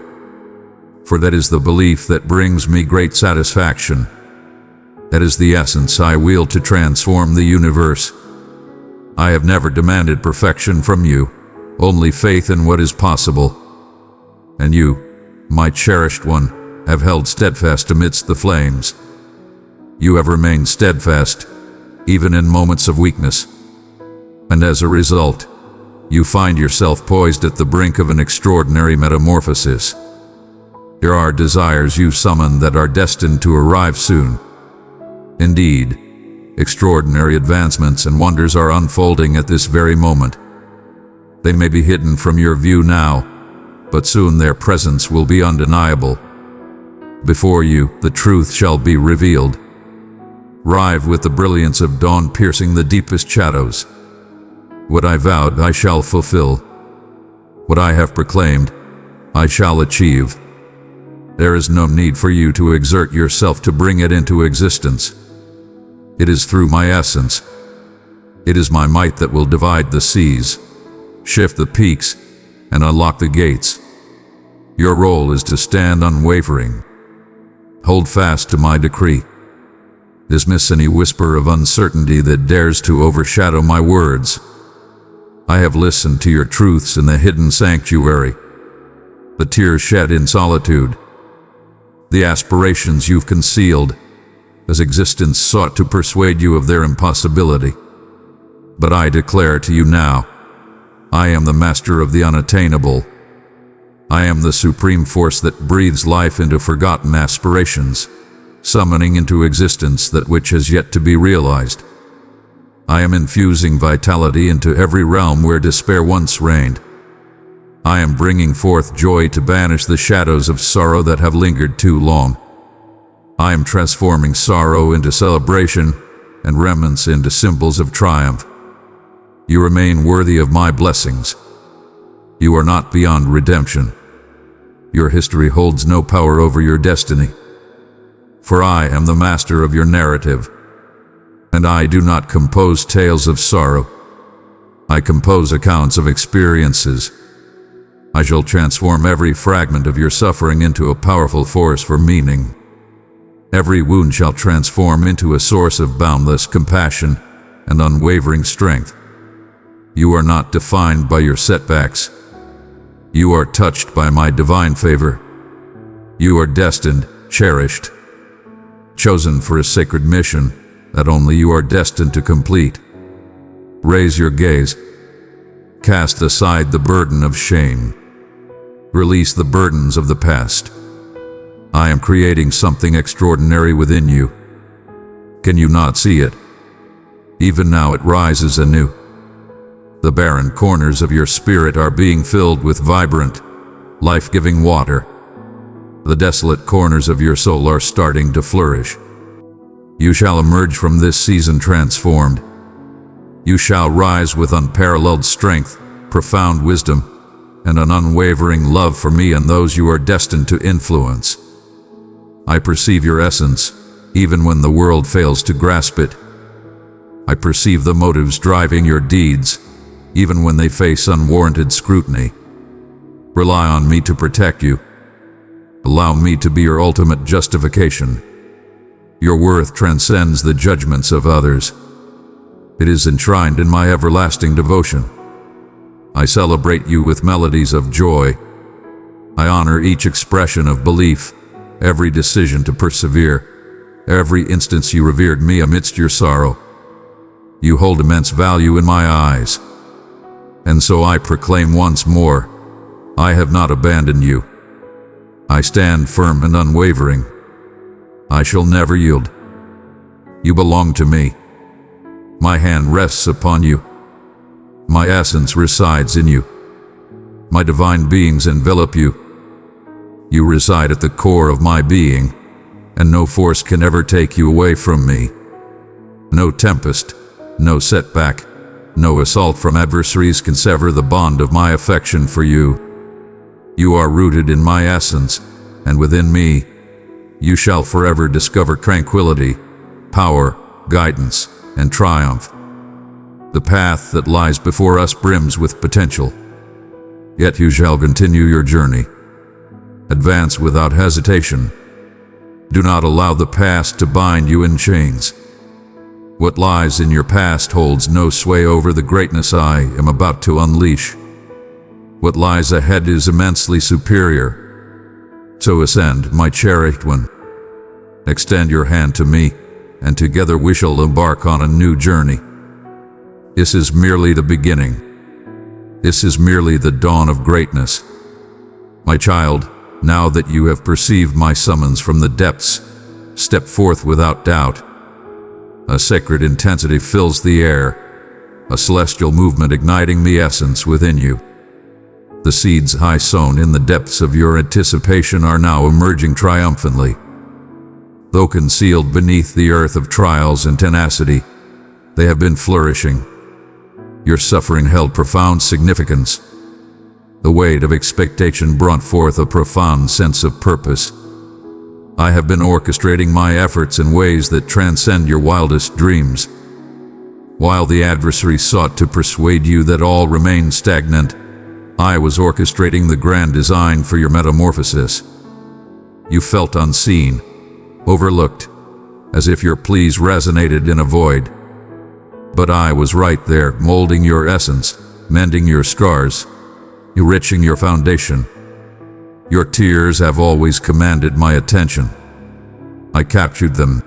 For that is the belief that brings me great satisfaction. That is the essence I wield to transform the universe. I have never demanded perfection from you, only faith in what is possible. And you, my cherished one, have held steadfast amidst the flames. You have remained steadfast, even in moments of weakness. And as a result, you find yourself poised at the brink of an extraordinary metamorphosis. There are desires you summon that are destined to arrive soon. Indeed, extraordinary advancements and wonders are unfolding at this very moment. They may be hidden from your view now, but soon their presence will be undeniable. Before you, the truth shall be revealed. Rive with the brilliance of dawn piercing the deepest shadows. What I vowed, I shall fulfill. What I have proclaimed, I shall achieve. There is no need for you to exert yourself to bring it into existence. It is through my essence. It is my might that will divide the seas, shift the peaks, and unlock the gates. Your role is to stand unwavering. Hold fast to my decree. Dismiss any whisper of uncertainty that dares to overshadow my words. I have listened to your truths in the hidden sanctuary, the tears shed in solitude, the aspirations you've concealed, as existence sought to persuade you of their impossibility. But I declare to you now, I am the master of the unattainable. I am the supreme force that breathes life into forgotten aspirations, summoning into existence that which has yet to be realized. I am infusing vitality into every realm where despair once reigned. I am bringing forth joy to banish the shadows of sorrow that have lingered too long. I am transforming sorrow into celebration and remnants into symbols of triumph. You remain worthy of my blessings. You are not beyond redemption. Your history holds no power over your destiny. For I am the master of your narrative, and I do not compose tales of sorrow. I compose accounts of experiences. I shall transform every fragment of your suffering into a powerful force for meaning. Every wound shall transform into a source of boundless compassion and unwavering strength. You are not defined by your setbacks. You are touched by my divine favor. You are destined, cherished, chosen for a sacred mission that only you are destined to complete. Raise your gaze. Cast aside the burden of shame. Release the burdens of the past. I am creating something extraordinary within you. Can you not see it? Even now it rises anew. The barren corners of your spirit are being filled with vibrant, life-giving water. The desolate corners of your soul are starting to flourish. You shall emerge from this season transformed. You shall rise with unparalleled strength, profound wisdom, and an unwavering love for me and those you are destined to influence. I perceive your essence, even when the world fails to grasp it. I perceive the motives driving your deeds, even when they face unwarranted scrutiny. Rely on me to protect you. Allow me to be your ultimate justification. Your worth transcends the judgments of others. It is enshrined in my everlasting devotion. I celebrate you with melodies of joy. I honor each expression of belief, every decision to persevere, every instance you revered me amidst your sorrow. You hold immense value in my eyes. And so I proclaim once more, I have not abandoned you. I stand firm and unwavering. I shall never yield. You belong to me. My hand rests upon you. My essence resides in you. My divine beings envelop you. You reside at the core of my being, and no force can ever take you away from me. No tempest, no setback, no assault from adversaries can sever the bond of my affection for you. You are rooted in my essence, and within me, you shall forever discover tranquility, power, guidance, and triumph. The path that lies before us brims with potential. Yet you shall continue your journey. Advance without hesitation. Do not allow the past to bind you in chains. What lies in your past holds no sway over the greatness I am about to unleash. What lies ahead is immensely superior. So ascend, my cherished one. Extend your hand to me, and together we shall embark on a new journey. This is merely the beginning. This is merely the dawn of greatness. My child, now that you have perceived my summons from the depths, step forth without doubt. A sacred intensity fills the air, a celestial movement igniting the essence within you. The seeds I sown in the depths of your anticipation are now emerging triumphantly. Though concealed beneath the earth of trials and tenacity, they have been flourishing. Your suffering held profound significance. The weight of expectation brought forth a profound sense of purpose. I have been orchestrating my efforts in ways that transcend your wildest dreams. While the adversary sought to persuade you that all remained stagnant, I was orchestrating the grand design for your metamorphosis. You felt unseen, overlooked, as if your pleas resonated in a void. But I was right there, molding your essence, mending your scars, enriching your foundation. Your tears have always commanded my attention. I captured them,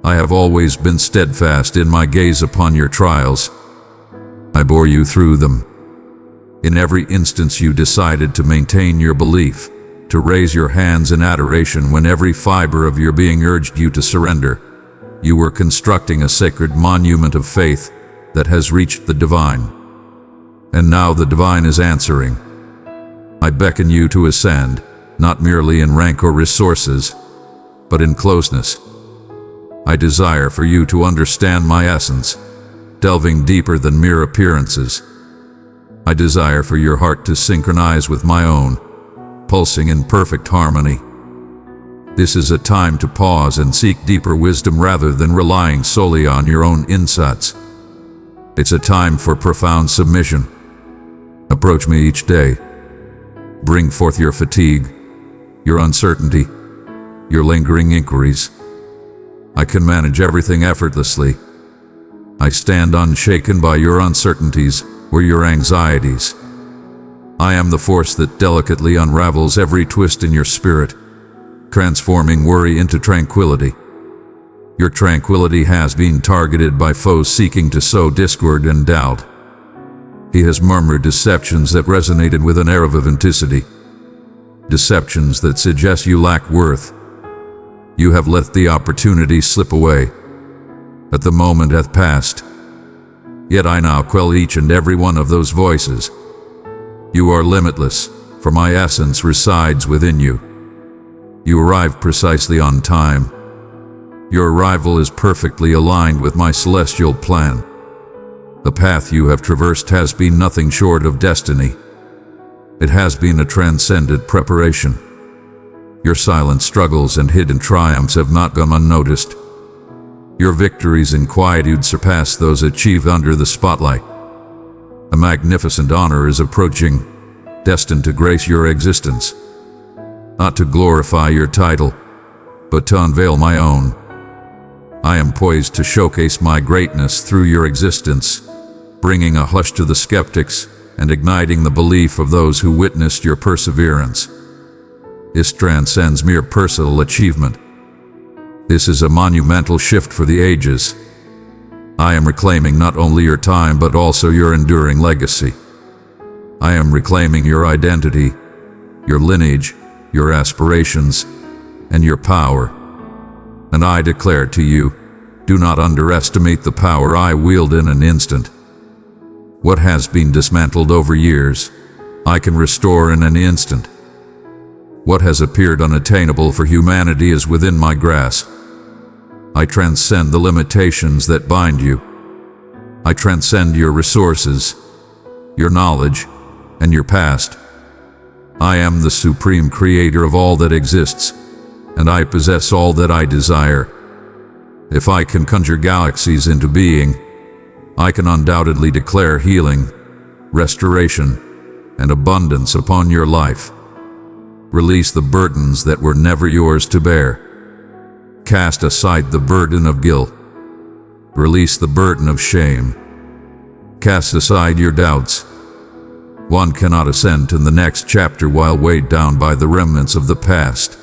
I have always been steadfast in my gaze upon your trials. I bore you through them. In every instance you decided to maintain your belief, to raise your hands in adoration when every fiber of your being urged you to surrender. You were constructing a sacred monument of faith that has reached the divine. And now the divine is answering. I beckon you to ascend, not merely in rank or resources, but in closeness. I desire for you to understand my essence, delving deeper than mere appearances. I desire for your heart to synchronize with my own, pulsing in perfect harmony. This is a time to pause and seek deeper wisdom rather than relying solely on your own insights. It's a time for profound submission. Approach me each day. Bring forth your fatigue, your uncertainty, your lingering inquiries. I can manage everything effortlessly. I stand unshaken by your uncertainties or your anxieties. I am the force that delicately unravels every twist in your spirit, transforming worry into tranquility. Your tranquility has been targeted by foes seeking to sow discord and doubt. He has murmured deceptions that resonated with an air of authenticity, deceptions that suggest you lack worth. You have let the opportunity slip away, but the moment hath passed. Yet I now quell each and every one of those voices. You are limitless, for my essence resides within you. You arrive precisely on time. Your arrival is perfectly aligned with my celestial plan. The path you have traversed has been nothing short of destiny. It has been a transcendent preparation. Your silent struggles and hidden triumphs have not gone unnoticed. Your victories in quietude surpass those achieved under the spotlight. A magnificent honor is approaching, destined to grace your existence. Not to glorify your title, but to unveil my own. I am poised to showcase my greatness through your existence, bringing a hush to the skeptics and igniting the belief of those who witnessed your perseverance. This transcends mere personal achievement. This is a monumental shift for the ages. I am reclaiming not only your time but also your enduring legacy. I am reclaiming your identity, your lineage, your aspirations, and your power. And I declare to you, do not underestimate the power I wield in an instant. What has been dismantled over years, I can restore in an instant. What has appeared unattainable for humanity is within my grasp. I transcend the limitations that bind you. I transcend your resources, your knowledge, and your past. I am the supreme creator of all that exists, and I possess all that I desire. If I can conjure galaxies into being, I can undoubtedly declare healing, restoration, and abundance upon your life. Release the burdens that were never yours to bear. Cast aside the burden of guilt. Release the burden of shame. Cast aside your doubts. One cannot ascend to the next chapter while weighed down by the remnants of the past.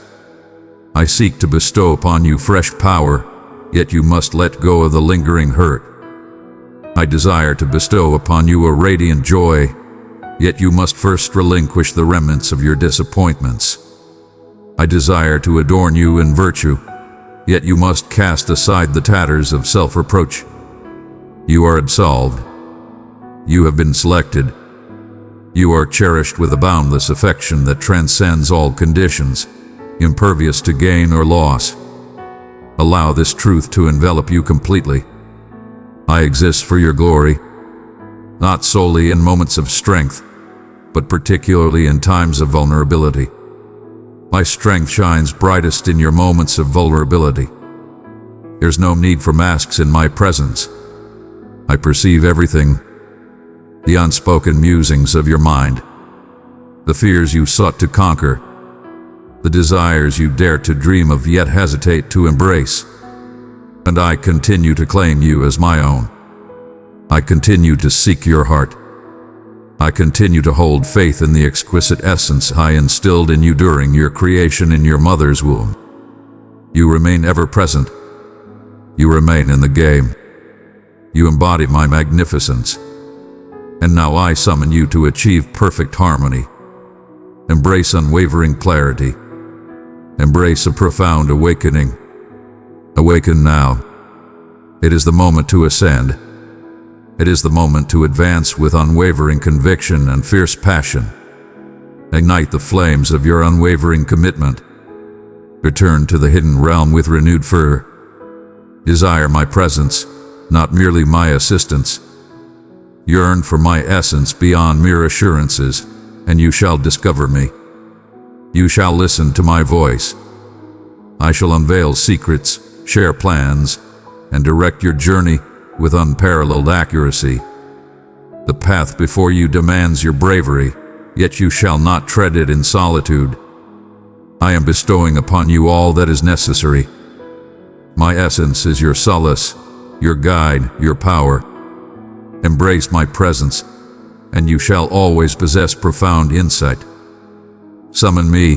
I seek to bestow upon you fresh power, yet you must let go of the lingering hurt. I desire to bestow upon you a radiant joy, yet you must first relinquish the remnants of your disappointments. I desire to adorn you in virtue, yet you must cast aside the tatters of self-reproach. You are absolved. You have been selected. You are cherished with a boundless affection that transcends all conditions, impervious to gain or loss. Allow this truth to envelop you completely. I exist for your glory, not solely in moments of strength, but particularly in times of vulnerability. My strength shines brightest in your moments of vulnerability. There's no need for masks in my presence. I perceive everything, the unspoken musings of your mind, the fears you sought to conquer, the desires you dare to dream of yet hesitate to embrace. And I continue to claim you as my own. I continue to seek your heart. I continue to hold faith in the exquisite essence I instilled in you during your creation in your mother's womb. You remain ever present. You remain in the game. You embody my magnificence. And now I summon you to achieve perfect harmony. Embrace unwavering clarity. Embrace a profound awakening. Awaken now. It is the moment to ascend. It is the moment to advance with unwavering conviction and fierce passion. Ignite the flames of your unwavering commitment. Return to the hidden realm with renewed fervor. Desire my presence, not merely my assistance. Yearn for my essence beyond mere assurances, and you shall discover me. You shall listen to my voice. I shall unveil secrets, share plans, and direct your journey with unparalleled accuracy. The path before you demands your bravery, yet you shall not tread it in solitude. I am bestowing upon you all that is necessary. My essence is your solace, your guide, your power. Embrace my presence, and you shall always possess profound insight. Summon me,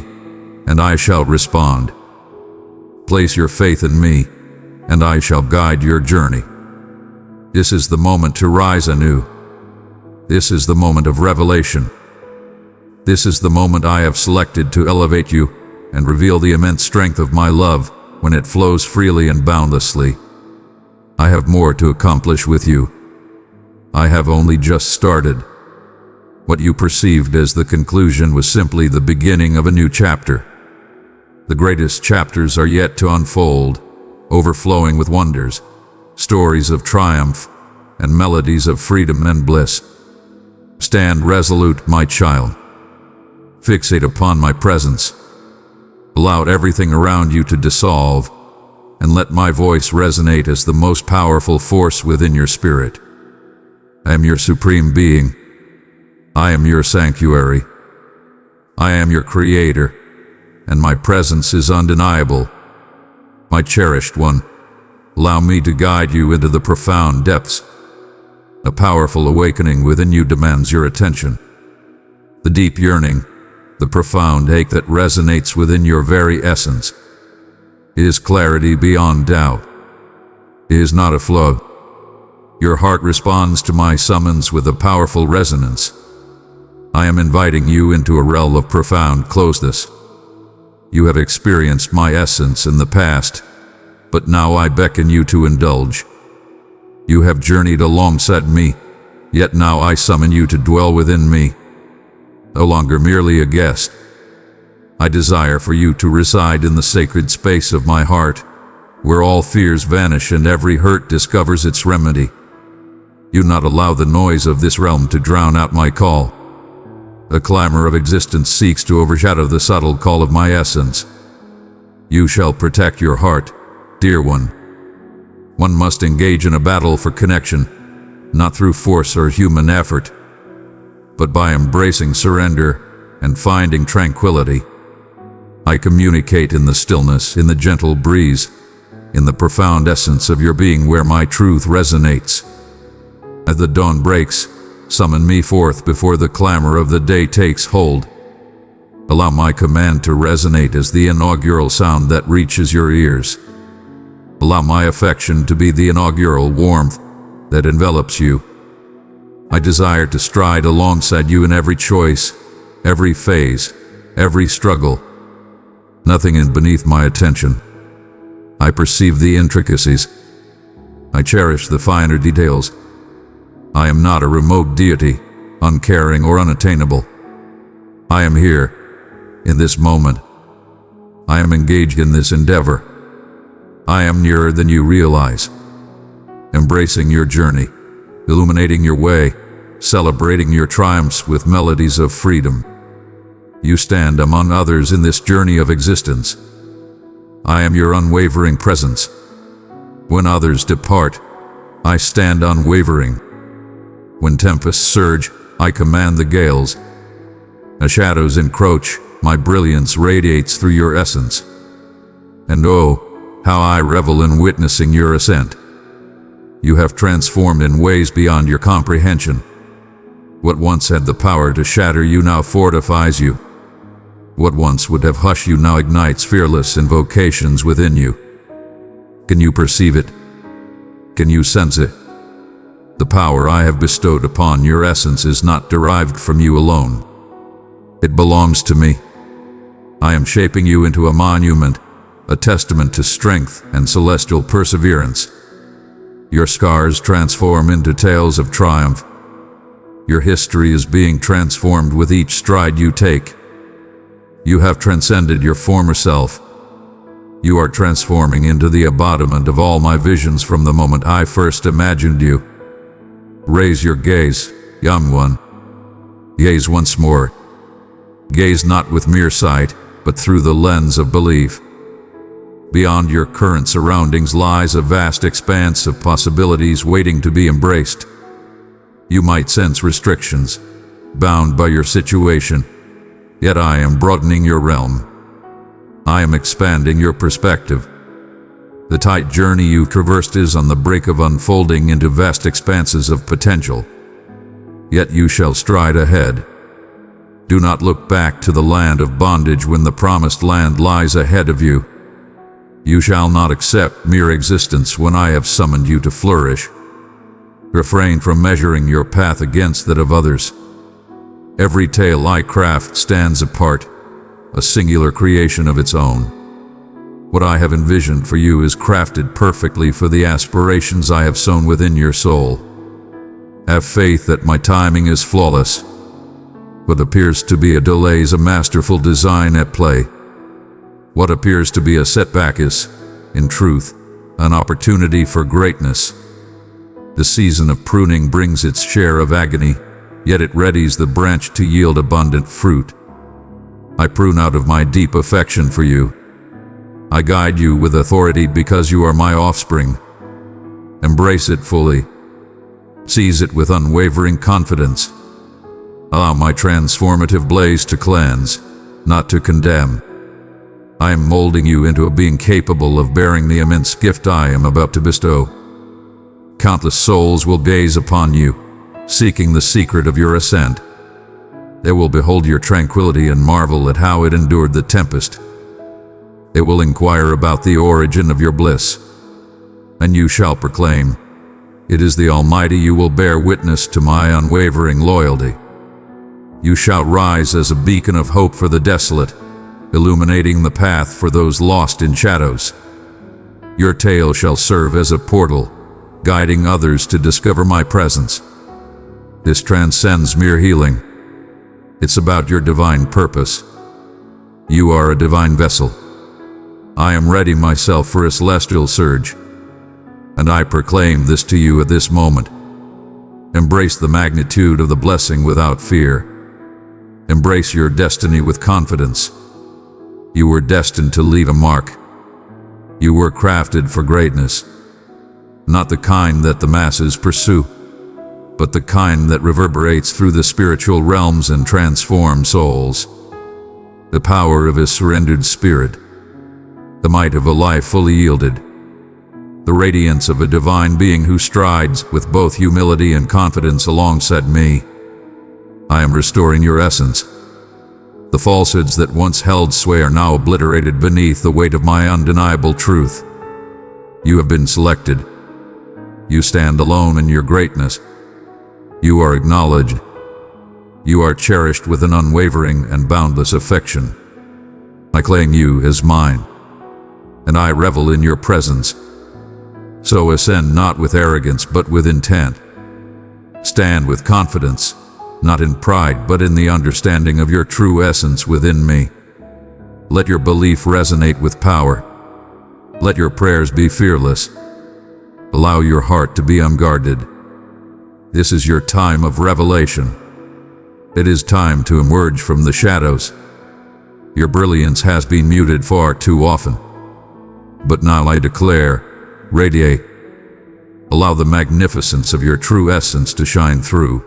and I shall respond. Place your faith in me, and I shall guide your journey. This is the moment to rise anew. This is the moment of revelation. This is the moment I have selected to elevate you and reveal the immense strength of my love when it flows freely and boundlessly. I have more to accomplish with you. I have only just started. What you perceived as the conclusion was simply the beginning of a new chapter. The greatest chapters are yet to unfold, overflowing with wonders, stories of triumph, and melodies of freedom and bliss. Stand resolute, my child. Fixate upon my presence. Allow everything around you to dissolve, and let my voice resonate as the most powerful force within your spirit. I am your supreme being. I am your sanctuary. I am your creator, and my presence is undeniable. My cherished one, allow me to guide you into the profound depths. A powerful awakening within you demands your attention. The deep yearning, the profound ache that resonates within your very essence. It is clarity beyond doubt. It is not a flaw. Your heart responds to my summons with a powerful resonance. I am inviting you into a realm of profound closeness. You have experienced my essence in the past, but now I beckon you to indulge. You have journeyed alongside me, yet now I summon you to dwell within me. No longer merely a guest. I desire for you to reside in the sacred space of my heart, where all fears vanish and every hurt discovers its remedy. Do not allow the noise of this realm to drown out my call. The clamor of existence seeks to overshadow the subtle call of my essence. You shall protect your heart, dear one. One must engage in a battle for connection, not through force or human effort, but by embracing surrender and finding tranquility. I communicate in the stillness, in the gentle breeze, in the profound essence of your being where my truth resonates. As the dawn breaks, summon me forth before the clamor of the day takes hold. Allow my command to resonate as the inaugural sound that reaches your ears. Allow my affection to be the inaugural warmth that envelops you. I desire to stride alongside you in every choice, every phase, every struggle. Nothing is beneath my attention. I perceive the intricacies. I cherish the finer details. I am not a remote deity, uncaring or unattainable. I am here, in this moment. I am engaged in this endeavor. I am nearer than you realize. Embracing your journey, illuminating your way, celebrating your triumphs with melodies of freedom. You stand among others in this journey of existence. I am your unwavering presence. When others depart, I stand unwavering. When tempests surge, I command the gales. As shadows encroach, my brilliance radiates through your essence. And oh, how I revel in witnessing your ascent. You have transformed in ways beyond your comprehension. What once had the power to shatter you now fortifies you. What once would have hushed you now ignites fearless invocations within you. Can you perceive it? Can you sense it? The power I have bestowed upon your essence is not derived from you alone. It belongs to me. I am shaping you into a monument, a testament to strength and celestial perseverance. Your scars transform into tales of triumph. Your history is being transformed with each stride you take. You have transcended your former self. You are transforming into the embodiment of all my visions from the moment I first imagined you. Raise your gaze, young one. Gaze once more. Gaze not with mere sight, but through the lens of belief. Beyond your current surroundings lies a vast expanse of possibilities waiting to be embraced. You might sense restrictions, bound by your situation, yet I am broadening your realm. I am expanding your perspective. The tight journey you've traversed is on the brink of unfolding into vast expanses of potential. Yet you shall stride ahead. Do not look back to the land of bondage when the promised land lies ahead of you. You shall not accept mere existence when I have summoned you to flourish. Refrain from measuring your path against that of others. Every tale I craft stands apart, a singular creation of its own. What I have envisioned for you is crafted perfectly for the aspirations I have sown within your soul. Have faith that my timing is flawless. What appears to be a delay is a masterful design at play. What appears to be a setback is, in truth, an opportunity for greatness. The season of pruning brings its share of agony, yet it readies the branch to yield abundant fruit. I prune out of my deep affection for you. I guide you with authority because you are my offspring. Embrace it fully. Seize it with unwavering confidence. Allow my transformative blaze to cleanse, not to condemn. I am molding you into a being capable of bearing the immense gift I am about to bestow. Countless souls will gaze upon you, seeking the secret of your ascent. They will behold your tranquility and marvel at how it endured the tempest. They will inquire about the origin of your bliss, and you shall proclaim, "It is the Almighty." You will bear witness to my unwavering loyalty. You shall rise as a beacon of hope for the desolate, illuminating the path for those lost in shadows. Your tale shall serve as a portal, guiding others to discover my presence. This transcends mere healing. It's about your divine purpose. You are a divine vessel. I am ready myself for a celestial surge, and I proclaim this to you at this moment. Embrace the magnitude of the blessing without fear. Embrace your destiny with confidence. You were destined to leave a mark. You were crafted for greatness, not the kind that the masses pursue, but the kind that reverberates through the spiritual realms and transforms souls. The power of a surrendered spirit, the might of a life fully yielded, the radiance of a divine being who strides with both humility and confidence alongside me. I am restoring your essence. The falsehoods that once held sway are now obliterated beneath the weight of my undeniable truth. You have been selected. You stand alone in your greatness. You are acknowledged. You are cherished with an unwavering and boundless affection. I claim you as mine, and I revel in your presence. So ascend not with arrogance but with intent. Stand with confidence, not in pride but in the understanding of your true essence within me. Let your belief resonate with power. Let your prayers be fearless. Allow your heart to be unguarded. This is your time of revelation. It is time to emerge from the shadows. Your brilliance has been muted far too often. But now I declare, radiate. Allow the magnificence of your true essence to shine through.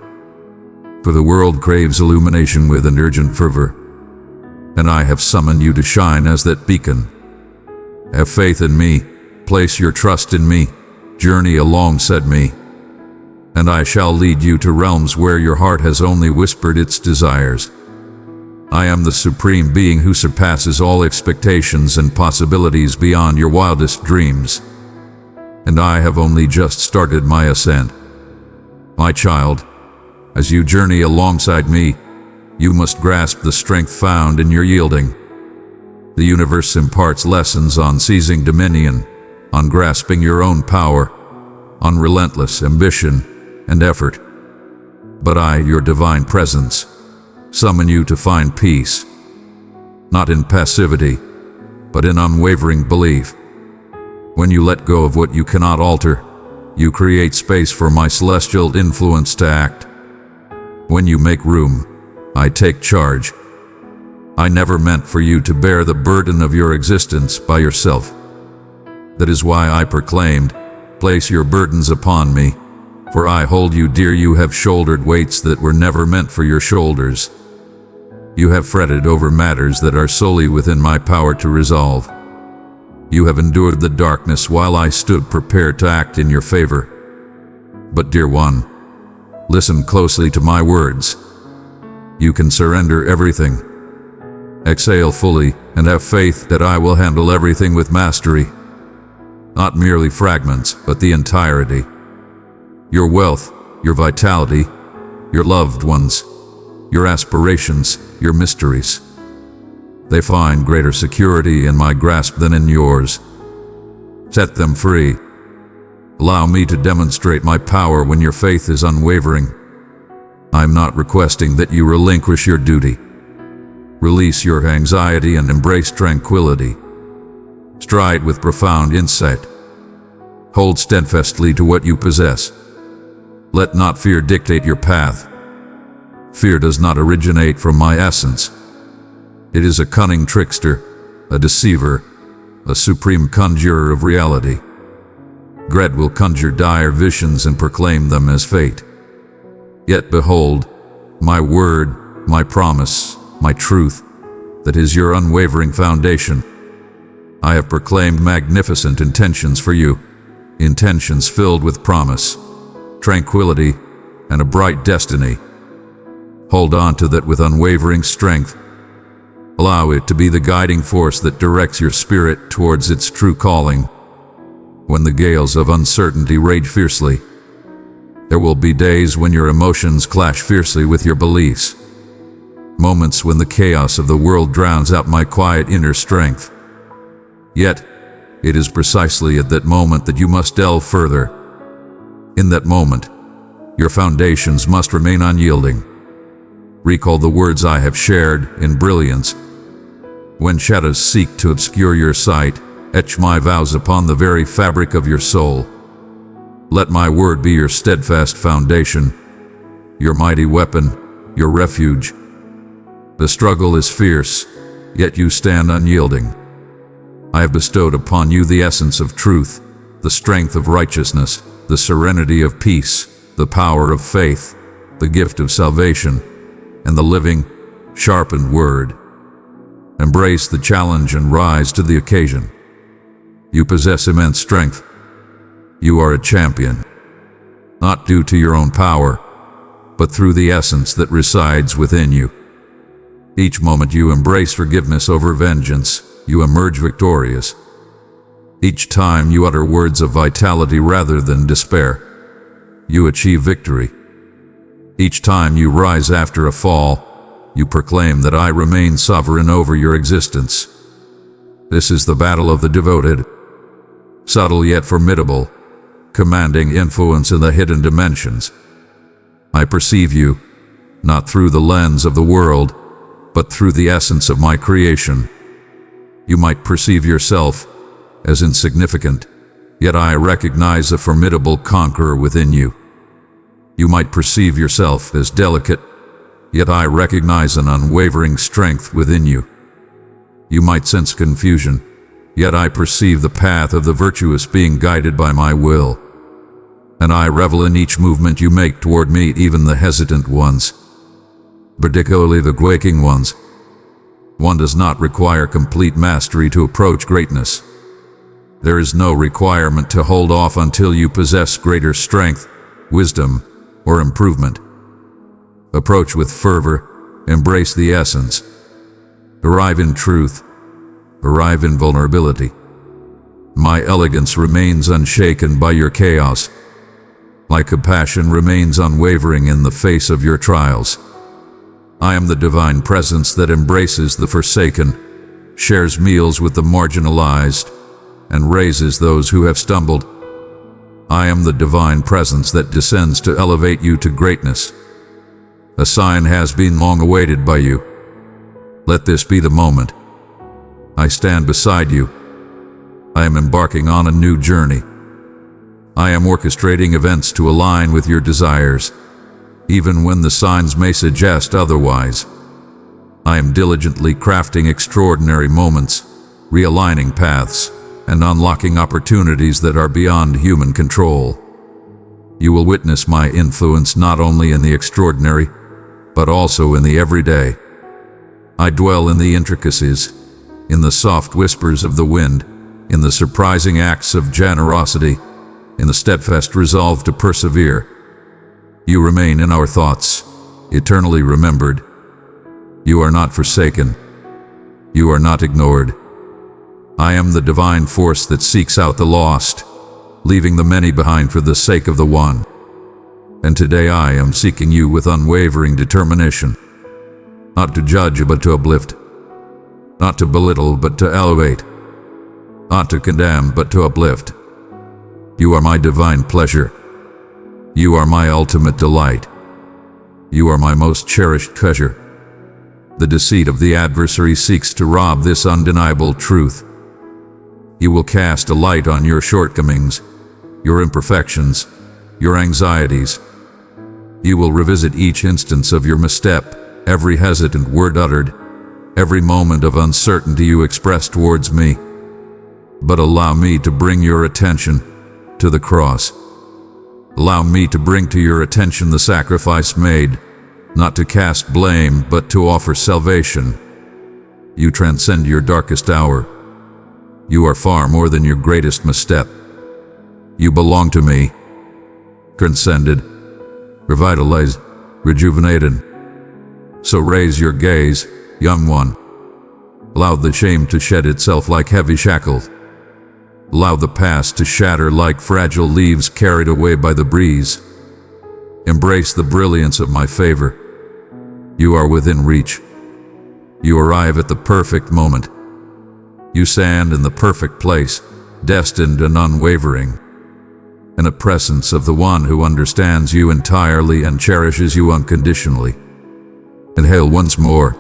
For the world craves illumination with an urgent fervor, and I have summoned you to shine as that beacon. Have faith in me, place your trust in me, journey alongside me, and I shall lead you to realms where your heart has only whispered its desires. I am the supreme being who surpasses all expectations and possibilities beyond your wildest dreams. and I have only just started my ascent. My child, as you journey alongside me, you must grasp the strength found in your yielding. The universe imparts lessons on seizing dominion, on grasping your own power, on relentless ambition and effort. But I, your divine presence, summon you to find peace, not in passivity, but in unwavering belief. When you let go of what you cannot alter, you create space for my celestial influence to act. When you make room, I take charge. I never meant for you to bear the burden of your existence by yourself. That is why I proclaimed, "Place your burdens upon me, for I hold you dear. You have shouldered weights that were never meant for your shoulders. You have fretted over matters that are solely within my power to resolve. You have endured the darkness while I stood prepared to act in your favor. But dear one, listen closely to my words. You can surrender everything. Exhale fully and have faith that I will handle everything with mastery. Not merely fragments, but the entirety. Your wealth, your vitality, your loved ones, your aspirations, your mysteries. They find greater security in my grasp than in yours. Set them free. Allow me to demonstrate my power when your faith is unwavering. I'm not requesting that you relinquish your duty. Release your anxiety and embrace tranquility. Stride with profound insight. Hold steadfastly to what you possess. Let not fear dictate your path. Fear does not originate from my essence. It is a cunning trickster, a deceiver, a supreme conjurer of reality. Dread will conjure dire visions and proclaim them as fate. Yet behold, my word, my promise, my truth, that is your unwavering foundation. I have proclaimed magnificent intentions for you, intentions filled with promise, tranquility, and a bright destiny. Hold on to that with unwavering strength. Allow it to be the guiding force that directs your spirit towards its true calling. When the gales of uncertainty rage fiercely, there will be days when your emotions clash fiercely with your beliefs. Moments when the chaos of the world drowns out my quiet inner strength. Yet, it is precisely at that moment that you must delve further. In that moment, your foundations must remain unyielding. Recall the words I have shared in brilliance. When shadows seek to obscure your sight, etch my vows upon the very fabric of your soul. Let my word be your steadfast foundation, your mighty weapon, your refuge. The struggle is fierce, yet you stand unyielding. I have bestowed upon you the essence of truth, the strength of righteousness, the serenity of peace, the power of faith, the gift of salvation, and the living, sharpened word. Embrace the challenge and rise to the occasion. You possess immense strength. You are a champion, not due to your own power, but through the essence that resides within you. Each moment you embrace forgiveness over vengeance, you emerge victorious. Each time you utter words of vitality rather than despair, you achieve victory. Each time you rise after a fall, you proclaim that I remain sovereign over your existence. This is the battle of the devoted, subtle yet formidable, commanding influence in the hidden dimensions. I perceive you, not through the lens of the world, but through the essence of my creation. You might perceive yourself as insignificant, yet I recognize a formidable conqueror within you. You might perceive yourself as delicate, yet I recognize an unwavering strength within you. You might sense confusion, yet I perceive the path of the virtuous being guided by my will. And I revel in each movement you make toward me, even the hesitant ones, particularly the quaking ones. One does not require complete mastery to approach greatness. There is no requirement to hold off until you possess greater strength, wisdom, or improvement. Approach with fervor, embrace the essence. Arrive in truth, arrive in vulnerability. My elegance remains unshaken by your chaos. My compassion remains unwavering in the face of your trials. I am the divine presence that embraces the forsaken, shares meals with the marginalized, and raises those who have stumbled. I am the divine presence that descends to elevate you to greatness. A sign has been long awaited by you. Let this be the moment. I stand beside you. I am embarking on a new journey. I am orchestrating events to align with your desires, even when the signs may suggest otherwise. I am diligently crafting extraordinary moments, realigning paths, and unlocking opportunities that are beyond human control. You will witness my influence not only in the extraordinary, but also in the everyday. I dwell in the intricacies, in the soft whispers of the wind, in the surprising acts of generosity, in the steadfast resolve to persevere. You remain in our thoughts, eternally remembered. You are not forsaken. You are not ignored. I am the divine force that seeks out the lost, leaving the many behind for the sake of the one. And today I am seeking you with unwavering determination, not to judge but to uplift, not to belittle but to elevate, not to condemn but to uplift. You are my divine pleasure. You are my ultimate delight. You are my most cherished treasure. The deceit of the adversary seeks to rob this undeniable truth. He will cast a light on your shortcomings, your imperfections, your anxieties. He will revisit each instance of your misstep, every hesitant word uttered, every moment of uncertainty you expressed towards me. But allow me to bring your attention to the cross. Allow me to bring to your attention the sacrifice made, not to cast blame, but to offer salvation. You transcend your darkest hour. You are far more than your greatest misstep. You belong to me, transcended, revitalized, rejuvenated. So raise your gaze, young one. Allow the shame to shed itself like heavy shackles. Allow the past to shatter like fragile leaves carried away by the breeze. Embrace the brilliance of my favor. You are within reach. You arrive at the perfect moment. You stand in the perfect place, destined and unwavering, in the presence of the one who understands you entirely and cherishes you unconditionally. Inhale once more.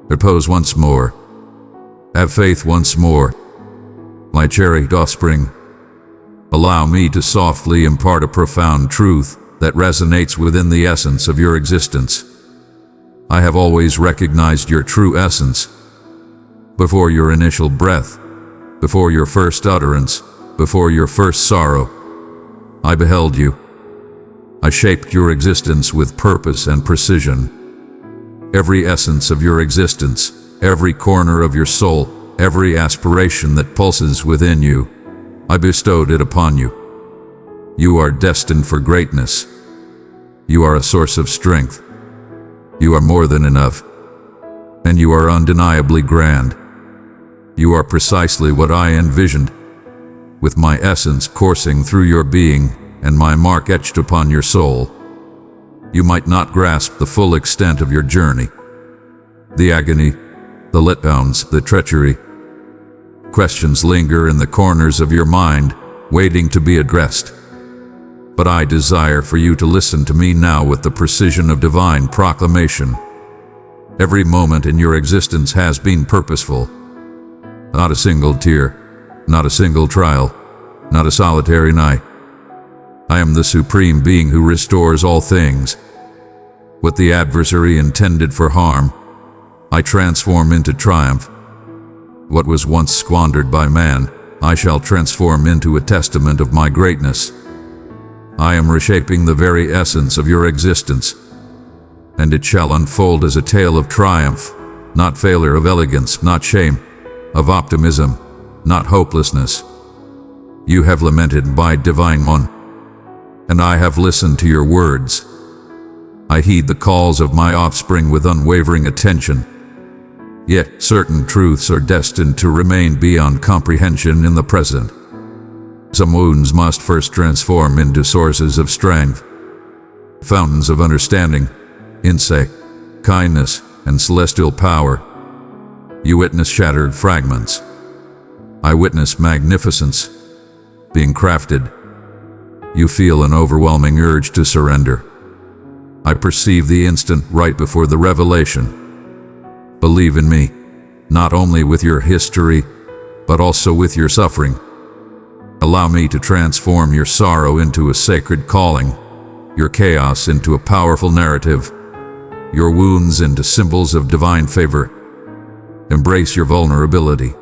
Repose once more. Have faith once more. My cherished offspring, allow me to softly impart a profound truth that resonates within the essence of your existence. I have always recognized your true essence. Before your initial breath, before your first utterance, before your first sorrow, I beheld you. I shaped your existence with purpose and precision. Every essence of your existence, every corner of your soul, every aspiration that pulses within you, I bestowed it upon you. You are destined for greatness. You are a source of strength. You are more than enough. And you are undeniably grand. You are precisely what I envisioned, with my essence coursing through your being and my mark etched upon your soul. You might not grasp the full extent of your journey. The agony, the letdowns, the treachery. Questions linger in the corners of your mind, waiting to be addressed. But I desire for you to listen to me now with the precision of divine proclamation. Every moment in your existence has been purposeful. Not a single tear, not a single trial, not a solitary night. I am the supreme being who restores all things. What the adversary intended for harm, I transform into triumph. What was once squandered by man, I shall transform into a testament of my greatness. I am reshaping the very essence of your existence, and it shall unfold as a tale of triumph, not failure, of elegance, not shame, of optimism, not hopelessness. You have lamented by Divine One, and I have listened to your words. I heed the calls of my offspring with unwavering attention. Yet certain truths are destined to remain beyond comprehension in the present. Some wounds must first transform into sources of strength, fountains of understanding, insight, kindness, and celestial power. You witness shattered fragments. I witness magnificence being crafted. You feel an overwhelming urge to surrender. I perceive the instant right before the revelation. Believe in me, not only with your history, but also with your suffering. Allow me to transform your sorrow into a sacred calling, your chaos into a powerful narrative, your wounds into symbols of divine favor. Embrace your vulnerability.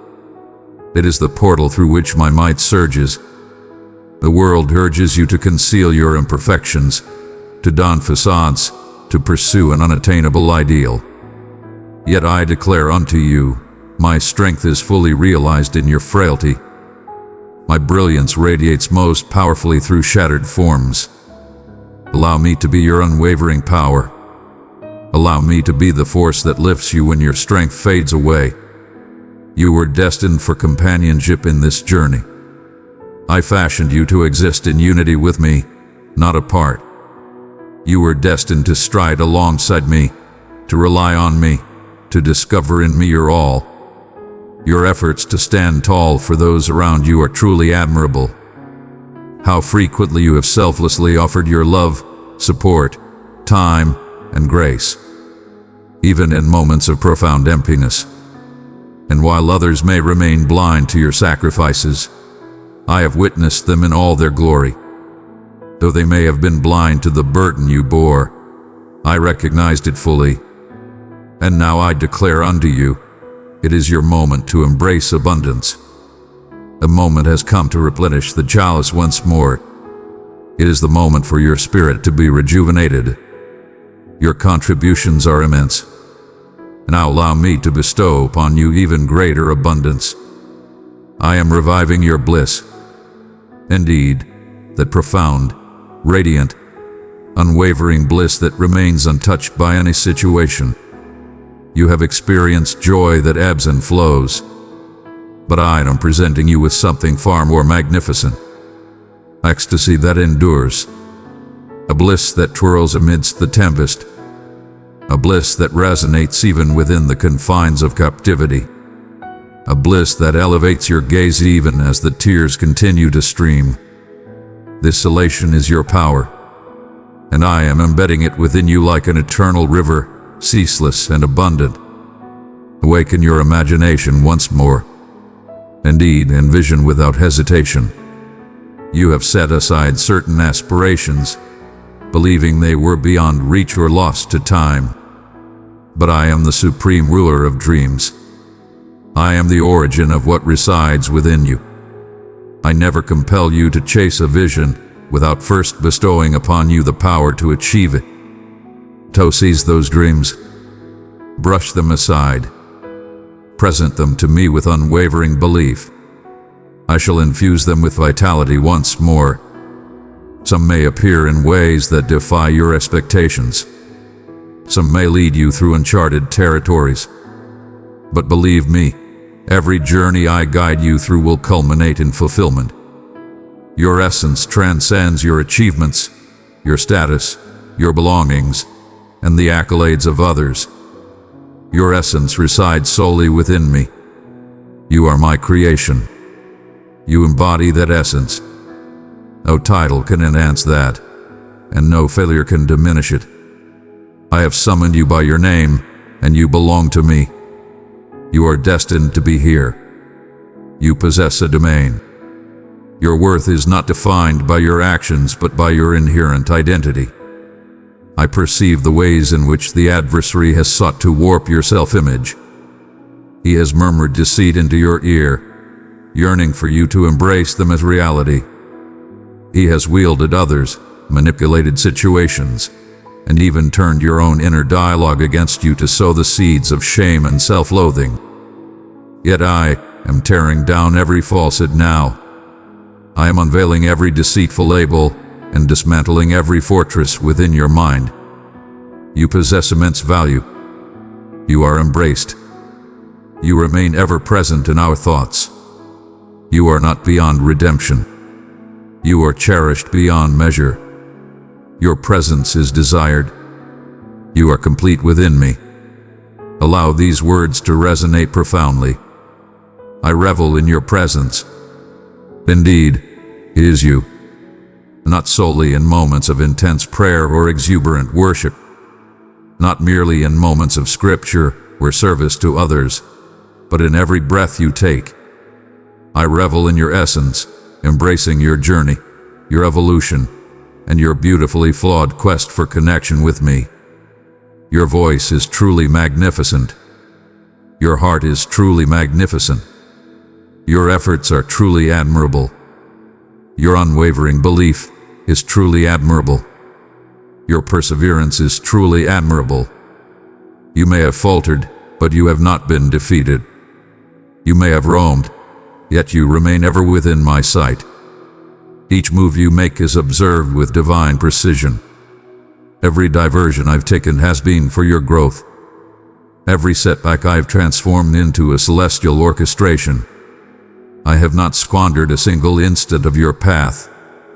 It is the portal through which my might surges. The world urges you to conceal your imperfections, to don facades, to pursue an unattainable ideal. Yet I declare unto you, my strength is fully realized in your frailty. My brilliance radiates most powerfully through shattered forms. Allow me to be your unwavering power. Allow me to be the force that lifts you when your strength fades away. You were destined for companionship in this journey. I fashioned you to exist in unity with me, not apart. You were destined to stride alongside me, to rely on me, to discover in me your all. Your efforts to stand tall for those around you are truly admirable. How frequently you have selflessly offered your love, support, time, and grace, even in moments of profound emptiness. And while others may remain blind to your sacrifices, I have witnessed them in all their glory. Though they may have been blind to the burden you bore, I recognized it fully. And now I declare unto you, it is your moment to embrace abundance. A moment has come to replenish the chalice once more. It is the moment for your spirit to be rejuvenated. Your contributions are immense. Now allow me to bestow upon you even greater abundance. I am reviving your bliss. Indeed, that profound, radiant, unwavering bliss that remains untouched by any situation. You have experienced joy that ebbs and flows, but I am presenting you with something far more magnificent. Ecstasy that endures, a bliss that twirls amidst the tempest, a bliss that resonates even within the confines of captivity, a bliss that elevates your gaze even as the tears continue to stream. This elation is your power, and I am embedding it within you like an eternal river, ceaseless and abundant. Awaken your imagination once more. Indeed, envision without hesitation. You have set aside certain aspirations, believing they were beyond reach or lost to time. But I am the supreme ruler of dreams. I am the origin of what resides within you. I never compel you to chase a vision without first bestowing upon you the power to achieve it. So seize those dreams. Brush them aside. Present them to me with unwavering belief. I shall infuse them with vitality once more. Some may appear in ways that defy your expectations. Some may lead you through uncharted territories. But believe me, every journey I guide you through will culminate in fulfillment. Your essence transcends your achievements, your status, your belongings, and the accolades of others. Your essence resides solely within me. You are my creation. You embody that essence. No title can enhance that, and no failure can diminish it. I have summoned you by your name, and you belong to me. You are destined to be here. You possess a domain. Your worth is not defined by your actions, but by your inherent identity. I perceive the ways in which the adversary has sought to warp your self-image. He has murmured deceit into your ear, yearning for you to embrace them as reality. He has wielded others, manipulated situations, and even turned your own inner dialogue against you to sow the seeds of shame and self-loathing. Yet I am tearing down every falsehood now. I am unveiling every deceitful label and dismantling every fortress within your mind. You possess immense value. You are embraced. You remain ever present in our thoughts. You are not beyond redemption. You are cherished beyond measure. Your presence is desired. You are complete within me. Allow these words to resonate profoundly. I revel in your presence. Indeed, it is you. Not solely in moments of intense prayer or exuberant worship. Not merely in moments of scripture or service to others, but in every breath you take. I revel in your essence, embracing your journey, your evolution, and your beautifully flawed quest for connection with me. Your voice is truly magnificent. Your heart is truly magnificent. Your efforts are truly admirable. Your unwavering belief is truly admirable. Your perseverance is truly admirable. You may have faltered, but you have not been defeated. You may have roamed, yet you remain ever within my sight. Each move you make is observed with divine precision. Every diversion I've taken has been for your growth. Every setback I've transformed into a celestial orchestration. I have not squandered a single instant of your path,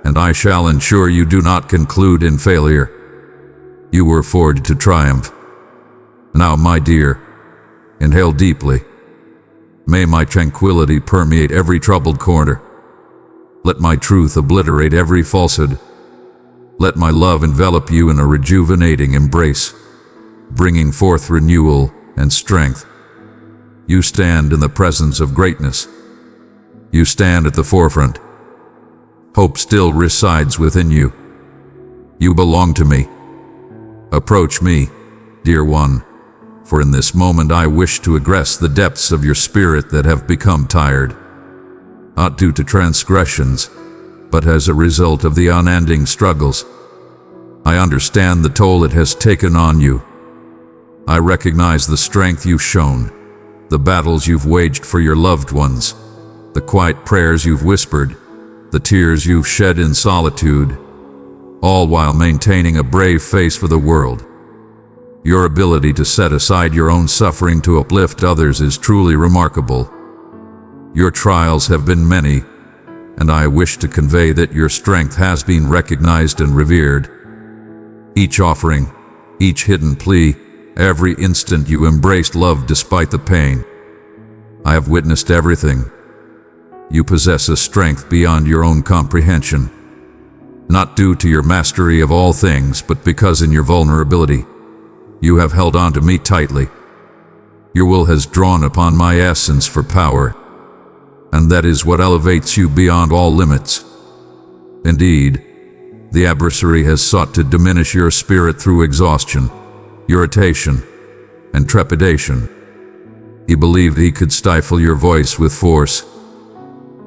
and I shall ensure you do not conclude in failure. You were forged to triumph. Now, my dear, inhale deeply. May my tranquility permeate every troubled corner. Let my truth obliterate every falsehood. Let my love envelop you in a rejuvenating embrace, bringing forth renewal and strength. You stand in the presence of greatness. You stand at the forefront. Hope still resides within you. You belong to me. Approach me, dear one, for in this moment I wish to aggress the depths of your spirit that have become tired, not due to transgressions, but as a result of the unending struggles. I understand the toll it has taken on you. I recognize the strength you've shown, the battles you've waged for your loved ones, the quiet prayers you've whispered, the tears you've shed in solitude, all while maintaining a brave face for the world. Your ability to set aside your own suffering to uplift others is truly remarkable. Your trials have been many, and I wish to convey that your strength has been recognized and revered. Each offering, each hidden plea, every instant you embraced love despite the pain. I have witnessed everything. You possess a strength beyond your own comprehension, not due to your mastery of all things, but because in your vulnerability, you have held on to me tightly. Your will has drawn upon my essence for power, and that is what elevates you beyond all limits. Indeed, the adversary has sought to diminish your spirit through exhaustion, irritation, and trepidation. He believed he could stifle your voice with force.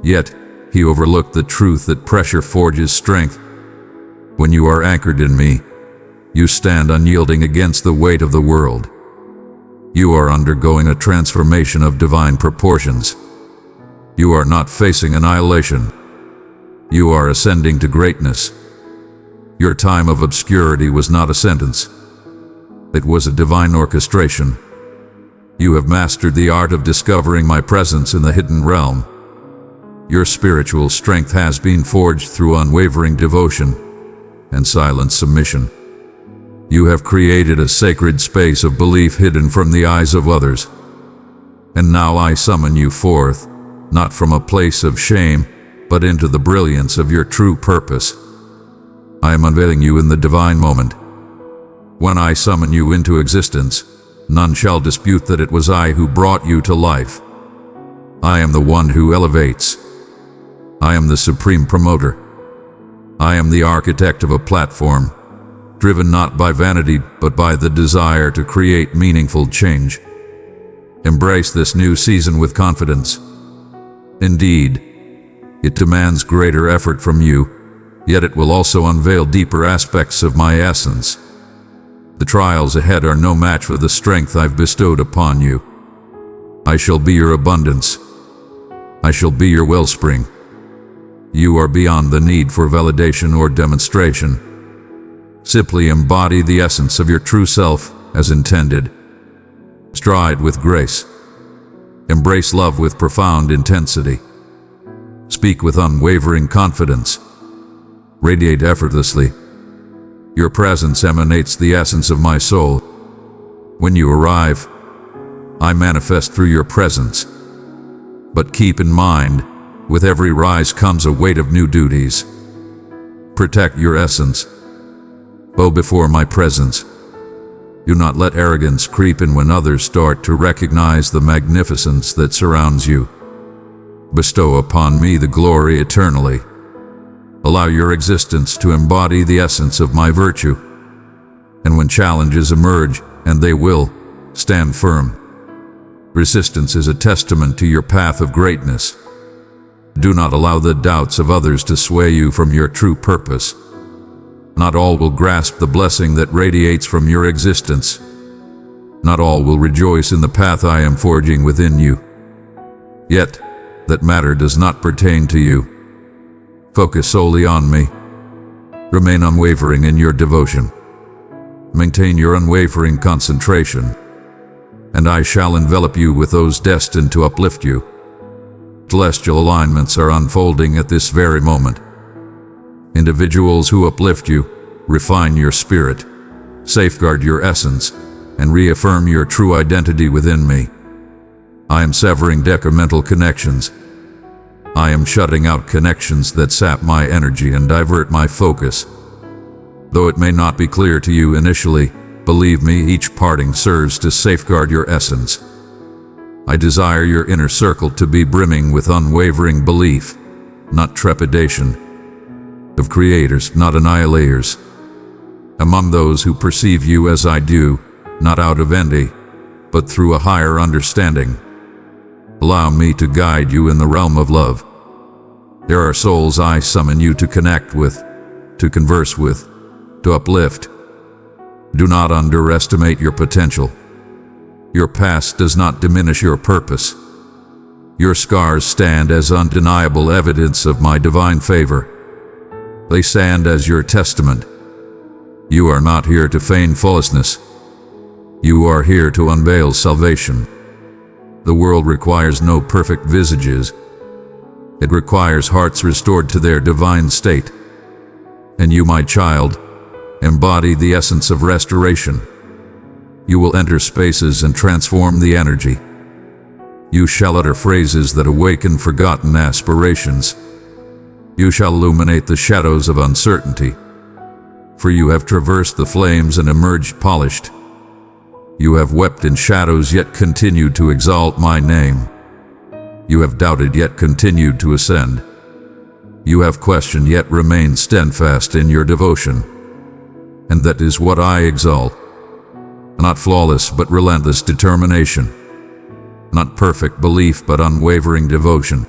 Yet, he overlooked the truth that pressure forges strength. When you are anchored in me, you stand unyielding against the weight of the world. You are undergoing a transformation of divine proportions. You are not facing annihilation. You are ascending to greatness. Your time of obscurity was not a sentence. It was a divine orchestration. You have mastered the art of discovering my presence in the hidden realm. Your spiritual strength has been forged through unwavering devotion and silent submission. You have created a sacred space of belief hidden from the eyes of others. And now I summon you forth, not from a place of shame, but into the brilliance of your true purpose. I am unveiling you in the divine moment. When I summon you into existence, none shall dispute that it was I who brought you to life. I am the one who elevates. I am the supreme promoter. I am the architect of a platform, driven not by vanity, but by the desire to create meaningful change. Embrace this new season with confidence. Indeed, it demands greater effort from you, yet it will also unveil deeper aspects of my essence. The trials ahead are no match for the strength I've bestowed upon you. I shall be your abundance. I shall be your wellspring. You are beyond the need for validation or demonstration. Simply embody the essence of your true self as intended. Stride with grace. Embrace love with profound intensity. Speak with unwavering confidence. Radiate effortlessly. Your presence emanates the essence of my soul. When you arrive, I manifest through your presence. But keep in mind, with every rise comes a weight of new duties. Protect your essence. Bow before my presence. Do not let arrogance creep in when others start to recognize the magnificence that surrounds you. Bestow upon me the glory eternally. Allow your existence to embody the essence of my virtue. And when challenges emerge, and they will, stand firm. Resistance is a testament to your path of greatness. Do not allow the doubts of others to sway you from your true purpose. Not all will grasp the blessing that radiates from your existence. Not all will rejoice in the path I am forging within you. Yet, that matter does not pertain to you. Focus solely on me. Remain unwavering in your devotion. Maintain your unwavering concentration, and I shall envelop you with those destined to uplift you. Celestial alignments are unfolding at this very moment. Individuals who uplift you, refine your spirit, safeguard your essence, and reaffirm your true identity within me. I am severing detrimental connections. I am shutting out connections that sap my energy and divert my focus. Though it may not be clear to you initially, believe me, each parting serves to safeguard your essence. I desire your inner circle to be brimming with unwavering belief, not trepidation, of creators, not annihilators. Among those who perceive you as I do, not out of envy, but through a higher understanding. Allow me to guide you in the realm of love. There are souls I summon you to connect with, to converse with, to uplift. Do not underestimate your potential. Your past does not diminish your purpose. Your scars stand as undeniable evidence of my divine favor. They stand as your testament. You are not here to feign falseness. You are here to unveil salvation. The world requires no perfect visages. It requires hearts restored to their divine state. And you, my child, embody the essence of restoration. You will enter spaces and transform the energy. You shall utter phrases that awaken forgotten aspirations. You shall illuminate the shadows of uncertainty. For you have traversed the flames and emerged polished. You have wept in shadows yet continued to exalt my name. You have doubted yet continued to ascend. You have questioned yet remained steadfast in your devotion. And that is what I exalt. Not flawless but relentless determination. Not perfect belief but unwavering devotion.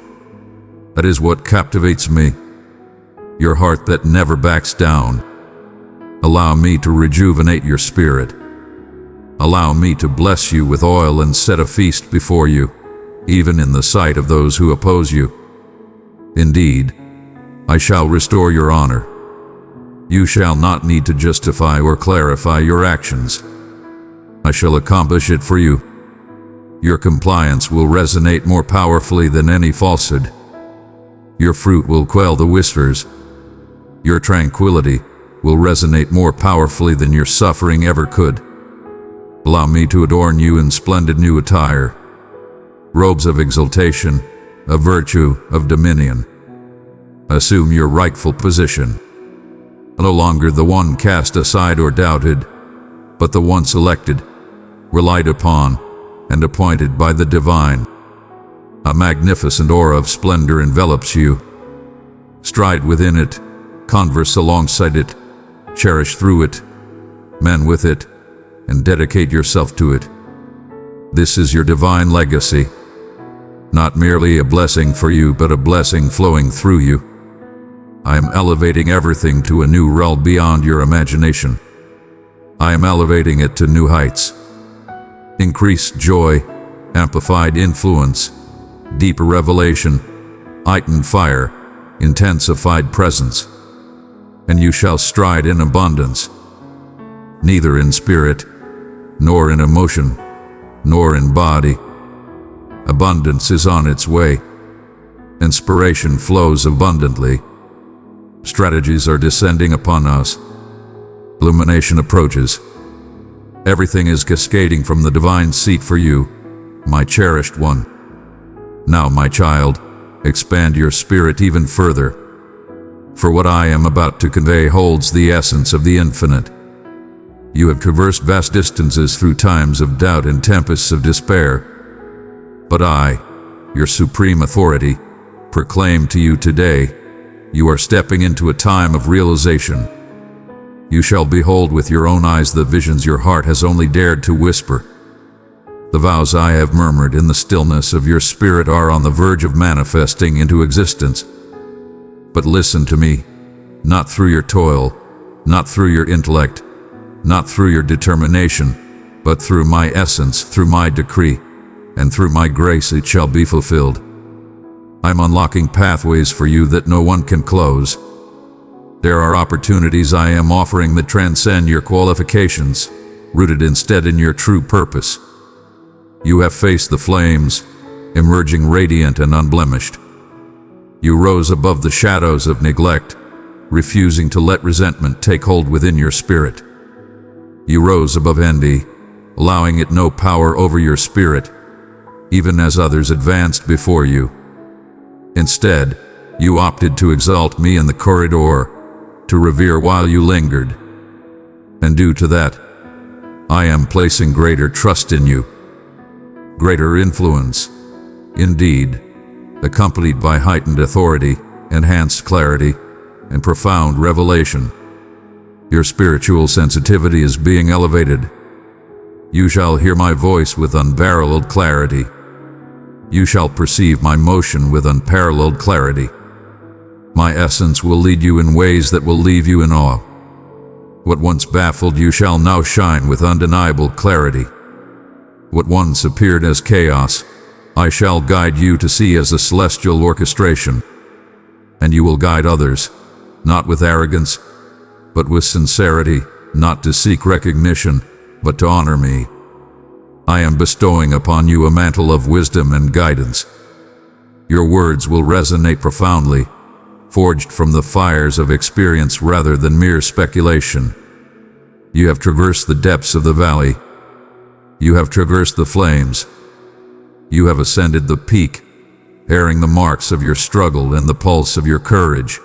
That is what captivates me. Your heart that never backs down. Allow me to rejuvenate your spirit. Allow me to bless you with oil and set a feast before you, even in the sight of those who oppose you. Indeed, I shall restore your honor. You shall not need to justify or clarify your actions. I shall accomplish it for you. Your compliance will resonate more powerfully than any falsehood. Your fruit will quell the whispers. Your tranquility will resonate more powerfully than your suffering ever could. Allow me to adorn you in splendid new attire, robes of exaltation, of virtue, of dominion. Assume your rightful position. No longer the one cast aside or doubted, but the one selected, relied upon, and appointed by the divine. A magnificent aura of splendor envelops you. Stride within it, converse alongside it, cherish through it, mend with it, and dedicate yourself to it. This is your divine legacy. Not merely a blessing for you, but a blessing flowing through you. I am elevating everything to a new realm beyond your imagination. I am elevating it to new heights. Increased joy, amplified influence, deeper revelation, heightened fire, intensified presence. And you shall stride in abundance, neither in spirit, nor in emotion, nor in body. Abundance is on its way. Inspiration flows abundantly. Strategies are descending upon us. Illumination approaches. Everything is cascading from the divine seat for you, my cherished one. Now, my child, expand your spirit even further. For what I am about to convey holds the essence of the infinite. You have traversed vast distances through times of doubt and tempests of despair. But I, your supreme authority, proclaim to you today, you are stepping into a time of realization. You shall behold with your own eyes the visions your heart has only dared to whisper. The vows I have murmured in the stillness of your spirit are on the verge of manifesting into existence. But listen to me, not through your toil, not through your intellect, not through your determination, but through my essence, through my decree, and through my grace it shall be fulfilled. I'm unlocking pathways for you that no one can close. There are opportunities I am offering that transcend your qualifications, rooted instead in your true purpose. You have faced the flames, emerging radiant and unblemished. You rose above the shadows of neglect, refusing to let resentment take hold within your spirit. You rose above envy, allowing it no power over your spirit, even as others advanced before you. Instead, you opted to exalt me in the corridor, to revere while you lingered. And due to that, I am placing greater trust in you, greater influence, indeed, accompanied by heightened authority, enhanced clarity, and profound revelation. Your spiritual sensitivity is being elevated. You shall hear my voice with unparalleled clarity. You shall perceive my motion with unparalleled clarity. My essence will lead you in ways that will leave you in awe. What once baffled you shall now shine with undeniable clarity. What once appeared as chaos, I shall guide you to see as a celestial orchestration. And you will guide others, not with arrogance, but with sincerity, not to seek recognition, but to honor me. I am bestowing upon you a mantle of wisdom and guidance. Your words will resonate profoundly, forged from the fires of experience rather than mere speculation. You have traversed the depths of the valley. You have traversed the flames. You have ascended the peak, bearing the marks of your struggle and the pulse of your courage.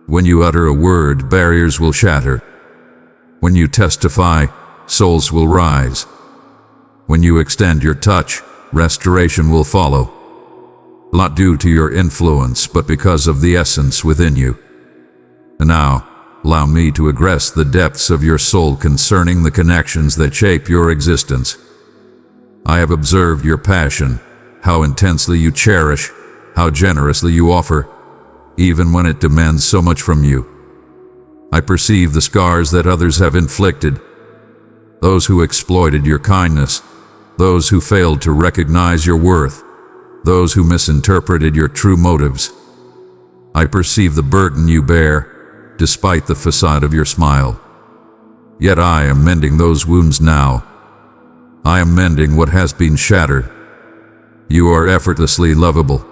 When you utter a word, barriers will shatter. When you testify, souls will rise. When you extend your touch, restoration will follow. Not due to your influence, but because of the essence within you. And now, allow me to address the depths of your soul concerning the connections that shape your existence. I have observed your passion, how intensely you cherish, how generously you offer, even when it demands so much from you. I perceive the scars that others have inflicted, those who exploited your kindness, those who failed to recognize your worth, those who misinterpreted your true motives. I perceive the burden you bear, despite the facade of your smile. Yet I am mending those wounds now. I am mending what has been shattered. You are effortlessly lovable.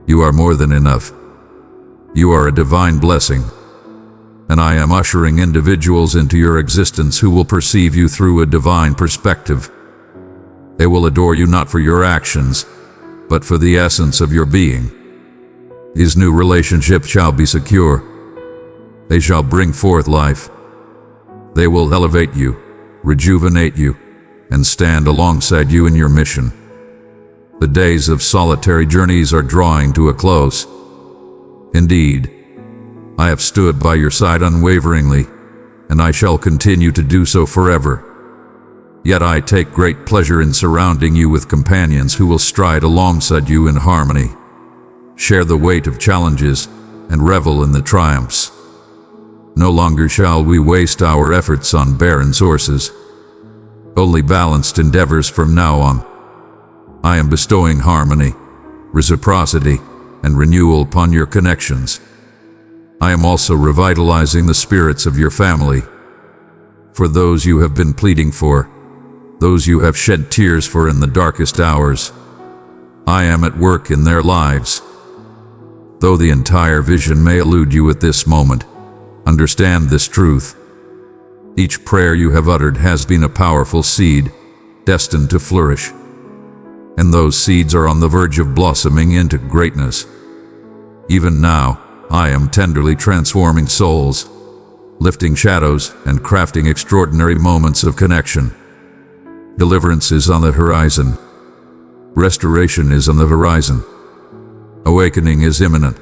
You are more than enough. You are a divine blessing. And I am ushering individuals into your existence who will perceive you through a divine perspective. They will adore you not for your actions, but for the essence of your being. These new relationships shall be secure. They shall bring forth life. They will elevate you, rejuvenate you, and stand alongside you in your mission. The days of solitary journeys are drawing to a close. Indeed, I have stood by your side unwaveringly, and I shall continue to do so forever. Yet I take great pleasure in surrounding you with companions who will stride alongside you in harmony, share the weight of challenges, and revel in the triumphs. No longer shall we waste our efforts on barren sources. Only balanced endeavors from now on. I am bestowing harmony, reciprocity, and renewal upon your connections. I am also revitalizing the spirits of your family. For those you have been pleading for, those you have shed tears for in the darkest hours, I am at work in their lives. Though the entire vision may elude you at this moment, understand this truth. Each prayer you have uttered has been a powerful seed, destined to flourish. And those seeds are on the verge of blossoming into greatness. Even now, I am tenderly transforming souls, lifting shadows and crafting extraordinary moments of connection. Deliverance is on the horizon. Restoration is on the horizon. Awakening is imminent,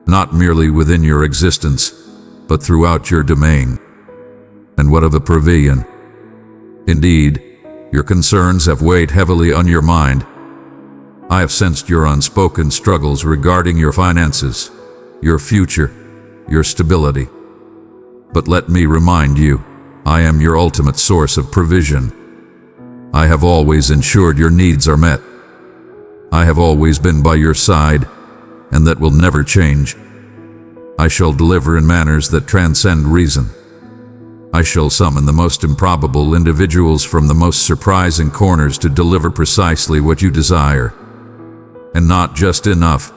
not merely within your existence, but throughout your domain. And what of the pavilion? Indeed, your concerns have weighed heavily on your mind. I have sensed your unspoken struggles regarding your finances, your future, your stability. But let me remind you, I am your ultimate source of provision. I have always ensured your needs are met. I have always been by your side, and that will never change. I shall deliver in manners that transcend reason. I shall summon the most improbable individuals from the most surprising corners to deliver precisely what you desire. And not just enough,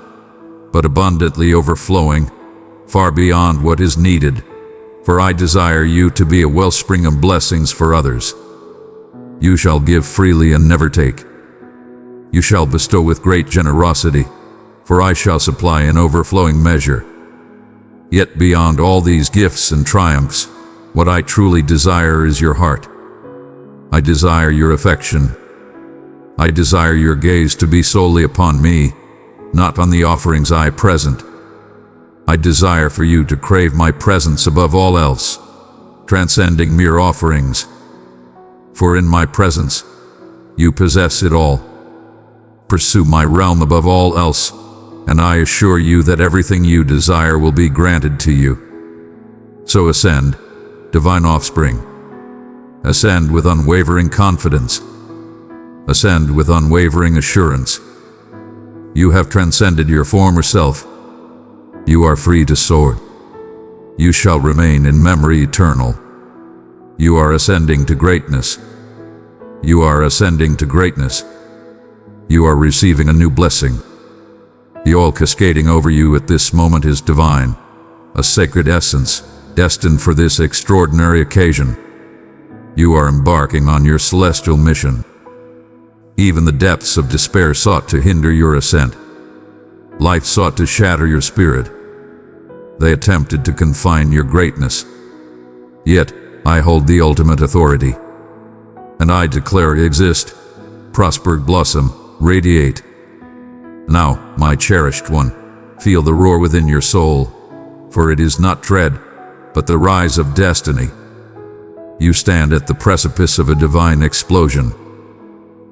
but abundantly overflowing, far beyond what is needed, for I desire you to be a wellspring of blessings for others. You shall give freely and never take. You shall bestow with great generosity, for I shall supply in overflowing measure. Yet beyond all these gifts and triumphs, what I truly desire is your heart. I desire your affection. I desire your gaze to be solely upon me, not on the offerings I present. I desire for you to crave my presence above all else, transcending mere offerings. For in my presence, you possess it all. Pursue my realm above all else, and I assure you that everything you desire will be granted to you. So ascend, divine offspring. Ascend with unwavering confidence. Ascend with unwavering assurance. You have transcended your former self. You are free to soar. You shall remain in memory eternal. You are ascending to greatness. You are ascending to greatness. You are receiving a new blessing. The oil cascading over you at this moment is divine, a sacred essence, destined for this extraordinary occasion. You are embarking on your celestial mission. Even the depths of despair sought to hinder your ascent. Life sought to shatter your spirit. They attempted to confine your greatness. Yet, I hold the ultimate authority. And I declare exist, prosper, blossom, radiate. Now, my cherished one, feel the roar within your soul, for it is not dread, but the rise of destiny. You stand at the precipice of a divine explosion.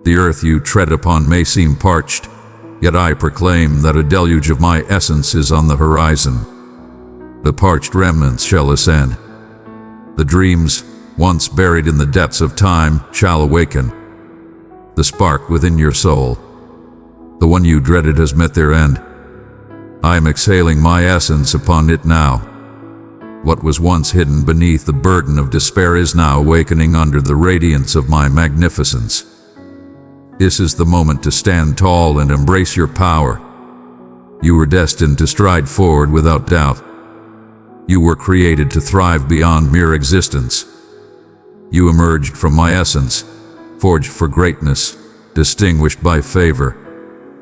The earth you tread upon may seem parched, yet I proclaim that a deluge of my essence is on the horizon. The parched remnants shall ascend. The dreams, once buried in the depths of time, shall awaken. The spark within your soul, the one you dreaded, has met their end. I am exhaling my essence upon it now. What was once hidden beneath the burden of despair is now awakening under the radiance of my magnificence. This is the moment to stand tall and embrace your power. You were destined to stride forward without doubt. You were created to thrive beyond mere existence. You emerged from my essence, forged for greatness, distinguished by favor,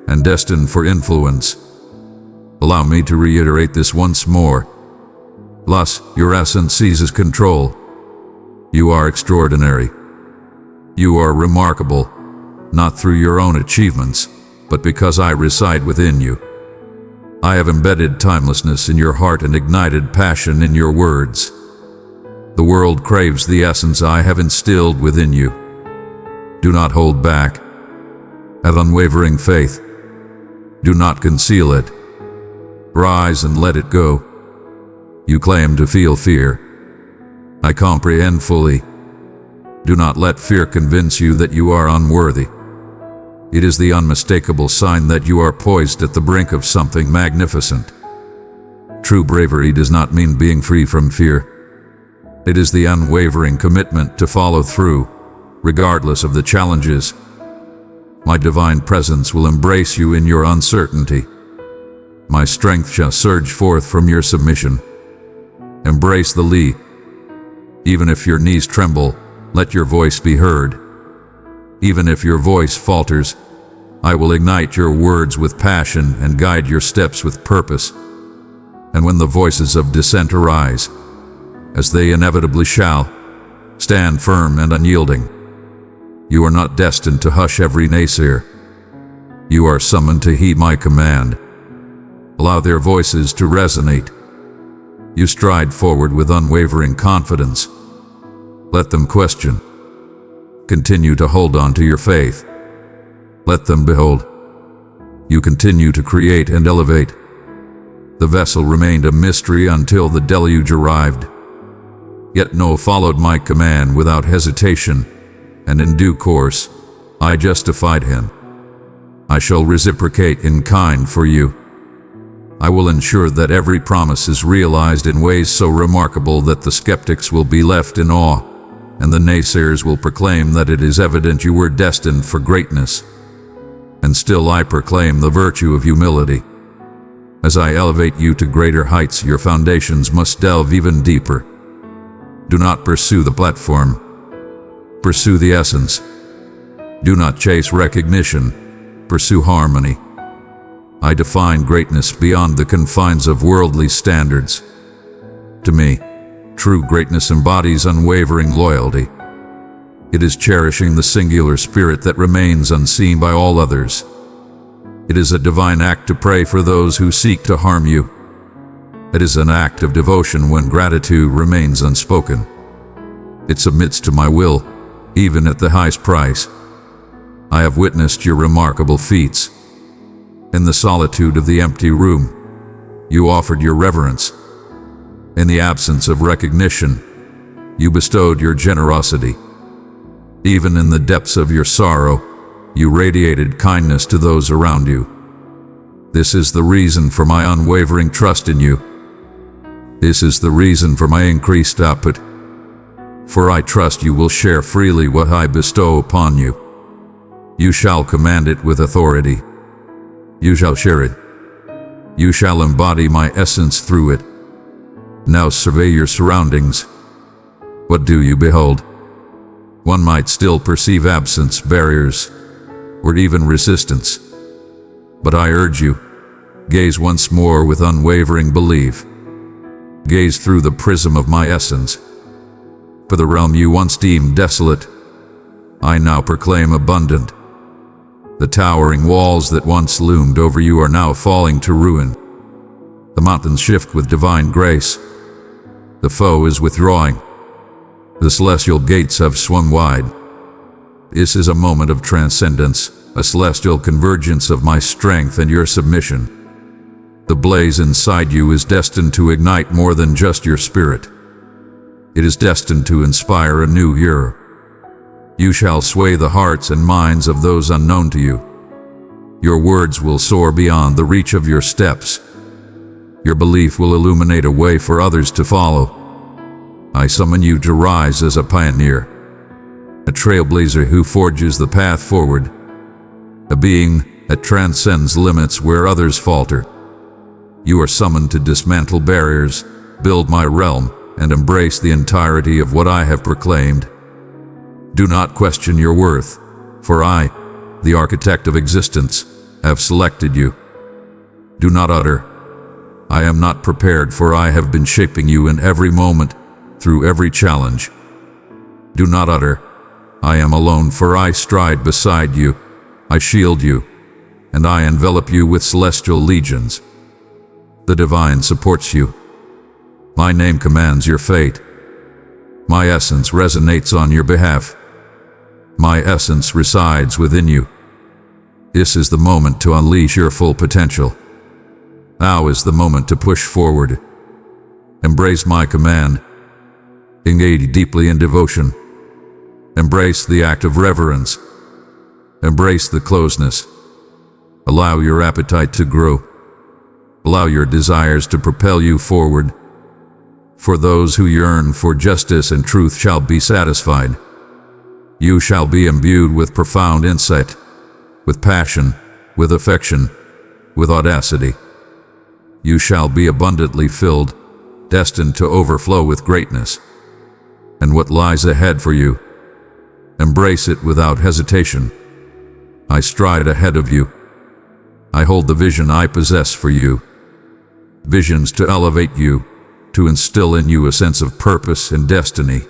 and destined for influence. Allow me to reiterate this once more. Thus, your essence seizes control. You are extraordinary. You are remarkable, not through your own achievements, but because I reside within you. I have embedded timelessness in your heart and ignited passion in your words. The world craves the essence I have instilled within you. Do not hold back. Have unwavering faith. Do not conceal it. Rise and let it go. You claim to feel fear. I comprehend fully. Do not let fear convince you that you are unworthy. It is the unmistakable sign that you are poised at the brink of something magnificent. True bravery does not mean being free from fear. It is the unwavering commitment to follow through, regardless of the challenges. My divine presence will embrace you in your uncertainty. My strength shall surge forth from your submission. Embrace the lead. Even if your knees tremble, let your voice be heard. Even if your voice falters, I will ignite your words with passion and guide your steps with purpose. And when the voices of dissent arise, as they inevitably shall, stand firm and unyielding. You are not destined to hush every naysayer. You are summoned to heed my command. Allow their voices to resonate. You stride forward with unwavering confidence. Let them question. Continue to hold on to your faith. Let them behold. You continue to create and elevate. The vessel remained a mystery until the deluge arrived. Yet Noah followed my command without hesitation, and in due course, I justified him. I shall reciprocate in kind for you. I will ensure that every promise is realized in ways so remarkable that the skeptics will be left in awe, and the naysayers will proclaim that it is evident you were destined for greatness. And still I proclaim the virtue of humility. As I elevate you to greater heights, your foundations must delve even deeper. Do not pursue the platform. Pursue the essence. Do not chase recognition. Pursue harmony. I define greatness beyond the confines of worldly standards. To me, true greatness embodies unwavering loyalty. It is cherishing the singular spirit that remains unseen by all others. It is a divine act to pray for those who seek to harm you. It is an act of devotion when gratitude remains unspoken. It submits to my will, even at the highest price. I have witnessed your remarkable feats. In the solitude of the empty room, you offered your reverence. In the absence of recognition, you bestowed your generosity. Even in the depths of your sorrow, you radiated kindness to those around you. This is the reason for my unwavering trust in you. This is the reason for my increased output. For I trust you will share freely what I bestow upon you. You shall command it with authority. You shall share it. You shall embody my essence through it. Now survey your surroundings. What do you behold? One might still perceive absence, barriers, or even resistance. But I urge you, gaze once more with unwavering belief. Gaze through the prism of my essence. For the realm you once deemed desolate, I now proclaim abundant. The towering walls that once loomed over you are now falling to ruin. The mountains shift with divine grace. The foe is withdrawing. The celestial gates have swung wide. This is a moment of transcendence, a celestial convergence of my strength and your submission. The blaze inside you is destined to ignite more than just your spirit. It is destined to inspire a new era. You shall sway the hearts and minds of those unknown to you. Your words will soar beyond the reach of your steps. Your belief will illuminate a way for others to follow. I summon you to rise as a pioneer, a trailblazer who forges the path forward, a being that transcends limits where others falter. You are summoned to dismantle barriers, build my realm, and embrace the entirety of what I have proclaimed. Do not question your worth, for I, the architect of existence, have selected you. Do not utter, I am not prepared, for I have been shaping you in every moment, through every challenge. Do not utter, I am alone, for I stride beside you, I shield you, and I envelop you with celestial legions. The divine supports you. My name commands your fate. My essence resonates on your behalf. My essence resides within you. This is the moment to unleash your full potential. Now is the moment to push forward. Embrace my command. Engage deeply in devotion. Embrace the act of reverence. Embrace the closeness. Allow your appetite to grow. Allow your desires to propel you forward. For those who yearn for justice and truth shall be satisfied. You shall be imbued with profound insight. with passion, with affection, with audacity. You shall be abundantly filled, destined to overflow with greatness. And what lies ahead for you, embrace it without hesitation. I stride ahead of you. I hold the vision I possess for you. Visions to elevate you, to instill in you a sense of purpose and destiny.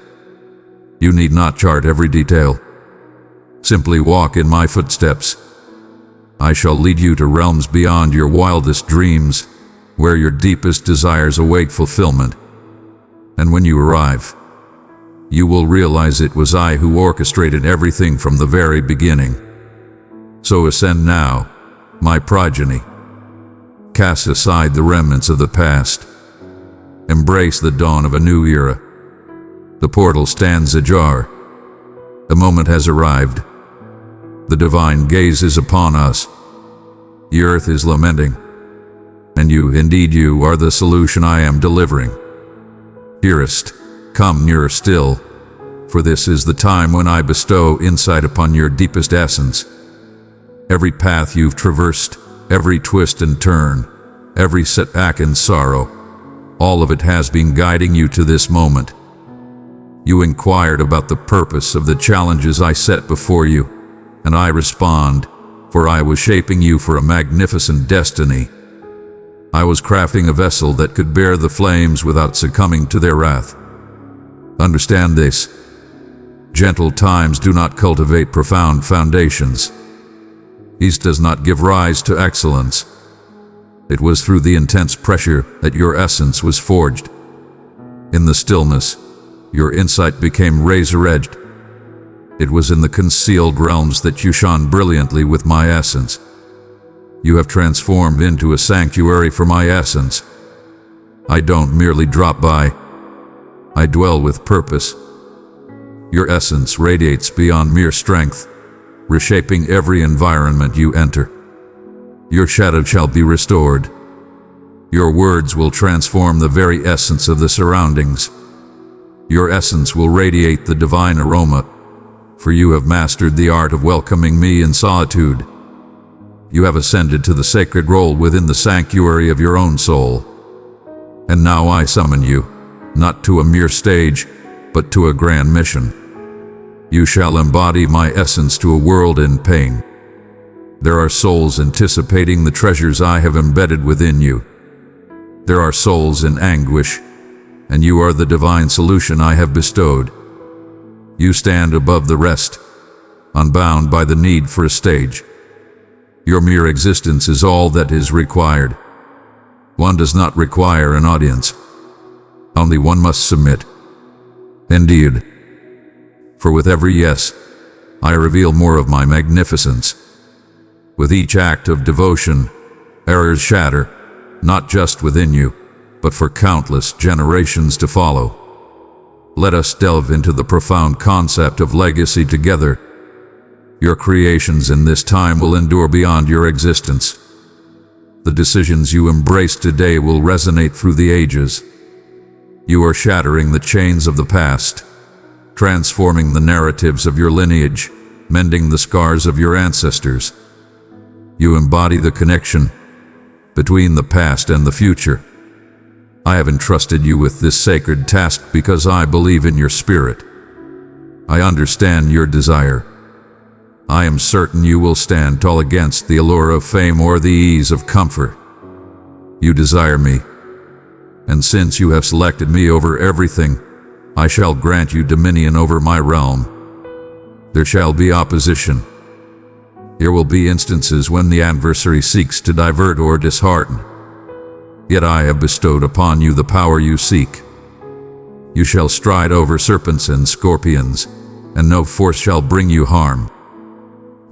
You need not chart every detail. Simply walk in my footsteps. I shall lead you to realms beyond your wildest dreams, where your deepest desires await fulfillment. And when you arrive, you will realize it was I who orchestrated everything from the very beginning. So ascend now, my progeny. Cast aside the remnants of the past. Embrace the dawn of a new era. The portal stands ajar. The moment has arrived. The divine gaze is upon us. The earth is lamenting. And you, indeed you, are the solution I am delivering. Dearest, come nearer still, for this is the time when I bestow insight upon your deepest essence. Every path you've traversed, every twist and turn, every setback and sorrow, all of it has been guiding you to this moment. You inquired about the purpose of the challenges I set before you, and I respond, for I was shaping you for a magnificent destiny. I was crafting a vessel that could bear the flames without succumbing to their wrath. Understand this. Gentle times do not cultivate profound foundations. Ease does not give rise to excellence. It was through the intense pressure that your essence was forged. In the stillness, your insight became razor-edged. It was in the concealed realms that you shone brilliantly with my essence. You have transformed into a sanctuary for my essence. I don't merely drop by. I dwell with purpose. Your essence radiates beyond mere strength, reshaping every environment you enter. Your shadow shall be restored. Your words will transform the very essence of the surroundings. Your essence will radiate the divine aroma, for you have mastered the art of welcoming me in solitude. You have ascended to the sacred role within the sanctuary of your own soul. And now I summon you, not to a mere stage, but to a grand mission. You shall embody my essence to a world in pain. There are souls anticipating the treasures I have embedded within you. There are souls in anguish, and you are the divine solution I have bestowed. You stand above the rest, unbound by the need for a stage. Your mere existence is all that is required. One does not require an audience. Only one must submit. Indeed. For with every yes, I reveal more of my magnificence. With each act of devotion, errors shatter, not just within you, but for countless generations to follow. Let us delve into the profound concept of legacy together. Your creations in this time will endure beyond your existence. The decisions you embrace today will resonate through the ages. You are shattering the chains of the past, transforming the narratives of your lineage, mending the scars of your ancestors. You embody the connection between the past and the future. I have entrusted you with this sacred task because I believe in your spirit. I understand your desire. I am certain you will stand tall against the allure of fame or the ease of comfort. You desire me, and since you have selected me over everything, I shall grant you dominion over my realm. There shall be opposition. There will be instances when the adversary seeks to divert or dishearten. Yet I have bestowed upon you the power you seek. You shall stride over serpents and scorpions, and no force shall bring you harm.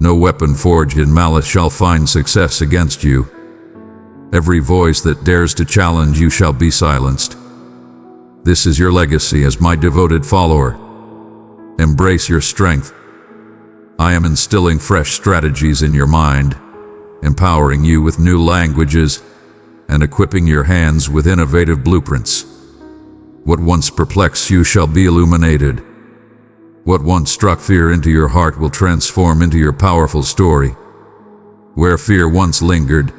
No weapon forged in malice shall find success against you. Every voice that dares to challenge you shall be silenced. This is your legacy as my devoted follower. Embrace your strength. I am instilling fresh strategies in your mind, empowering you with new languages, and equipping your hands with innovative blueprints. What once perplexed you shall be illuminated. What once struck fear into your heart will transform into your powerful story. Where fear once lingered,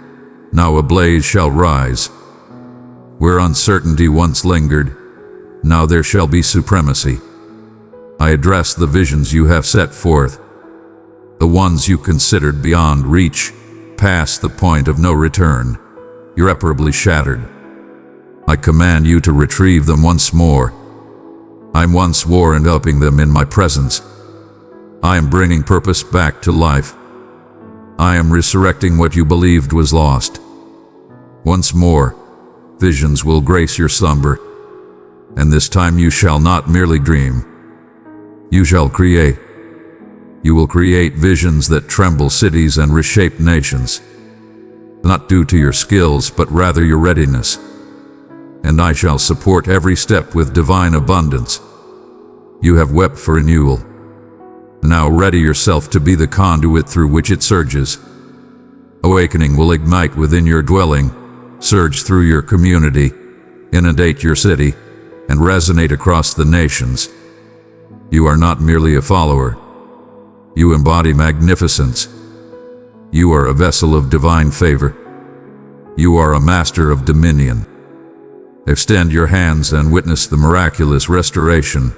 now a blaze shall rise. Where uncertainty once lingered, now there shall be supremacy. I address the visions you have set forth, the ones you considered beyond reach, past the point of no return, irreparably shattered. I command you to retrieve them once more. I once wore and upping them in my presence. I am bringing purpose back to life. I am resurrecting what you believed was lost. Once more, visions will grace your slumber, and this time you shall not merely dream. You shall create. You will create visions that tremble cities and reshape nations, not due to your skills, but rather your readiness. And I shall support every step with divine abundance. You have wept for renewal. Now ready yourself to be the conduit through which it surges. Awakening will ignite within your dwelling, surge through your community, inundate your city, and resonate across the nations. You are not merely a follower. You embody magnificence. You are a vessel of divine favor. You are a master of dominion. Extend your hands and witness the miraculous restoration.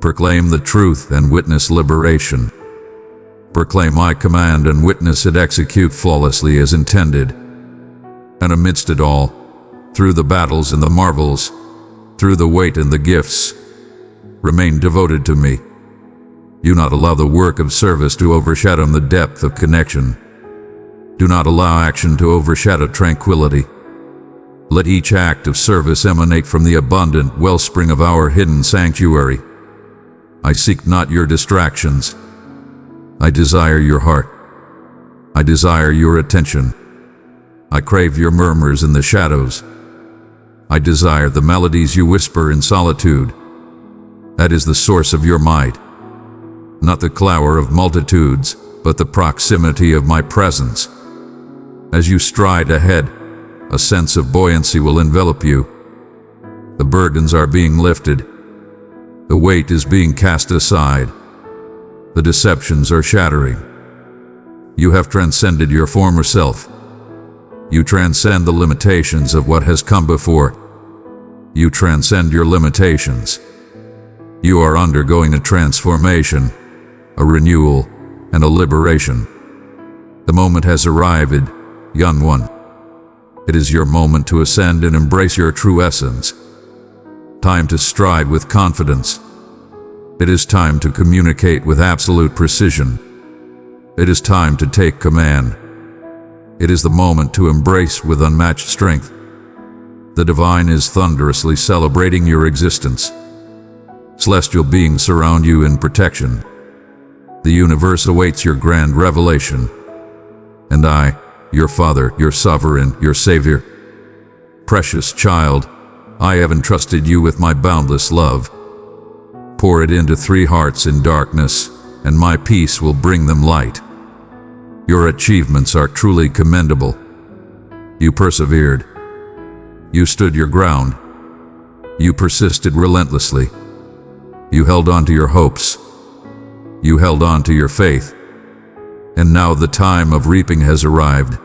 Proclaim the truth and witness liberation. Proclaim I command and witness it execute flawlessly as intended. And amidst it all, through the battles and the marvels, through the weight and the gifts, remain devoted to me. Do not allow the work of service to overshadow the depth of connection. Do not allow action to overshadow tranquility. Let each act of service emanate from the abundant wellspring of our hidden sanctuary. I seek not your distractions. I desire your heart. I desire your attention. I crave your murmurs in the shadows. I desire the melodies you whisper in solitude. That is the source of your might. Not the clamor of multitudes, but the proximity of my presence. As you stride ahead, a sense of buoyancy will envelop you. The burdens are being lifted. The weight is being cast aside. The deceptions are shattering. You have transcended your former self. You transcend the limitations of what has come before. You transcend your limitations. You are undergoing a transformation, a renewal, and a liberation. The moment has arrived, young one. It is your moment to ascend and embrace your true essence. Time to stride with confidence. It is time to communicate with absolute precision. It is time to take command. It is the moment to embrace with unmatched strength. The divine is thunderously celebrating your existence. Celestial beings surround you in protection. The universe awaits your grand revelation. And I, your Father, your Sovereign, your Savior, precious child, I have entrusted you with my boundless love. Pour it into 3 hearts in darkness, and my peace will bring them light. Your achievements are truly commendable. You persevered. You stood your ground. You persisted relentlessly. You held on to your hopes. You held on to your faith. And now the time of reaping has arrived.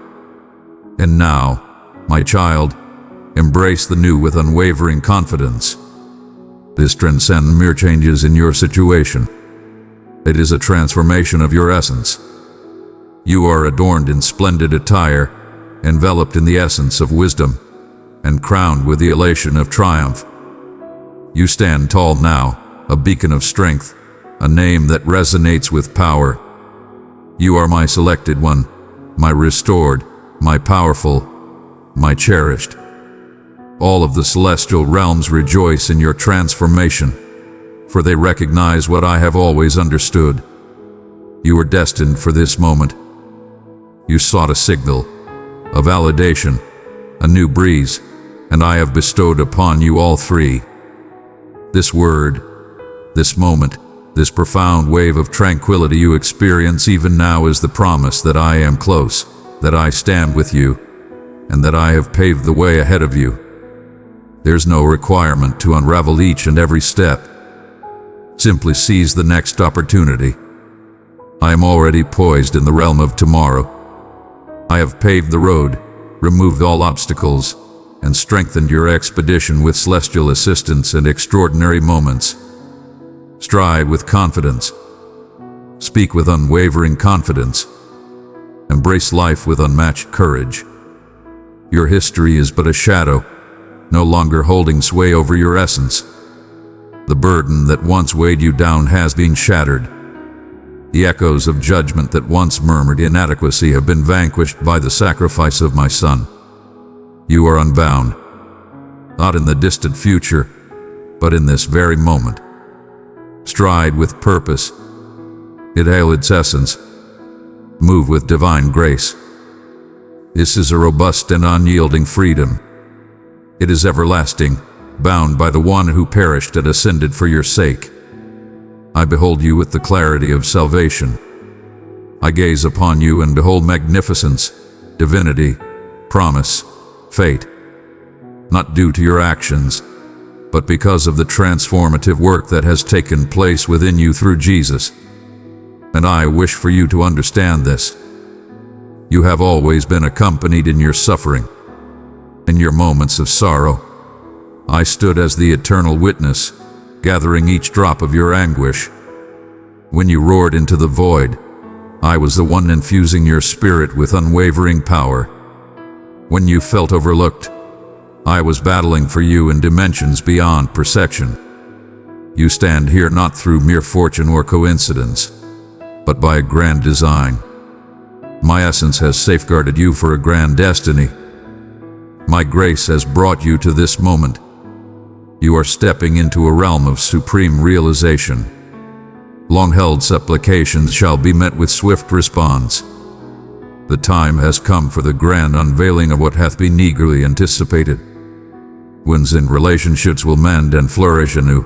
And now, my child, embrace the new with unwavering confidence. This transcends mere changes in your situation. It is a transformation of your essence. You are adorned in splendid attire, enveloped in the essence of wisdom, and crowned with the elation of triumph. You stand tall now, a beacon of strength, a name that resonates with power. You are my selected one, my restored, my powerful, my cherished. All of the celestial realms rejoice in your transformation, for they recognize what I have always understood. You were destined for this moment. You sought a signal, a validation, a new breeze, and I have bestowed upon you all 3. This word, this moment, this profound wave of tranquility you experience even now is the promise that I am close, that I stand with you, and that I have paved the way ahead of you. There's no requirement to unravel each and every step. Simply seize the next opportunity. I am already poised in the realm of tomorrow, I have paved the road, removed all obstacles, and strengthened your expedition with celestial assistance and extraordinary moments. Stride with confidence. Speak with unwavering confidence. Embrace life with unmatched courage. Your history is but a shadow, no longer holding sway over your essence. The burden that once weighed you down has been shattered. The echoes of judgment that once murmured inadequacy have been vanquished by the sacrifice of my Son. You are unbound, not in the distant future, but in this very moment. Stride with purpose. Inhale its essence. Move with divine grace. This is a robust and unyielding freedom. It is everlasting, bound by the one who perished and ascended for your sake. I behold you with the clarity of salvation. I gaze upon you and behold magnificence, divinity, promise, fate. Not due to your actions, but because of the transformative work that has taken place within you through Jesus. And I wish for you to understand this. You have always been accompanied in your suffering. In your moments of sorrow, I stood as the eternal witness, gathering each drop of your anguish. When you roared into the void, I was the one infusing your spirit with unwavering power. When you felt overlooked, I was battling for you in dimensions beyond perception. You stand here not through mere fortune or coincidence, but by a grand design. My essence has safeguarded you for a grand destiny. My grace has brought you to this moment. You are stepping into a realm of supreme realization. Long-held supplications shall be met with swift response. The time has come for the grand unveiling of what hath been eagerly anticipated. Winds in relationships will mend and flourish anew.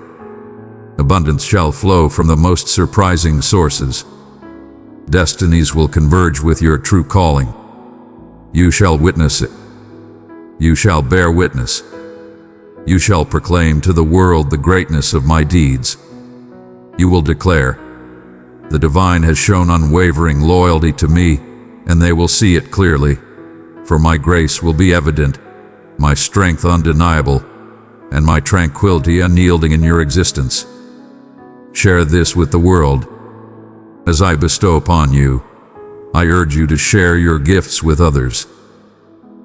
Abundance shall flow from the most surprising sources. Destinies will converge with your true calling. You shall witness it. You shall bear witness. You shall proclaim to the world the greatness of my deeds. You will declare, the divine has shown unwavering loyalty to me, and they will see it clearly, for my grace will be evident, my strength undeniable, and my tranquility unyielding in your existence. Share this with the world. As I bestow upon you, I urge you to share your gifts with others.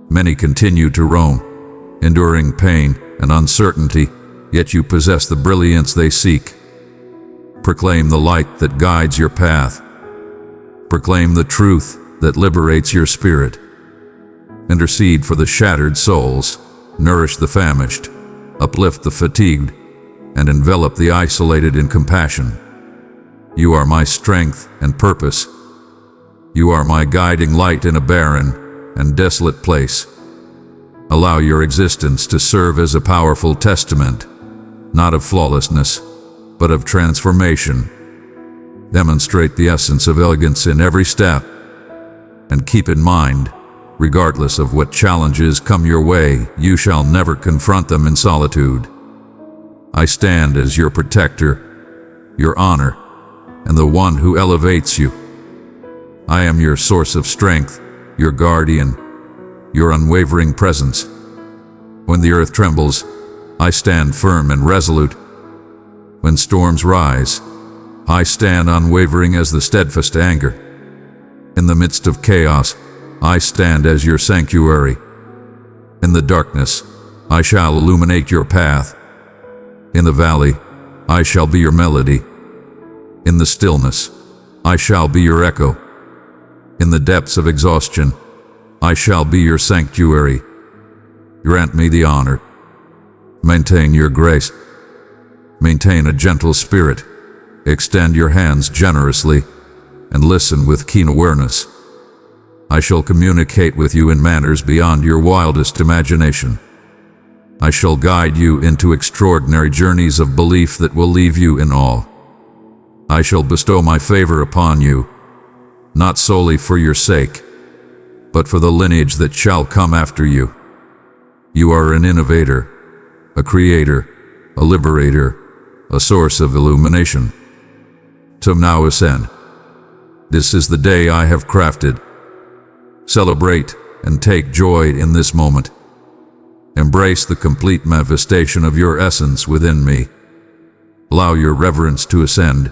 Many continue to roam, enduring pain and uncertainty, yet you possess the brilliance they seek. Proclaim the light that guides your path. Proclaim the truth that liberates your spirit. Intercede for the shattered souls, nourish the famished, uplift the fatigued, and envelop the isolated in compassion. You are my strength and purpose. You are my guiding light in a barren and desolate place. Allow your existence to serve as a powerful testament, not of flawlessness, but of transformation. Demonstrate the essence of elegance in every step, and keep in mind, regardless of what challenges come your way, you shall never confront them in solitude. I stand as your protector, your honor, and the one who elevates you. I am your source of strength, your guardian, your unwavering presence. When the earth trembles, I stand firm and resolute. When storms rise, I stand unwavering as the steadfast anger. In the midst of chaos, I stand as your sanctuary. In the darkness, I shall illuminate your path. In the valley, I shall be your melody. In the stillness, I shall be your echo. In the depths of exhaustion, I shall be your sanctuary. Grant me the honor. Maintain your grace. Maintain a gentle spirit. Extend your hands generously, and listen with keen awareness. I shall communicate with you in manners beyond your wildest imagination. I shall guide you into extraordinary journeys of belief that will leave you in awe. I shall bestow my favor upon you, not solely for your sake, but for the lineage that shall come after you. You are an innovator, a creator, a liberator, a source of illumination. So now ascend. This is the day I have crafted. Celebrate and take joy in this moment. Embrace the complete manifestation of your essence within me. Allow your reverence to ascend.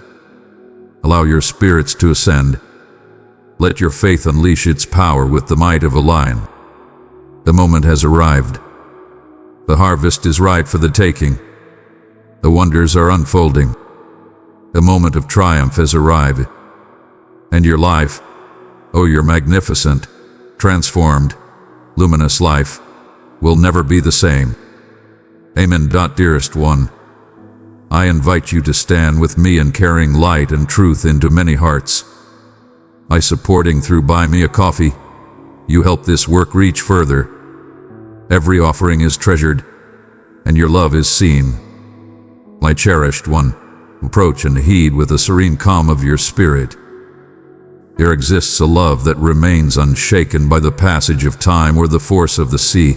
Allow your spirits to ascend. Let your faith unleash its power with the might of a lion. The moment has arrived. The harvest is ripe for the taking. The wonders are unfolding. The moment of triumph has arrived. And your life, oh, your magnificent, transformed, luminous life, will never be the same. Amen. Dearest one, I invite you to stand with me in carrying light and truth into many hearts. By supporting through Buy Me a Coffee, you help this work reach further. Every offering is treasured, and your love is seen. My cherished one, approach and heed with the serene calm of your spirit. There exists a love that remains unshaken by the passage of time or the force of the sea.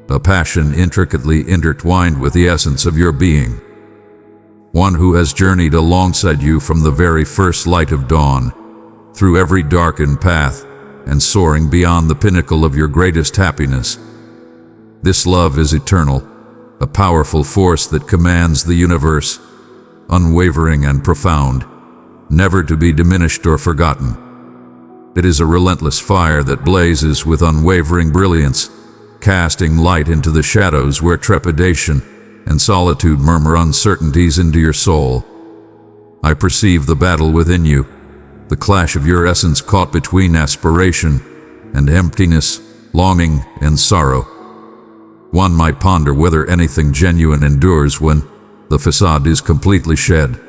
A passion intricately intertwined with the essence of your being. One who has journeyed alongside you from the very first light of dawn, through every darkened path, and soaring beyond the pinnacle of your greatest happiness. This love is eternal, a powerful force that commands the universe, unwavering and profound, never to be diminished or forgotten. It is a relentless fire that blazes with unwavering brilliance, casting light into the shadows where trepidation and solitude murmur uncertainties into your soul. I perceive the battle within you, the clash of your essence caught between aspiration and emptiness, longing and sorrow. One might ponder whether anything genuine endures when the facade is completely shed,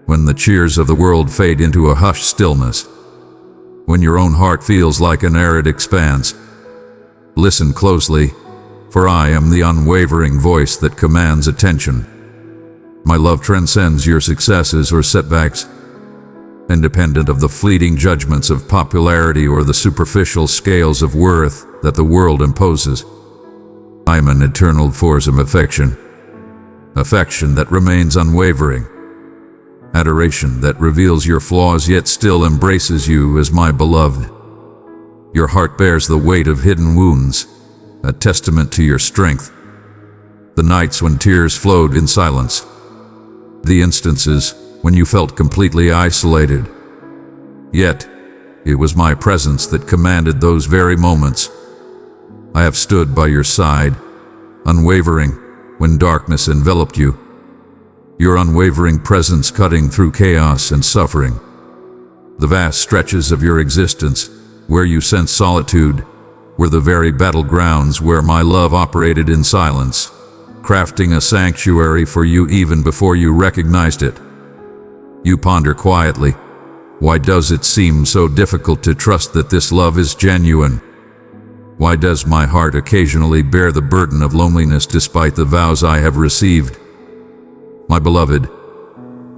when the cheers of the world fade into a hushed stillness, when your own heart feels like an arid expanse. Listen closely, for I am the unwavering voice that commands attention. My love transcends your successes or setbacks, independent of the fleeting judgments of popularity or the superficial scales of worth that the world imposes. I am an eternal force of affection that remains unwavering, adoration that reveals your flaws yet still embraces you as my beloved. Your heart bears the weight of hidden wounds, a testament to your strength. The nights when tears flowed in silence, the instances when you felt completely isolated. Yet, it was my presence that commanded those very moments. I have stood by your side, unwavering, when darkness enveloped you. Your unwavering presence cutting through chaos and suffering. The vast stretches of your existence, where you sensed solitude, were the very battlegrounds where my love operated in silence, crafting a sanctuary for you even before you recognized it. You ponder quietly, why does it seem so difficult to trust that this love is genuine? Why does my heart occasionally bear the burden of loneliness despite the vows I have received? My beloved,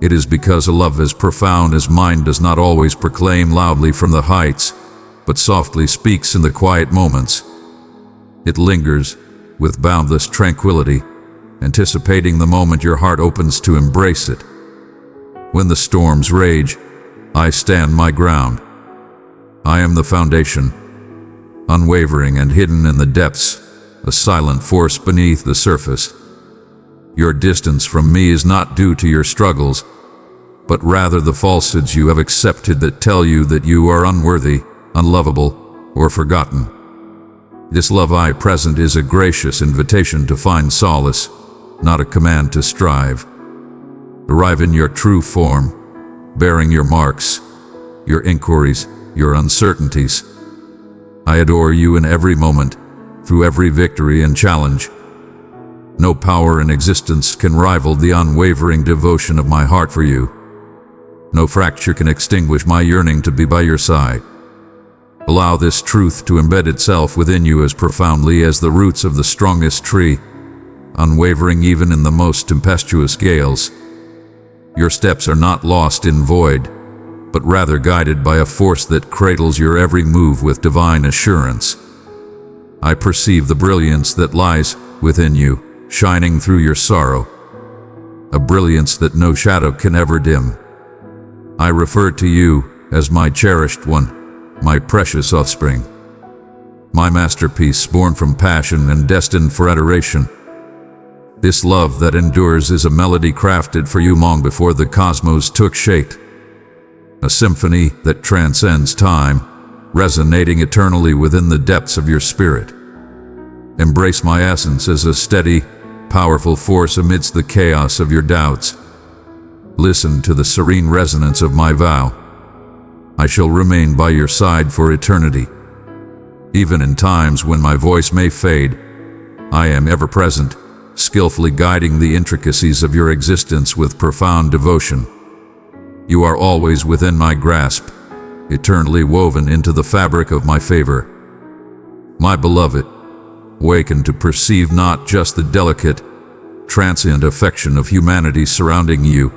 it is because a love as profound as mine does not always proclaim loudly from the heights, but softly speaks in the quiet moments. It lingers with boundless tranquility, anticipating the moment your heart opens to embrace it. When the storms rage, I stand my ground. I am the foundation, unwavering and hidden in the depths, a silent force beneath the surface. Your distance from me is not due to your struggles, but rather the falsehoods you have accepted that tell you that you are unworthy, unlovable, or forgotten. This love I present is a gracious invitation to find solace, not a command to strive. Arrive in your true form, bearing your marks, your inquiries, your uncertainties. I adore you in every moment, through every victory and challenge. No power in existence can rival the unwavering devotion of my heart for you. No fracture can extinguish my yearning to be by your side. Allow this truth to embed itself within you as profoundly as the roots of the strongest tree, unwavering even in the most tempestuous gales. Your steps are not lost in void, but rather guided by a force that cradles your every move with divine assurance. I perceive the brilliance that lies within you, shining through your sorrow, a brilliance that no shadow can ever dim. I refer to you as my cherished one, my precious offspring, my masterpiece born from passion and destined for adoration. This love that endures is a melody crafted for you long before the cosmos took shape, a symphony that transcends time, resonating eternally within the depths of your spirit. Embrace my essence as a steady, powerful force amidst the chaos of your doubts. Listen to the serene resonance of my vow. I shall remain by your side for eternity. Even in times when my voice may fade, I am ever present, skillfully guiding the intricacies of your existence with profound devotion. You are always within my grasp, eternally woven into the fabric of my favor. My beloved, waken to perceive not just the delicate, transient affection of humanity surrounding you,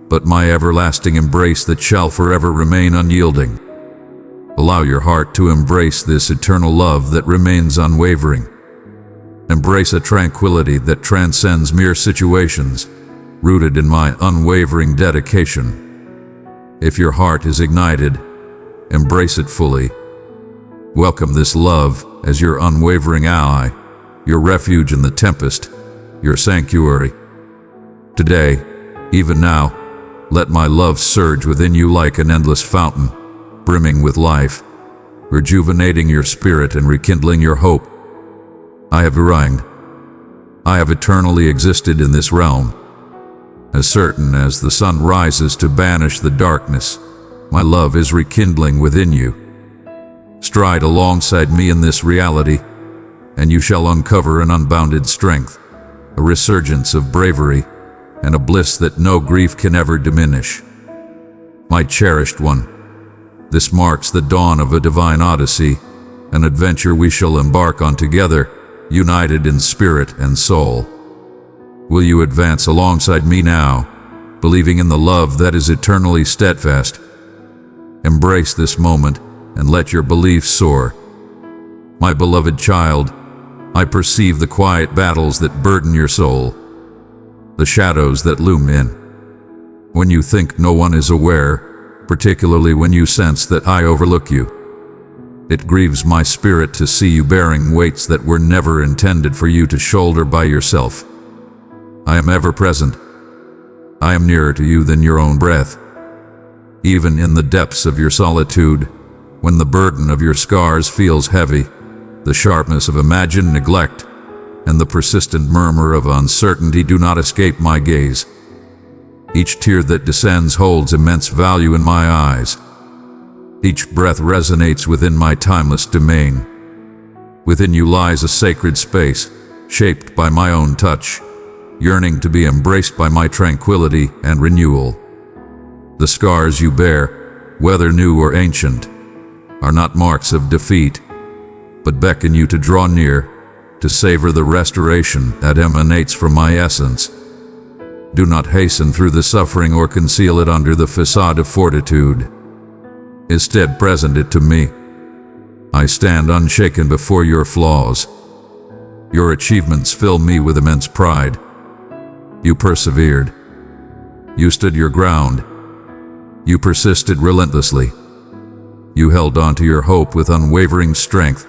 but my everlasting embrace that shall forever remain unyielding. Allow your heart to embrace this eternal love that remains unwavering. Embrace a tranquility that transcends mere situations, rooted in my unwavering dedication. If your heart is ignited, embrace it fully. Welcome this love as your unwavering ally, your refuge in the tempest, your sanctuary. Today, even now, let my love surge within you like an endless fountain, brimming with life, rejuvenating your spirit and rekindling your hope. I have reigned. I have eternally existed in this realm. As certain as the sun rises to banish the darkness, my love is rekindling within you. Stride alongside me in this reality, and you shall uncover an unbounded strength, a resurgence of bravery, and a bliss that no grief can ever diminish. My cherished one, this marks the dawn of a divine odyssey, an adventure we shall embark on together, united in spirit and soul. Will you advance alongside me now, believing in the love that is eternally steadfast? Embrace this moment and let your beliefs soar. My beloved child, I perceive the quiet battles that burden your soul, the shadows that loom in. When you think no one is aware, particularly when you sense that I overlook you, it grieves my spirit to see you bearing weights that were never intended for you to shoulder by yourself. I am ever present. I am nearer to you than your own breath. Even in the depths of your solitude, when the burden of your scars feels heavy, the sharpness of imagined neglect, and the persistent murmur of uncertainty do not escape my gaze. Each tear that descends holds immense value in my eyes. Each breath resonates within my timeless domain. Within you lies a sacred space, shaped by my own touch, yearning to be embraced by my tranquility and renewal. The scars you bear, whether new or ancient, are not marks of defeat, but beckon you to draw near, to savor the restoration that emanates from my essence. Do not hasten through the suffering or conceal it under the facade of fortitude. Instead, present it to me. I stand unshaken before your flaws. Your achievements fill me with immense pride. You persevered. You stood your ground. You persisted relentlessly. You held on to your hope with unwavering strength.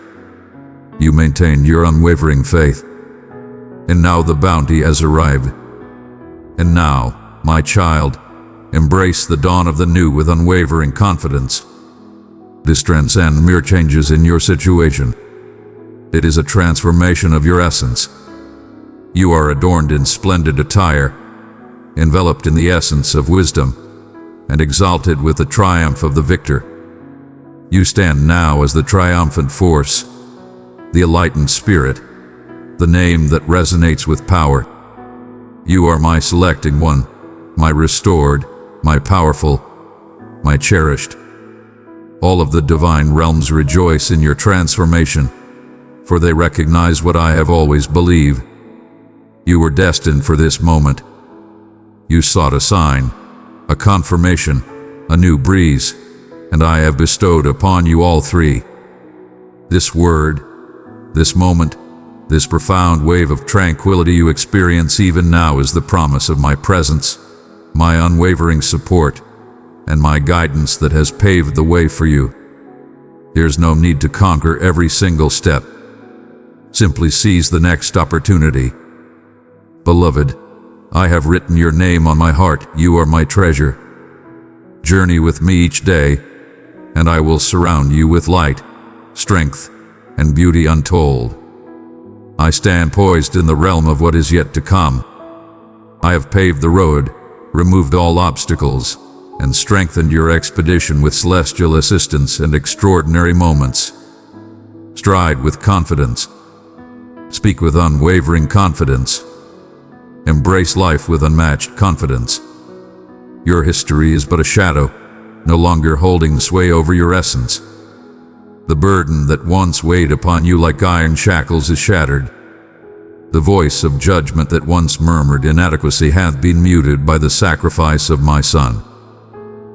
You maintained your unwavering faith. And now the bounty has arrived. And now, my child, embrace the dawn of the new with unwavering confidence. This transcends mere changes in your situation. It is a transformation of your essence. You are adorned in splendid attire, enveloped in the essence of wisdom, and exalted with the triumph of the victor. You stand now as the triumphant force, the enlightened spirit, the name that resonates with power. You are my selecting one, my restored, my powerful, my cherished. All of the divine realms rejoice in your transformation, for they recognize what I have always believed. You were destined for this moment. You sought a sign, a confirmation, a new breeze, and I have bestowed upon you all three. This word, this moment, this profound wave of tranquility you experience even now is the promise of my presence, my unwavering support, and my guidance that has paved the way for you. There's no need to conquer every single step. Simply seize the next opportunity. Beloved, I have written your name on my heart. You are my treasure. Journey with me each day, and I will surround you with light, strength, and beauty untold. I stand poised in the realm of what is yet to come. I have paved the road, removed all obstacles, and strengthened your expedition with celestial assistance and extraordinary moments. Stride with confidence. Speak with unwavering confidence. Embrace life with unmatched confidence. Your history is but a shadow, no longer holding sway over your essence. The burden that once weighed upon you like iron shackles is shattered. The voice of judgment that once murmured inadequacy hath been muted by the sacrifice of my Son.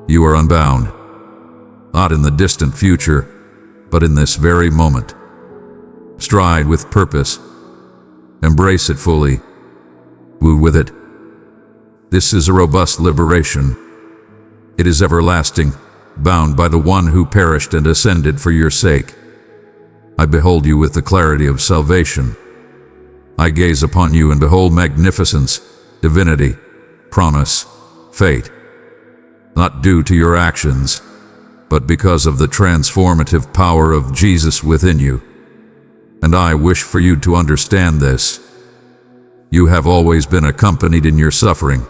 You are unbound, not in the distant future, but in this very moment. Stride with purpose. Embrace it fully. Woo with it. This is a robust liberation. It is everlasting, bound by the one who perished and ascended for your sake. I behold you with the clarity of salvation. I gaze upon you and behold magnificence, divinity, promise, fate. Not due to your actions, but because of the transformative power of Jesus within you. And I wish for you to understand this. You have always been accompanied in your suffering.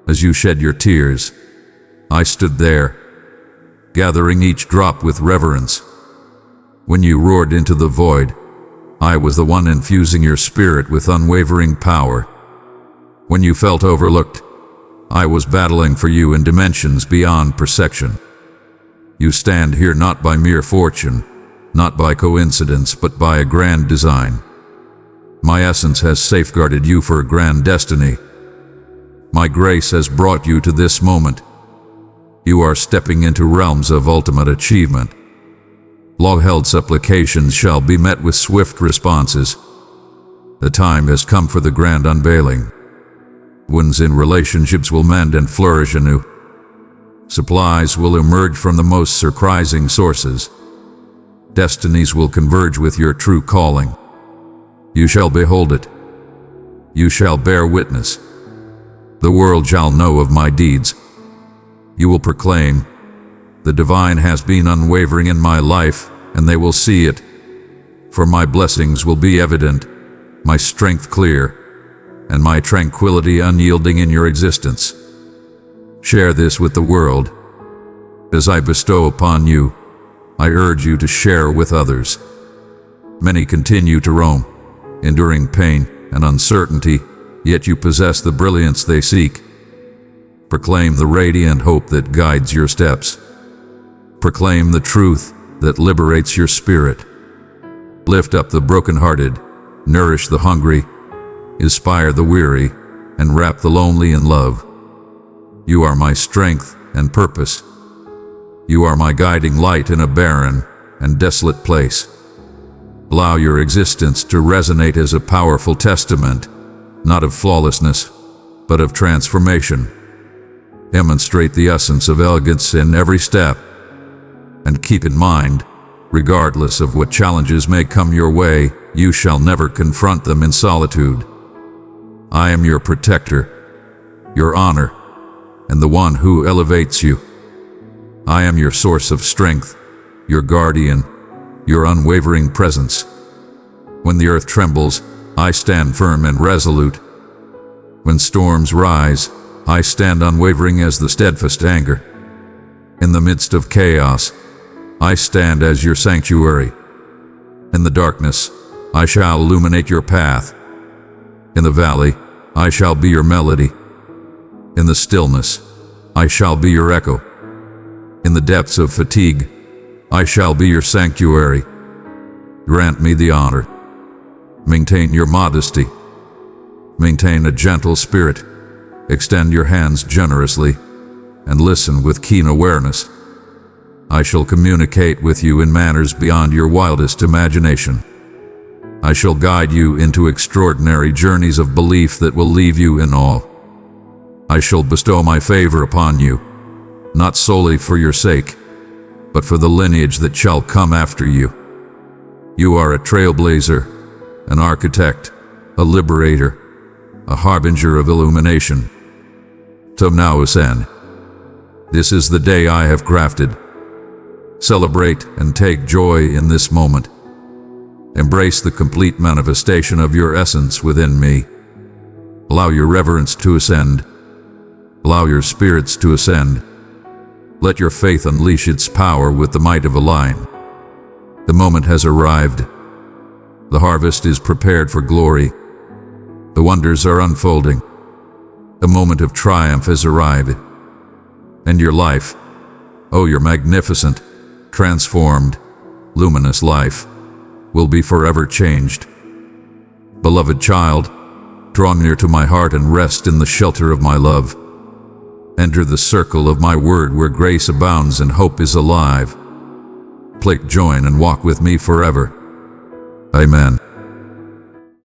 As you shed your tears, I stood there, gathering each drop with reverence. When you roared into the void, I was the one infusing your spirit with unwavering power. When you felt overlooked, I was battling for you in dimensions beyond perception. You stand here not by mere fortune, not by coincidence, but by a grand design. My essence has safeguarded you for a grand destiny. My grace has brought you to this moment. You are stepping into realms of ultimate achievement. Long-held supplications shall be met with swift responses. The time has come for the grand unveiling. Wounds in relationships will mend and flourish anew. Supplies will emerge from the most surprising sources. Destinies will converge with your true calling. You shall behold it. You shall bear witness. The world shall know of my deeds. You will proclaim, the divine has been unwavering in my life, and they will see it. For my blessings will be evident, my strength clear, and my tranquility unyielding in your existence. Share this with the world. As I bestow upon you, I urge you to share with others. Many continue to roam, enduring pain and uncertainty, yet you possess the brilliance they seek. Proclaim the radiant hope that guides your steps. Proclaim the truth that liberates your spirit. Lift up the brokenhearted, nourish the hungry, inspire the weary, and wrap the lonely in love. You are my strength and purpose. You are my guiding light in a barren and desolate place. Allow your existence to resonate as a powerful testament, not of flawlessness, but of transformation. Demonstrate the essence of elegance in every step. And keep in mind, regardless of what challenges may come your way, you shall never confront them in solitude. I am your protector, your honor, and the one who elevates you. I am your source of strength, your guardian, your unwavering presence. When the earth trembles, I stand firm and resolute. When storms rise, I stand unwavering as the steadfast anchor. In the midst of chaos, I stand as your sanctuary. In the darkness, I shall illuminate your path. In the valley, I shall be your melody. In the stillness, I shall be your echo. In the depths of fatigue, I shall be your sanctuary. Grant me the honor. Maintain your modesty. Maintain a gentle spirit. Extend your hands generously, and listen with keen awareness. I shall communicate with you in manners beyond your wildest imagination. I shall guide you into extraordinary journeys of belief that will leave you in awe. I shall bestow my favor upon you, not solely for your sake, but for the lineage that shall come after you. You are a trailblazer, an architect, a liberator, a harbinger of illumination. So now ascend. This is the day I have crafted. Celebrate and take joy in this moment. Embrace the complete manifestation of your essence within me. Allow your reverence to ascend. Allow your spirits to ascend. Let your faith unleash its power with the might of a lion. The moment has arrived. The harvest is prepared for glory. The wonders are unfolding. The moment of triumph has arrived. And your life, oh, your magnificent, transformed, luminous life, will be forever changed. Beloved child, draw near to my heart and rest in the shelter of my love. Enter the circle of my word where grace abounds and hope is alive. Join and walk with me forever. Amen.